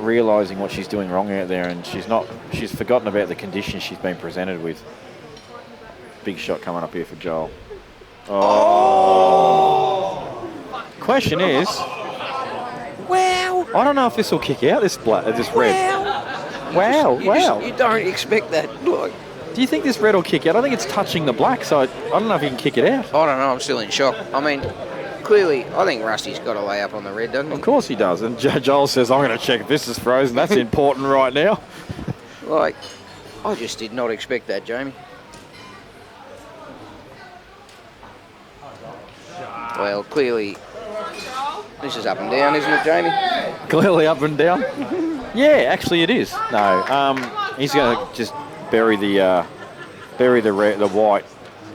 realising what she's doing wrong out there, and she's forgotten about the conditions she's been presented with. Big shot coming up here for Joel. Oh. Question is, Wow! I don't know if this will kick out this red. Wow! You don't expect that. Like, Do you think this red will kick out? I think it's touching the black, so I don't know if he can kick it out. I don't know. I'm still in shock. I mean, clearly, I think Rusty's got to lay up on the red, doesn't he? Of course he does. And Joel says, I'm going to check if this is frozen. That's important right now. Like, I just did not expect that, Jamie. Well, clearly, this is up and down, isn't it, Jamie? Clearly up and down. Yeah, actually it is. No, he's going to just bury the white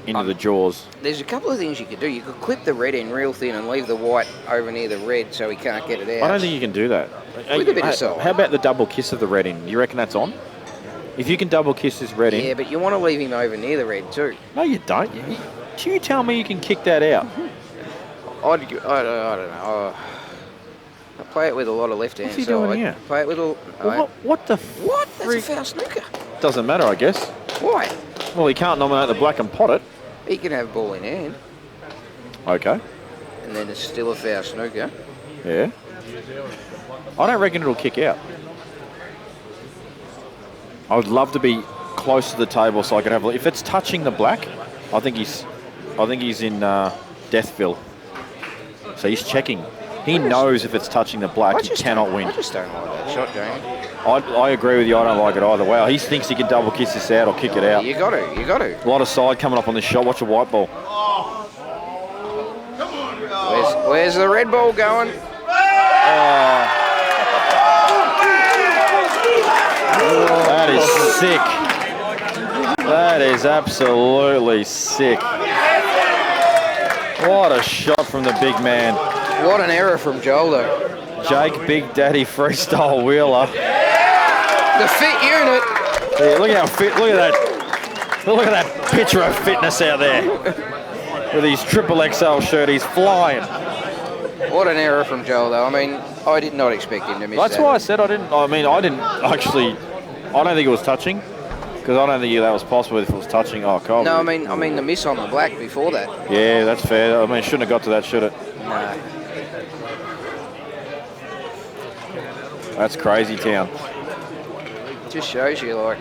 into the jaws. There's a couple of things you could do. You could clip the red in real thin and leave the white over near the red so he can't get it out. I don't think you can do that. With a bit of salt. How about the double kiss of the red in? You reckon that's on? If you can double kiss this red in. Yeah, but you want to leave him over near the red too. No, you don't. Can you tell me you can kick that out? I don't know. I play it with a lot of left hand. What's he doing here? Play it with a. Well, what the What? That's a foul snooker. Doesn't matter, I guess. Why? Well, he can't nominate the black and pot it. He can have ball in hand, Okay. and then it's still a foul snooker. Yeah. I don't reckon it'll kick out. I would love to be close to the table so I could have a look. If it's touching the black, I think he's in Deathville. So he's checking. He knows if it's touching the black, he cannot win. I just don't like that shot, Jamie. I agree with you. I don't like it either. Wow, he thinks he can double kiss this out or kick it out. You got to. A lot of side coming up on this shot. Watch a white ball. Where's the red ball going? That is sick. That is absolutely sick. What a shot from the big man. What an error from Joel, though. Jake Big Daddy Freestyle Wheeler. The fit unit. Yeah, look how fit. Look at that. Look at that picture of fitness out there. With his triple XL shirt, he's flying. What an error from Joel, though. I mean, I did not expect him to miss That's that. why I said I didn't actually. I don't think it was touching. Because I don't think that was possible if it was touching. Oh, Cole. No, I mean the miss on the black before that. Yeah, that's fair. I mean, it shouldn't have got to that, should it? No. That's crazy town. Just shows you, like,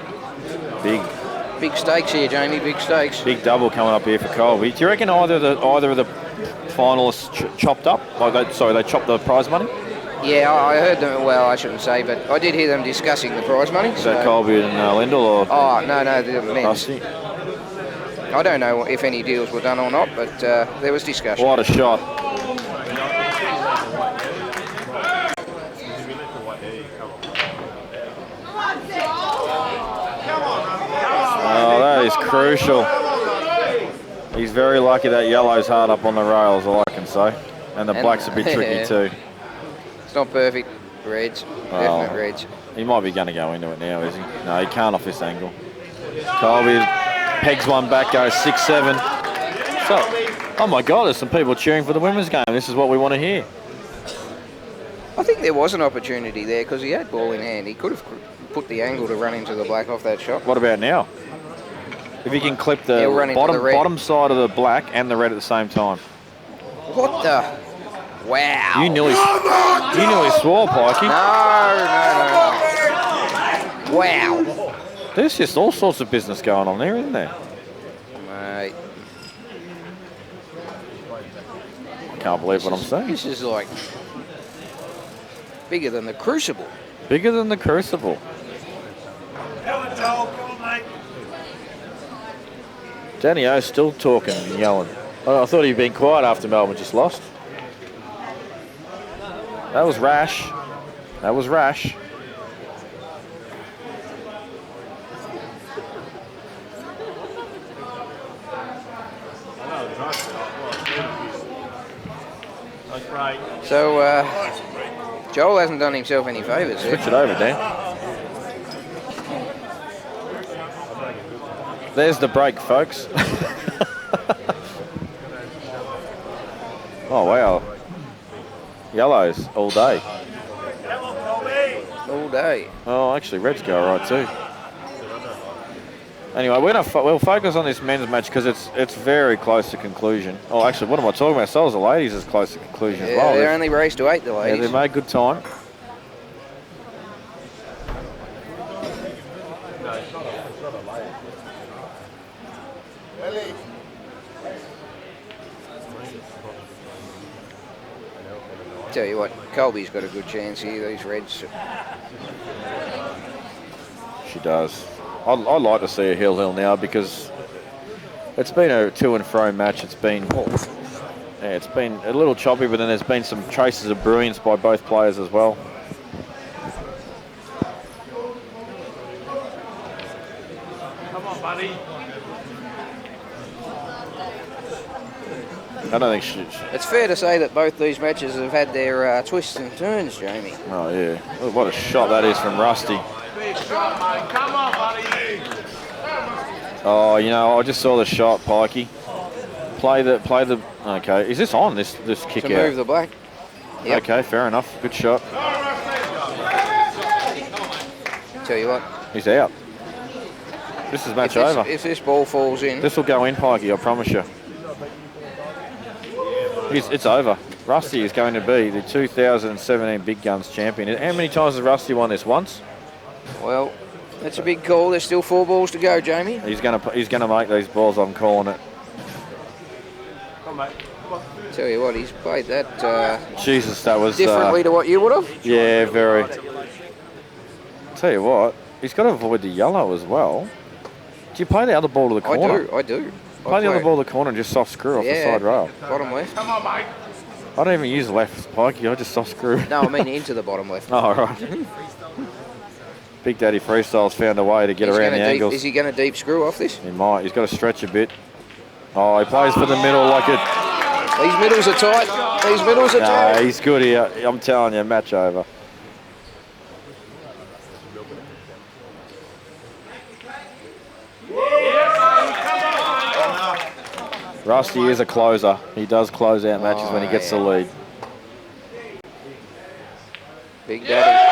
big stakes here, Jamie. Big stakes. Big double coming up here for Colby. Do you reckon either of the finalists chopped up? Like they chopped the prize money? Yeah, I heard them. Well, I shouldn't say, but I did hear them discussing the prize money. Is that Colby and Lindell or? Oh no, the men's. Rusty? I don't know if any deals were done or not, but there was discussion. What a shot! Oh, that is is crucial. He's very lucky that yellow's hard up on the rails, all I can say. And the black's a bit tricky too. It's not perfect. Reds. Well, Definite reds. He might be going to go into it now, is he? No, he can't off this angle. Colby pegs one back, goes 6-7. So, oh my God, there's some people cheering for the women's game. This is what we want to hear. I think there was an opportunity there because he had ball in hand. He could have put the angle to run into the black off that shot. What about now? If he can clip the He'll run into the red. bottom side of the black and the red at the same time. What the? Wow. You nearly swore, Pikey. No. Wow. There's just all sorts of business going on there, isn't there? Mate. I can't believe what I'm saying. This is like bigger than the Crucible. Bigger than the Crucible. Danny O's still talking and yelling. I thought he'd been quiet after Melbourne just lost. That was rash. That was rash. That's right. So, Joel hasn't done himself any favours here. Switch it over, Dan. There's the break, folks. Oh, wow. Yellows all day. All day. Oh, actually, reds go right too. Anyway, we'll focus on this men's match because it's very close to conclusion. Oh, actually, what am I talking about? So is the ladies is close to conclusion as Yeah, well. they're only raced to 8, the Yeah, ladies. they made good time. Tell you what, Colby's got a good chance here, these reds. She does. I'd like to see a Hill now because it's been a to and fro match. It's been a little choppy, but then there's been some traces of brilliance by both players as well. Come on, buddy. I don't think she. It's fair to say that both these matches have had their twists and turns, Jamie. Oh yeah, what a shot that is from Rusty. Big shot, mate. Come on, buddy. Oh, you know, I just saw the shot, Pikey. Play the. Okay, is this on? This kick To move out? the black. Yep. Okay, fair enough. Good shot. Tell you what, He's out. This is match over. if this ball falls in, This will go in, Pikey. I promise you. It's over. Rusty is going to be the 2017 Big Guns champion. How many times has Rusty won this? Once. well, that's a big call. There's still 4 balls to go, Jamie. He's gonna make these balls. I'm calling it. Come on, mate. Tell you what, he's played that Jesus, that was differently to what you would have. yeah, very. Tell you what, he's got to avoid the yellow as well. Do you play the other ball to the corner? I do. Play the other ball to the corner and just soft screw off the side rail. Bottom left. Come on, mate. I don't even use left, Pikey. I just soft screw. No, I mean into the bottom left. Oh, right. Big Daddy Freestyle's found a way to get around the angles. Is he going to deep screw off this? He might. He's got to stretch a bit. Oh, he plays for the middle like it. These middles are tight. These middles are Nah, tight. he's good here. I'm telling you, match over. Rusty is a closer. He does close out matches when he gets the lead. Big Daddy.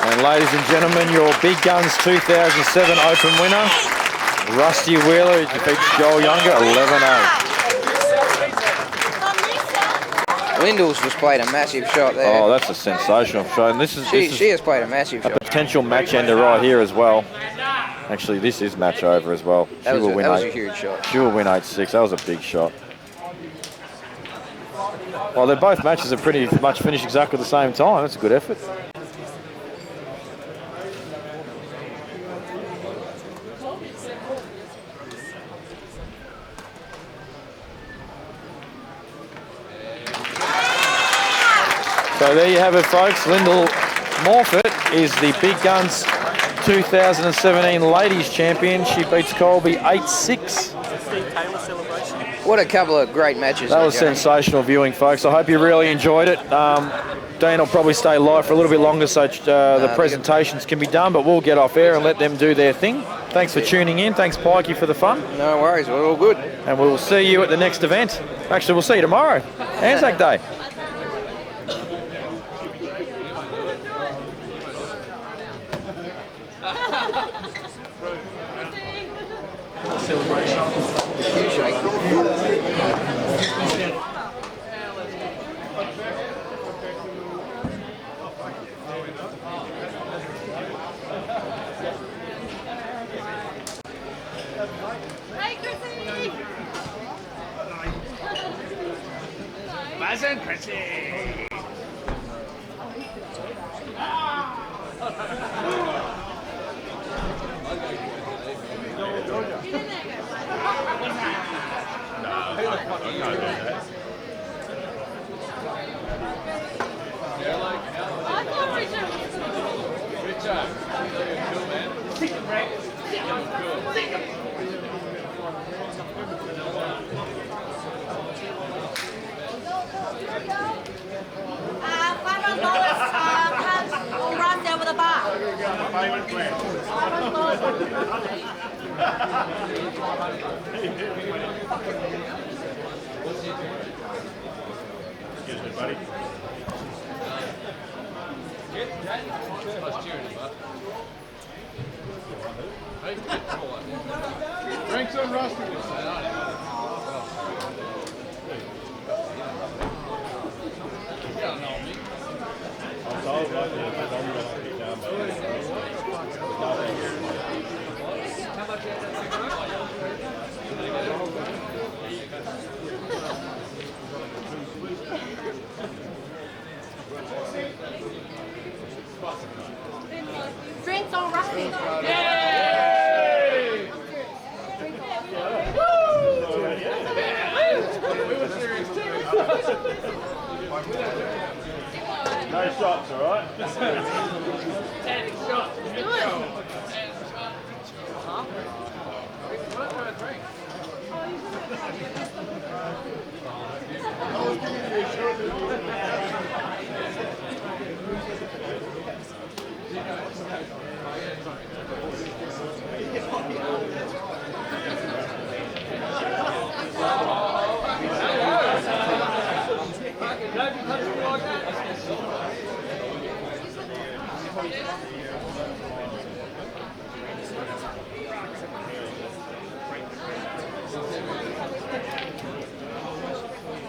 And ladies and gentlemen, your Big Guns 2007 Open winner, Rusty Wheeler, who defeats Joel Younger 11-8. Lindell's just played a massive shot there. Oh, that's a sensational shot. And this is She has played a massive a shot. potential match ender right here as well. Actually, this is match over as well. That was a huge shot. She will win 8-6. That was a big shot. Well, they're both matches are pretty much finished exactly the same time. That's a good effort. So there you have it, folks. Lindell Morfitt is the Big Guns 2017 Ladies Champion. She beats Colby 8-6. What a couple of great matches. That was Johnny. sensational viewing, folks. I hope you really enjoyed it. Dan will probably stay live for a little bit longer so the presentations can be done, but we'll get off air and let them do their thing. Thanks for tuning in. Thanks, Pikey, for the fun. No worries, we're all good. And we'll see you at the next event. Actually, we'll see you tomorrow, Anzac Day. Hey, Chrissy! Baz and Chrissy. I thought Richard was $5 has all right there with a bar. Excuse me, buddy. Drinks on Rusty. Drinks on Rusty. No shots, all right?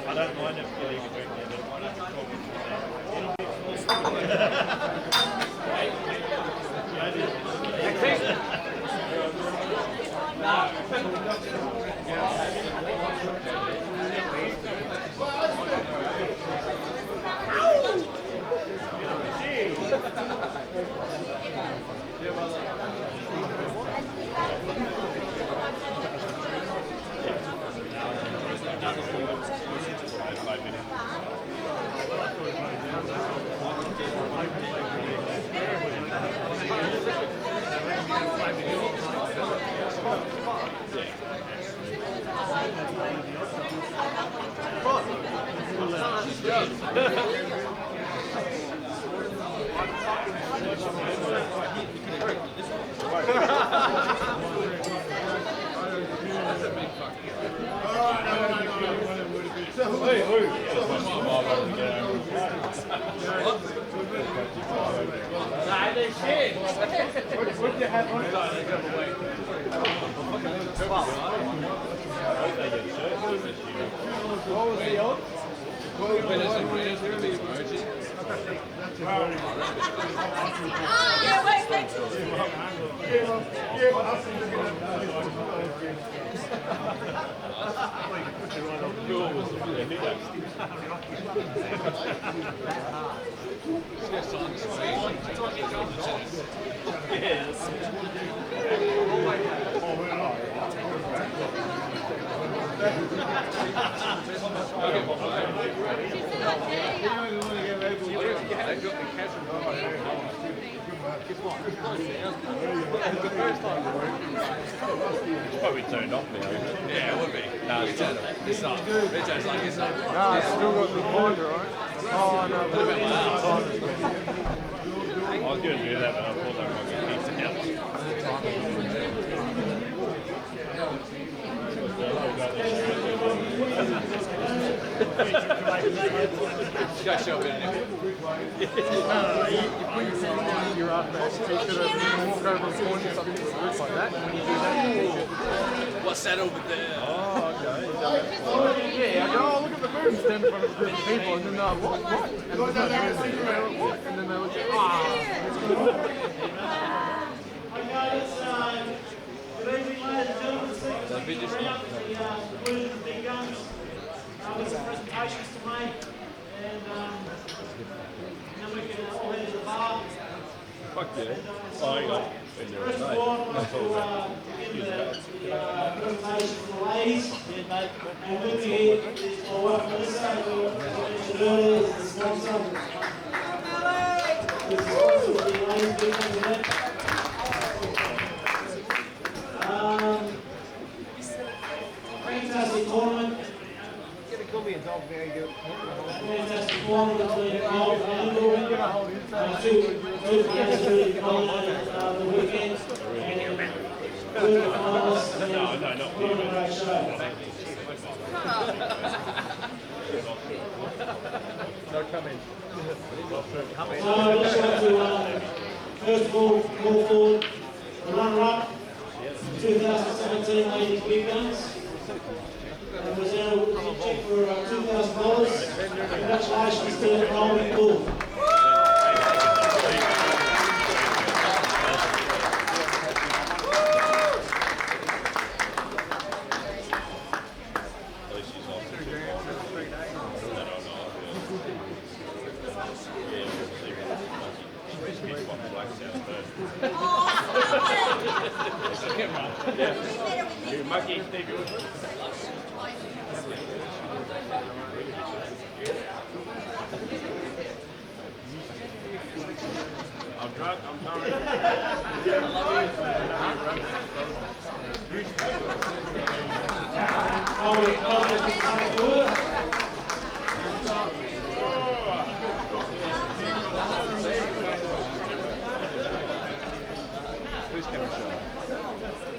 I don't mind if you leave a drink there, but I don't talk Yeah, wait, thanks. They've got the Probably turned off now. Yeah, it would be. No, it's not. It's not. Richo's like, it's not. Nah, it's still got the binder, right? Oh, no. I was going to do that, but I thought they were going to keep it out. Go show a bit in there. You put your phone down in your armrest, so you could have walk over and point at something that looks like that. And when you do that, What's that over there? oh, okay. Yeah, I go, oh, look at the moon, stand in front of a group of people, and then they're like, what? And there's no music, and they're like, what? And then they look like, Okay, let's, good evening, ladies and gentlemen. Thank you for bringing up the conclusion of the big guns. We've got some presentations to make, and then we can all head to the bar. Fuck yeah. Oh, hang on. First of all, I'd like to begin the presentation for the ladies. And with me here is my wife Melissa, who I mentioned earlier, is the sponsor. With the sponsor of the ladies' big guns event. Fantastic tournament. Fantastic tournament between Gold and Indoor. Two players really dominated the weekend. Good finals and what a great show. no comment. So I'd just like to first of all call forward the runner-up 2017 Ladies Big Guns. And was now a check for $2,000. Congratulations to Roman Bull. You monkey, Stevie. I'm drunk, I'm sorry. Who's coming show?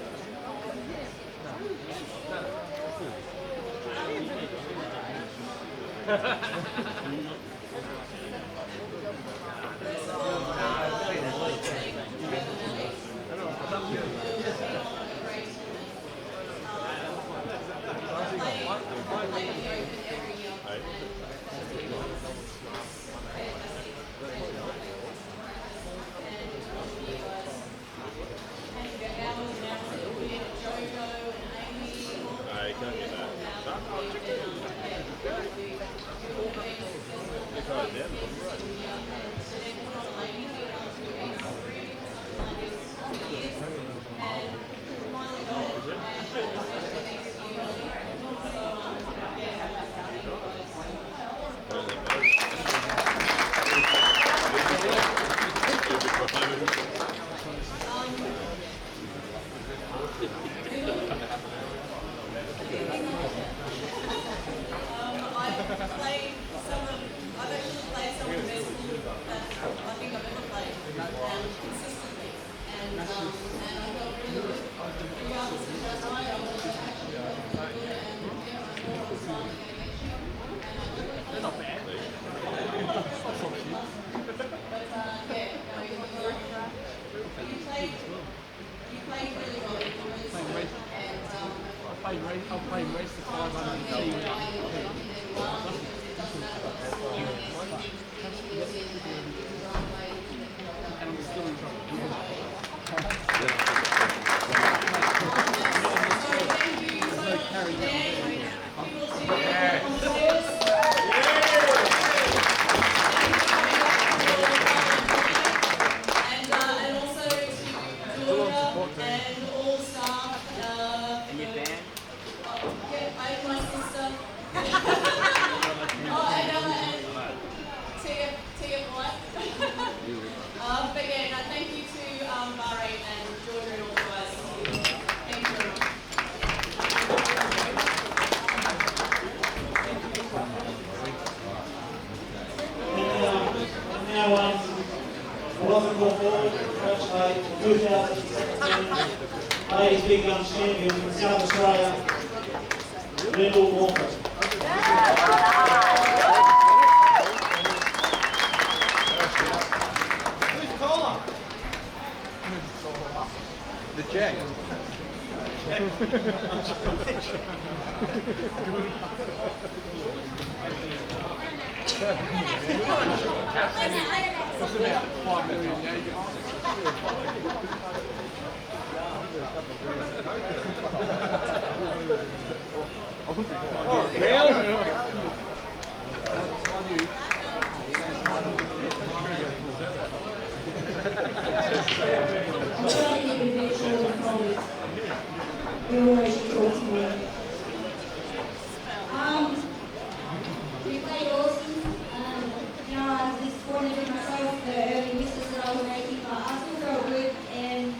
I'll play race to 500 and see. And I'm still in And also to Georgia and all staff. And your band? Yeah, I have my sister. and Tia White. But yeah, no, thank you to Ladies Big Guns champion from South Australia, Lyndall Walker. The Jack. Cost about 5 million. Yeah, you oh, really? We played awesome. You know, I was disappointed in myself the early misses that I was making, but I still felt good and you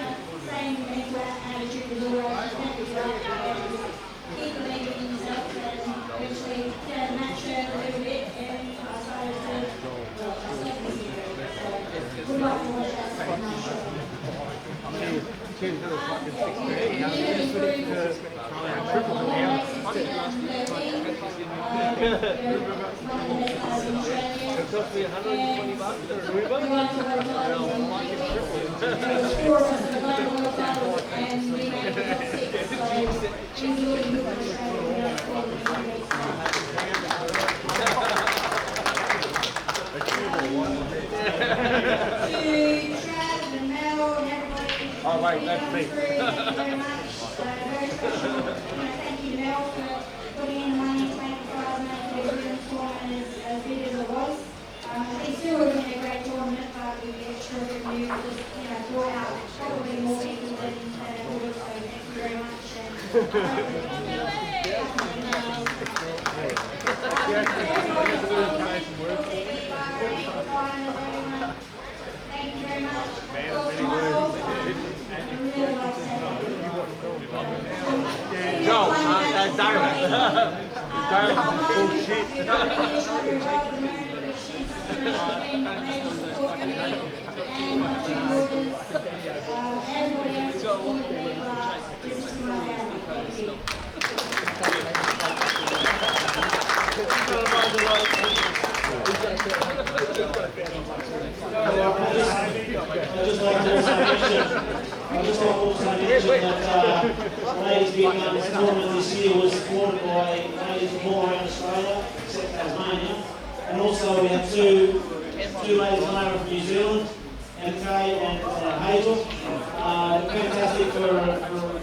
know, same mental attitude as always. Just never give up and keep believing in yourself and eventually get out of the match a little bit and I started to this year. So good luck for what that's like. Oh, wait, that's me. Thank you, Mel, for putting in the money to make the prize money for the women's tournament as big as it was. I think still we're doing a great tournament, but we get terrific news just, you know, brought out probably more people than it would, so thank you very much. Thank you very much. Joe, Darren. I'd just like to also mention that Ladies Big Guns tournament this year was supported by ladies from all around Australia, except Tasmania. And also we have two ladies from New Zealand, MK and Hazel. Fantastic for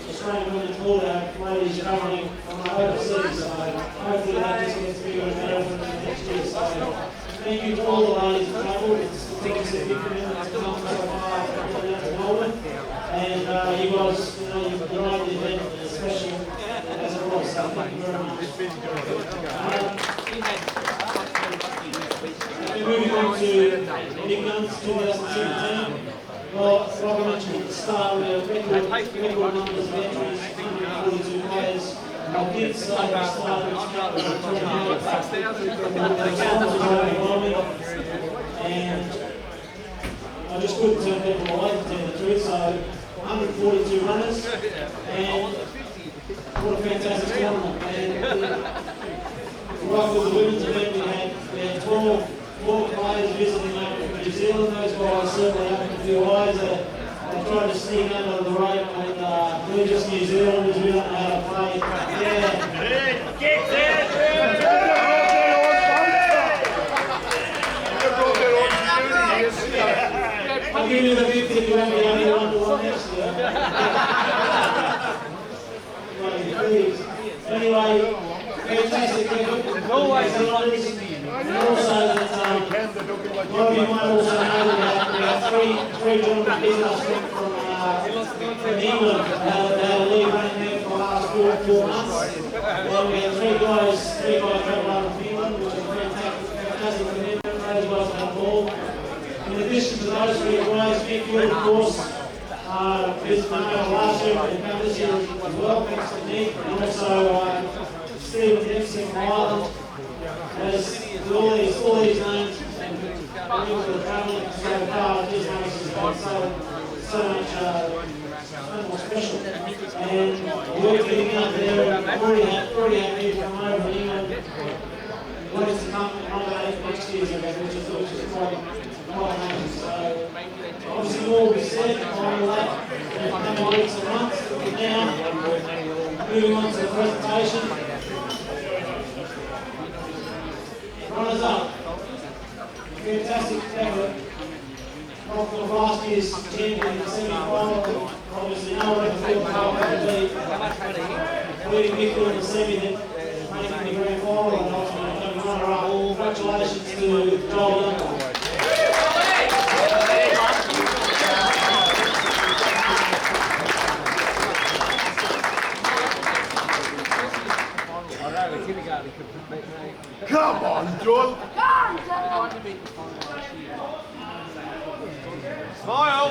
Australian women's ball to have ladies travelling from overseas. So hopefully that just gets bigger and better for the next year. So thank you to all the ladies who travelled. It's a big commitment to come so far to Melbourne. And you guys, you know, you've made the event as special as it was. So thank you very much. We're moving on to Big Guns 2017. Well, like I mentioned at the start, we have record numbers of entries, 142 players. I did say at the start of this overwhelming, and I just couldn't turn people away to tell you the truth. So 142 runners, and what a fantastic tournament. And right with the women's event, we had 12 players visiting over from New Zealand. Those guys certainly opened a few eyes. They tried to sneak under the rope, and we're just New Zealanders, we don't know how to play. Yeah. Get there! I'll give you the 50 if you want me to only one next year. Please. Anyway, fantastic effort. As always, and also that a lot of you might also know that we have three gentlemen visiting us from England. They had a league running there for the last 4 months. And we had three guys travel over from England, which is a fantastic commitment. Those guys have ball. In addition to those three guys, Nick Field, of course, visited last year and come this year as well, thanks to Nick, and also Stephen Dempsey from Ireland. As all these names and people that are travelling so far, just makes us quite so so much special. And we're getting out there and already had people from over England. What is the company nominated next year, which is quite amazing. So obviously more will be said on all that in the coming weeks and months. Now, moving on to the presentation. Runners up. Fantastic effort of last year's champion in the semi-final. Obviously no one ever thought they would be leading Mickle in the semi then making the grand final and ultimately becoming runner-up. Congratulations to Joel Young. Come on, Joel. Smile.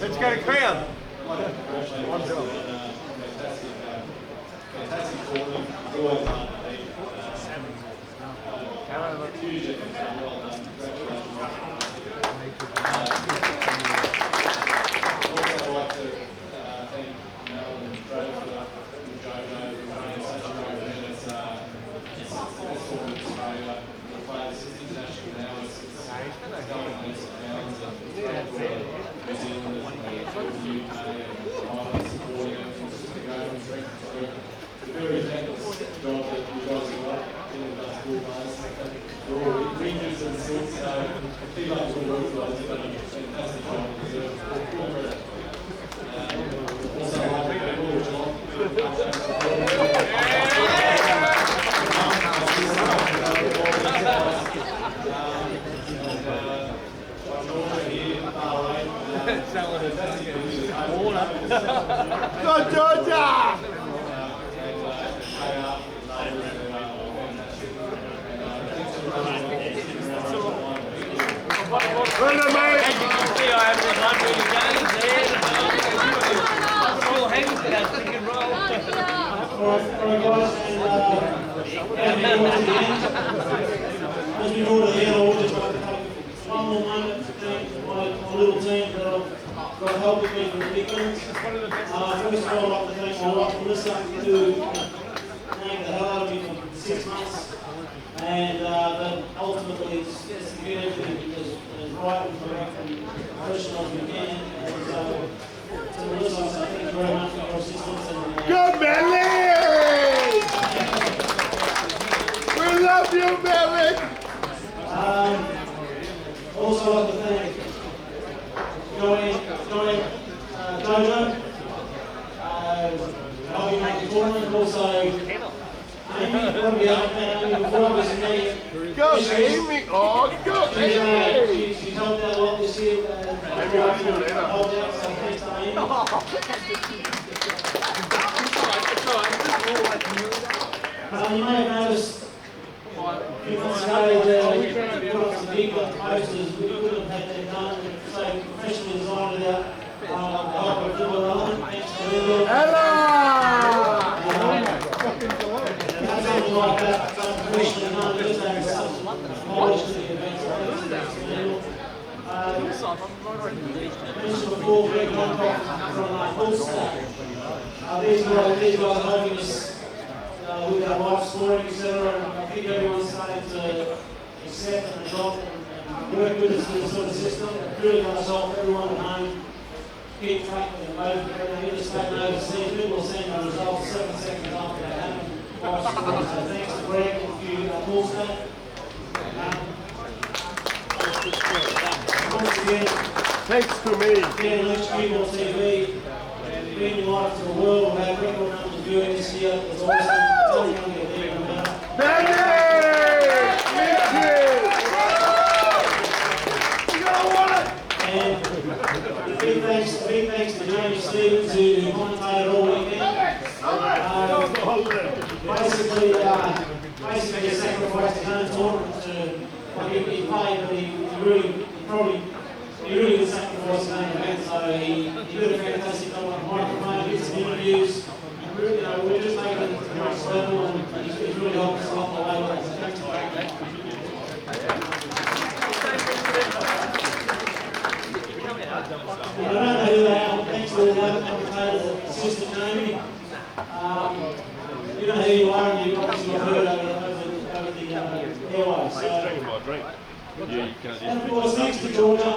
Let's get a crown. Go Georgia! Well done, mate! As you can see, I haven't won really games there. It's all hanging to that freaking roll. Alright guys, and as we draw to the end, I want to just one more moment to thank my little team that I've got helping me from the big ones. First of all, I'd like to thank my wife Melissa, who named the hell out of me for 6 months. And but ultimately, it's to get everything as right and correct and professional as we can. And so, to Melissa, I say thank you very much for your assistance. And, Good, Melly! We love you, Melly! Also, I'd like to thank Joey Dojo, helping make the tournament. Also, Amy, probably Amy before obviously me. Go, Amy! Oh, go, Amy! She's helped out a lot this year. Helped out, so thanks to Amy. You may have noticed a few months ago we put up some big posters. We could have had that done, so professionally designed it out. I hope I did well on. Thanks to Linda. Hello! Something like that, professionally done, just having some polish to the events. Mentioned before, Greg Moncock from Full Stack. These guys are helping us with our life scoring, etc. And I think everyone's starting to accept and adopt and work with us with this sort of system. It's really going to help everyone at home keep track of the interstate and overseas. People will send the results 7 seconds after they happen. So thanks to Greg and you, Full Stack. Once again, Thanks to me. again, Let's Stream on TV. Bringing life to the world. We have record numbers viewing this year. It's awesome. Tell me how to get there about it. Benny! You gotta want it! And big thanks to Jamie Stevens who commentated all weekend. Basically he sacrificed his own tournament to what he played, but he really did sacrifice his own event, so he did a fantastic job on the microphone, did some interviews, you know, we're just making it to the next level, and he's really helped us along the way. Guys. So thanks for that. I don't know who they are. Thanks to the other commentators that assisted Naomi. You know who you are, and you obviously have heard over the airways. So, and of course, thanks to Georgia.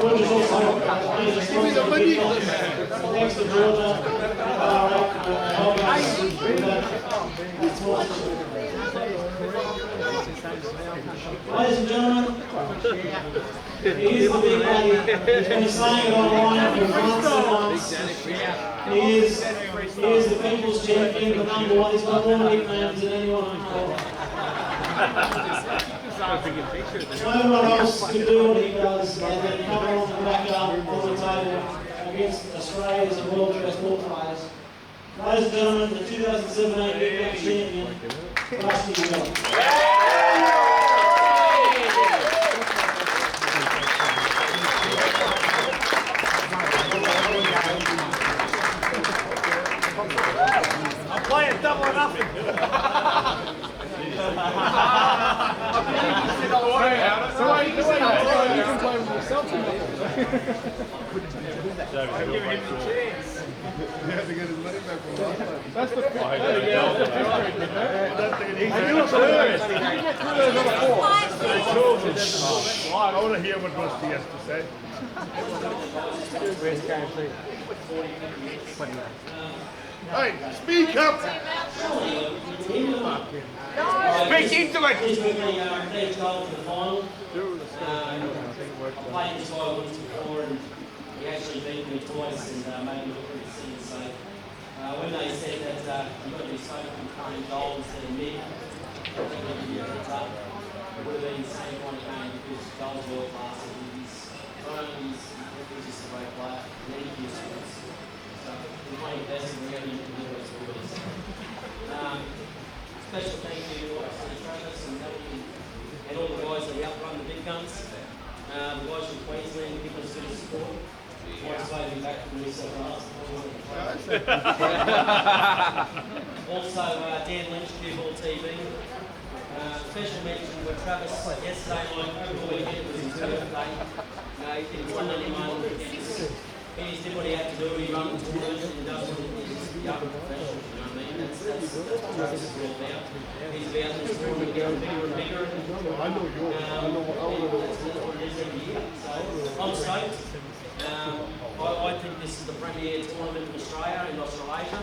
Georgia's also thanks to Georgia. Ladies and gentlemen, he is the big lady. He's been saying it online for months and months. He is the people's champion, the number one. He's got more nicknames than anyone before. No one else can do what he does, and then come along and back up on the table against Australia's world best ball players. Ladies and gentlemen, the 2017 Big Match champion, Rusty Bell. I'm playing double or nothing. You can play with yourself. I'm giving him the chance. You have to get his money back from that. That's the I want to hear what Rusty has to say. Where's KFC? Hey, speak up! Speak into it! He's been the goal for the final. I played this guy once before, and he actually beat me twice and made me look pretty silly. So when they said that you've got to be so playing goal instead of mid, it would have been the same kind of game because goal's world class. Not only is he just a great player, and then he scores. So we're playing best and we're going to do what it's good. Special thank you to Travis and Melody and all the guys that outrun the big guns. The guys from Queensland give us good support. Might slowly back from myself last. Also, Dan Lynch, Q-Ball TV. Special mention for Travis yesterday night over the weekend was his birthday. He didn't win anyone. He just did what he had to do. He ran the tournament and does what he's young professional. You know what I mean? That's what Travis is all about. He's about this tournament getting bigger and bigger. I know yours. I know what That's what it is every year. So I'm stoked. I think this is the premier tournament in Australia, in Australasia.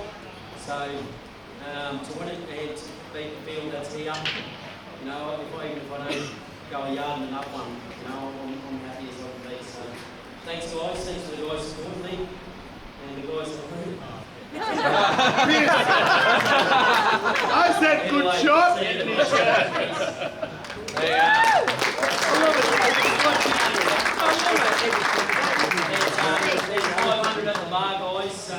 So to win it and to beat the field that's here, you know, even if I don't go a yard and up one, you know, I'm happy as I can be. So thanks guys, thanks to the guys supporting me and the guys that proved. I said good shot! There's 500 at the bar, guys.